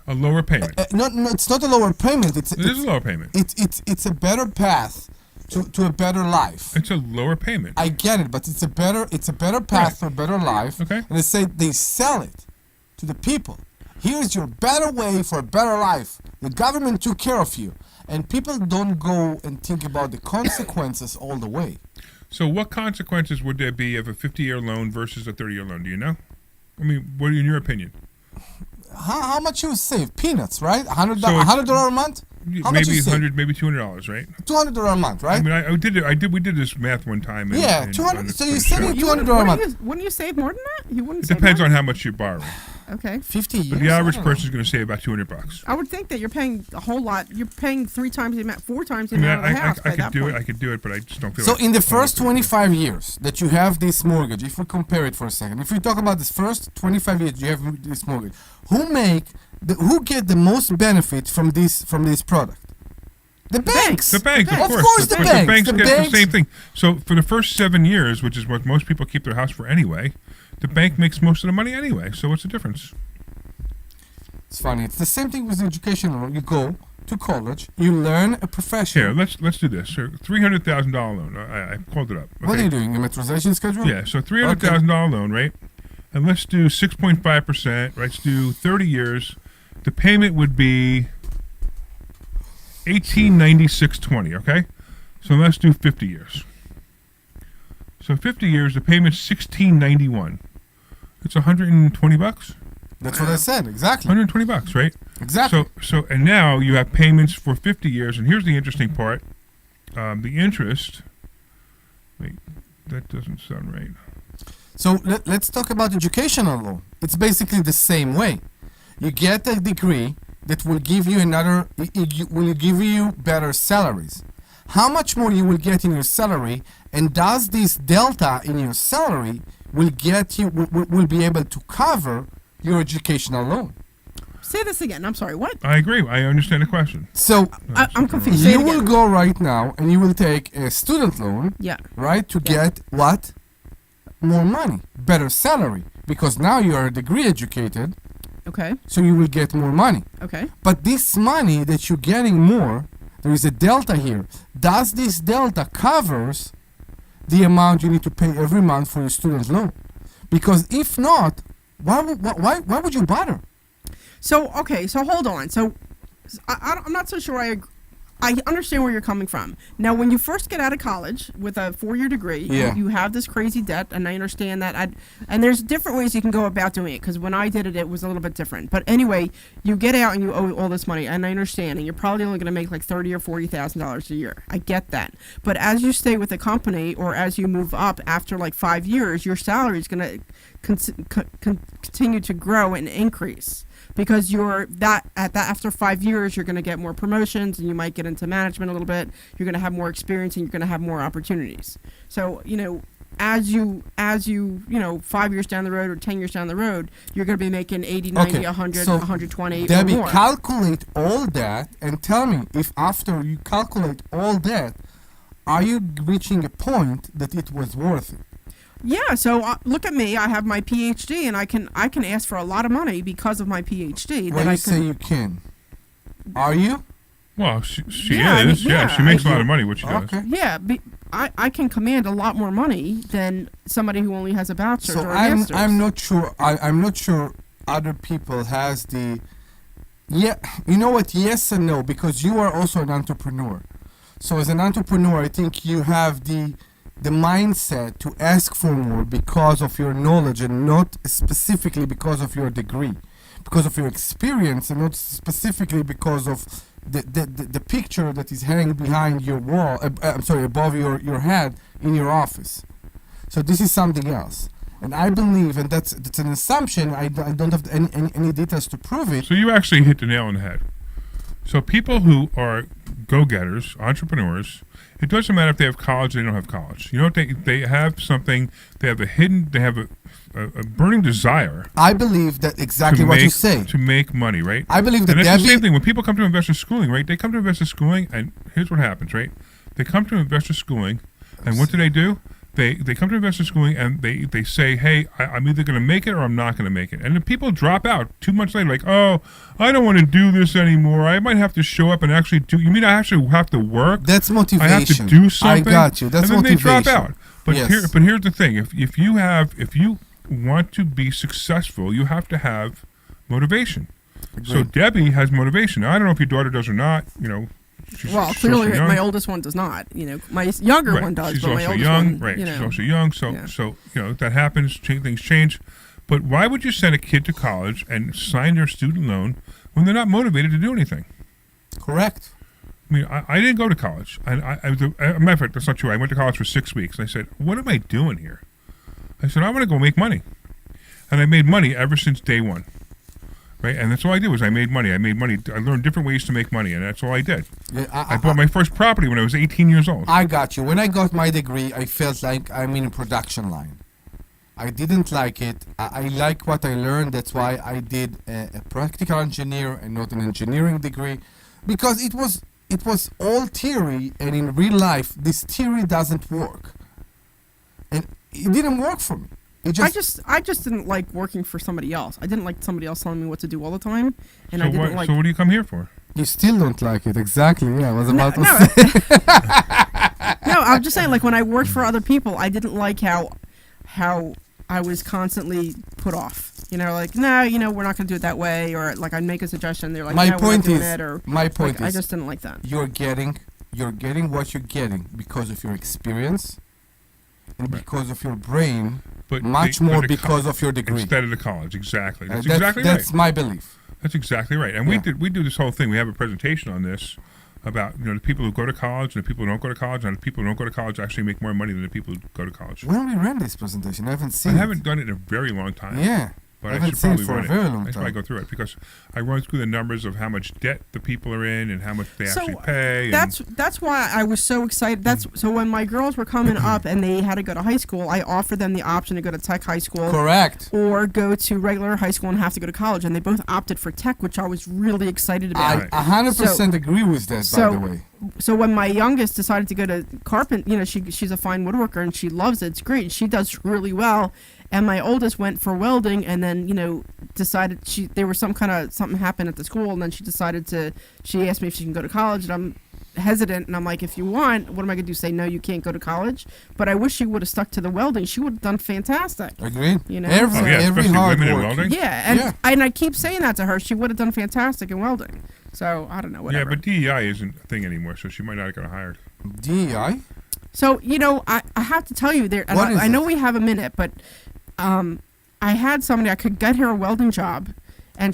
A lower payment. No, it's not a lower payment. It is a lower payment. It's a better path to a better life. It's a lower payment. I get it, but it's a better path to a better life. Okay. And they sell it to the people. Here's your better way for a better life. The government took care of you, and people don't go and think about the consequences all the way. So what consequences would there be of a 50-year loan versus a 30-year loan? Do you know? I mean, what in your opinion? How much you save? Peanuts, right? $100 a month? How much Maybe you save? $100, maybe $200, right? $200 a month, right? I mean, we did this math one time. Yeah, 200. So you're saving $200 a month. Wouldn't you save more than that? You wouldn't. It save depends more? on how much you're borrowing. Okay. 50 years. But the average I don't know. person is going to save about $200. I would think that you're paying a whole lot. You're paying 4 times the amount I mean, of the house. by I could that do point. it. I could do it, but I just don't feel. So like in the it's first totally 25 years that you have this mortgage, if we compare it for a second, if we talk about this first 25 years you have this mortgage, who get the most benefit from this product? The banks. The banks, of course. course, the But banks. The banks The get banks. the same thing. So for the first 7 years, which is what most people keep their house for anyway, the bank makes most of the money anyway. So what's the difference? It's funny. It's the same thing with education loan. You go to college, you learn a profession. Here, let's do this. So $300,000 loan. I pulled it up. What are okay? you doing? A memorization schedule? Yeah. So $300,000 loan, right? And let's do 6.5%. Right? Let's do 30 years. The payment would be $1896.20. Okay. So let's do 50 years. So 50 years, the payment's $1691. It's $120. That's what I said. Exactly. $120, right? Exactly. So and now you have payments for 50 years, and here's the interesting part: the interest. Wait, that doesn't sound right. So let's talk about educational loan. It's basically the same way. You get a degree that will give you will give you better salaries. How much more you will get in your salary, and does this delta in your salary will be able to cover your educational loan? Say this again. I'm sorry. What? I agree. I understand the question. So I'm confused. Say you it will again. go right now and you will take a student loan. Yeah. Right, to get what? More money, better salary, because now you are degree educated. Okay. So you will get more money. Okay. But this money that you're getting more, there is a delta here. Does this delta covers the amount you need to pay every month for your student loan? Because if not, why would you bother? So okay. So hold on. So I'm not so sure. I understand where you're coming from. Now, when you first get out of college with a 4-year degree, you have this crazy debt, and I understand that. And there's different ways you can go about doing it, because when I did it, it was a little bit different. But anyway, you get out and you owe all this money, and I understand, and you're probably only going to make like $30,000 or $40,000 a year. I get that. But as you stay with the company, or as you move up after like 5 years, your salary is going to continue to grow and increase. Because after 5 years, you're going to get more promotions, and you might get into management a little bit. You're going to have more experience, and you're going to have more opportunities. So, as you 5 years down the road or 10 years down the road, you're going to be making 80, 90, 100, so 120 Debbie, or more. calculate all that and tell me if after you calculate all that, are you reaching a point that it was worth it? Yeah, so look at me. I have my PhD, and I can ask for a lot of money because of my PhD. When you say you can, are you? Well, she is. She makes a lot of money. What she does. Yeah, I can command a lot more money than somebody who only has a bachelor's so or a master's. I'm not sure. I'm not sure other people has the. Yeah, you know what? Yes and no, because you are also an entrepreneur. So as an entrepreneur, I think you have the mindset to ask for more because of your knowledge and not specifically because of your degree, because of your experience and not specifically because of the picture that is hanging behind your wall, above your head in your office. So this is something else. And I believe, and that's an assumption, I don't have any details to prove it. So you actually hit the nail on the head. So people who are go-getters, entrepreneurs, it doesn't matter if they have college or they don't have college. You know, they have something, they have a burning desire. I believe that exactly what you say. To make money, right? I believe that and that's the same thing. When people come to investor schooling, right? They come to investor schooling, and here's what happens, right? They come to investor schooling, and what do? They come to investor schooling, and they say, hey, I'm either going to make it or I'm not going to make it. And the people drop out 2 months later, like, oh, I don't want to do this anymore. I might have to show up and actually do. You mean I actually have to work? That's motivation. I have to do something. I got you. That's and then motivation. They drop out. But yes. Here's the thing: if you want to be successful, you have to have motivation. Agreed. So Debbie has motivation. Now, I don't know if your daughter does or not. Well, clearly my oldest one does not. My younger one does, she's but also my oldest young, one, right? She's also young, so that happens. Things change. But why would you send a kid to college and sign their student loan when they're not motivated to do anything? Correct. I mean, I didn't go to college. As a matter of fact, that's not true. I went to college for 6 weeks, and I said, "What am I doing here?" I said, "I want to go make money," and I made money ever since day one. Right, and that's all I did was I made money. I learned different ways to make money, and that's all I did. Yeah, I bought my first property when I was 18 years old. I got you. When I got my degree, I felt like I'm in a production line. I didn't like it. I like what I learned. That's why I did a practical engineer and not an engineering degree, because it was all theory, and in real life, this theory doesn't work, and it didn't work for me. I just didn't like working for somebody else. I didn't like somebody else telling me what to do all the time, and I didn't like. So what do you come here for? You still don't like it, exactly? Yeah, I was about to say. No, I'm just saying. Like when I worked for other people, I didn't like how I was constantly put off. Like no, we're not going to do it that way, or like I'd make a suggestion. They're like, my no, point we're not is, doing it, or my point like, is, I just didn't like that. You're getting what you're getting because of your experience and because of your brain. But much more because of your degree. Instead of the college, exactly. That's That's my belief. That's exactly right. And we do this whole thing. We have a presentation on this about the people who go to college and the people who don't go to college, and the people who don't go to college actually make more money than the people who go to college. When we ran this presentation, I haven't seen it. I haven't done it in a very long time. Yeah. But I haven't seen it for a very long time. That's why I go through it, because I run through the numbers of how much debt the people are in and how much they actually pay. That's why I was so excited. So when my girls were coming up and they had to go to high school, I offered them the option to go to tech high school. Correct. Or go to regular high school and have to go to college, and they both opted for tech, which I was really excited about. I 100% agree with that, by the way. So when my youngest decided to go to she's a fine woodworker and she loves it. It's great. She does really well. And my oldest went for welding, and then decided something happened at the school, and then she asked me if she can go to college, and hesitant, and I'm like, if you want, what am I going to do? Say no, you can't go to college? But I wish she would have stuck to the welding. She would have done fantastic. Agreed. You know, every hard women in work. welding. Yeah, and I keep saying that to her. She would have done fantastic in welding. So I don't know. Whatever. Yeah, but DEI isn't a thing anymore, so she might not have got hired. DEI. So I have to tell you there. I know we have a minute, but I had somebody I could get her a welding job, and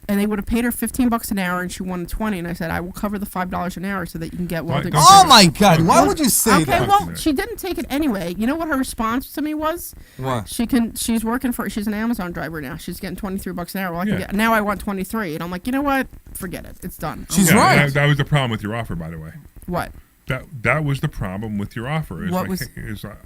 they would have paid her $15 an hour, and she wanted $20. And I said, I will cover the $5 an hour so that you can get welding. Oh my God! Why would you say that? Okay, well, she didn't take it anyway. You know what her response to me was? What? She's working she's an Amazon driver now. She's getting $23 an hour. Well, now I want 23, and I'm like, you know what? Forget it. It's done. She's right. That was the problem with your offer, by the way. What? That was the problem with your offer.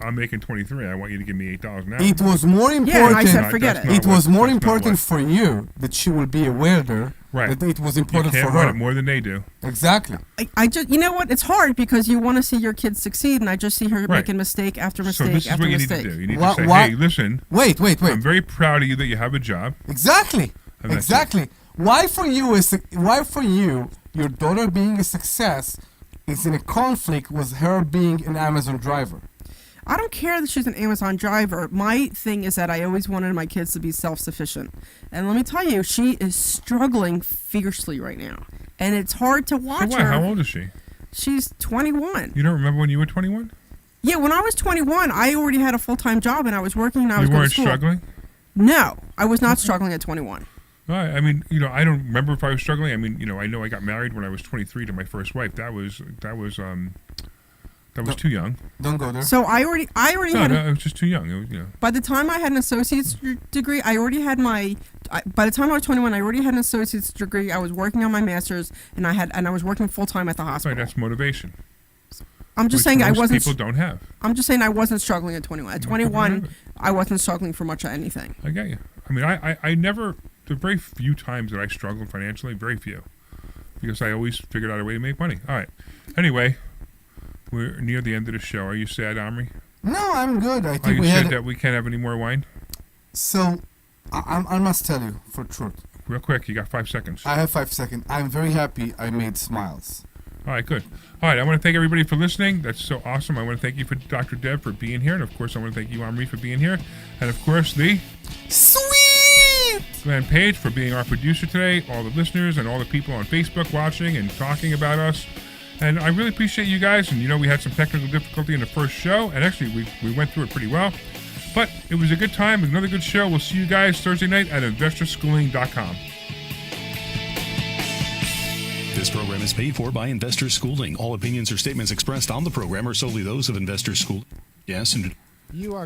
I'm making 23. I want you to give me $8 an hour. It was more important. Yeah, and I said, forget it. It was more important for you that she will be a welder. Right. That it was important you can't for her. Want it more than they do. Exactly. I just, you know what? It's hard because you want to see your kids succeed, and I just see her making mistake after mistake so this after is what mistake. You need to do. You need to say, hey, listen. Wait. I'm very proud of you that you have a job. Exactly. Why for you, your daughter being a success is in a conflict with her being an Amazon driver? I don't care that she's an Amazon driver. My thing is that I always wanted my kids to be self-sufficient. And let me tell you, she is struggling fiercely right now. And it's hard to watch her. How old is she? She's 21. You don't remember when you were 21? Yeah, when I was 21, I already had a full-time job and I was working and I was going to school. You weren't struggling? No, I was not struggling at 21. I mean, I don't remember if I was struggling. I mean, I know I got married when I was 23 to my first wife. That was too young. Don't go there. So I already had. No, I was just too young. It was, By the time I had an associate's degree, I already had my. By the time I was 21, I already had an associate's degree. I was working on my master's, and I was working full time at the hospital. Right, that's motivation. I'm just saying I wasn't. People don't have. I'm just saying I wasn't struggling at 21. At 21, I wasn't struggling for much of anything. I get you. I mean, I never. There are very few times that I struggled financially. Very few, because I always figured out a way to make money. All right. Anyway. We're near the end of the show. Are you sad, Omri? No, I'm good. I think we said that we can't have any more wine? So, I must tell you, for truth. Real quick, you got 5 seconds. I have 5 seconds. I'm very happy I made smiles. All right, good. All right, I want to thank everybody for listening. That's so awesome. I want to thank you for Dr. Deb for being here. And, of course, I want to thank you, Omri, for being here. And, of course, the sweet Glenn Page for being our producer today, all the listeners and all the people on Facebook watching and talking about us. And I really appreciate you guys. And, we had some technical difficulty in the first show. And actually, we went through it pretty well. But it was a good time. Another good show. We'll see you guys Thursday night at investorschooling.com. This program is paid for by Investor Schooling. All opinions or statements expressed on the program are solely those of Investor Schooling. Yes, and you are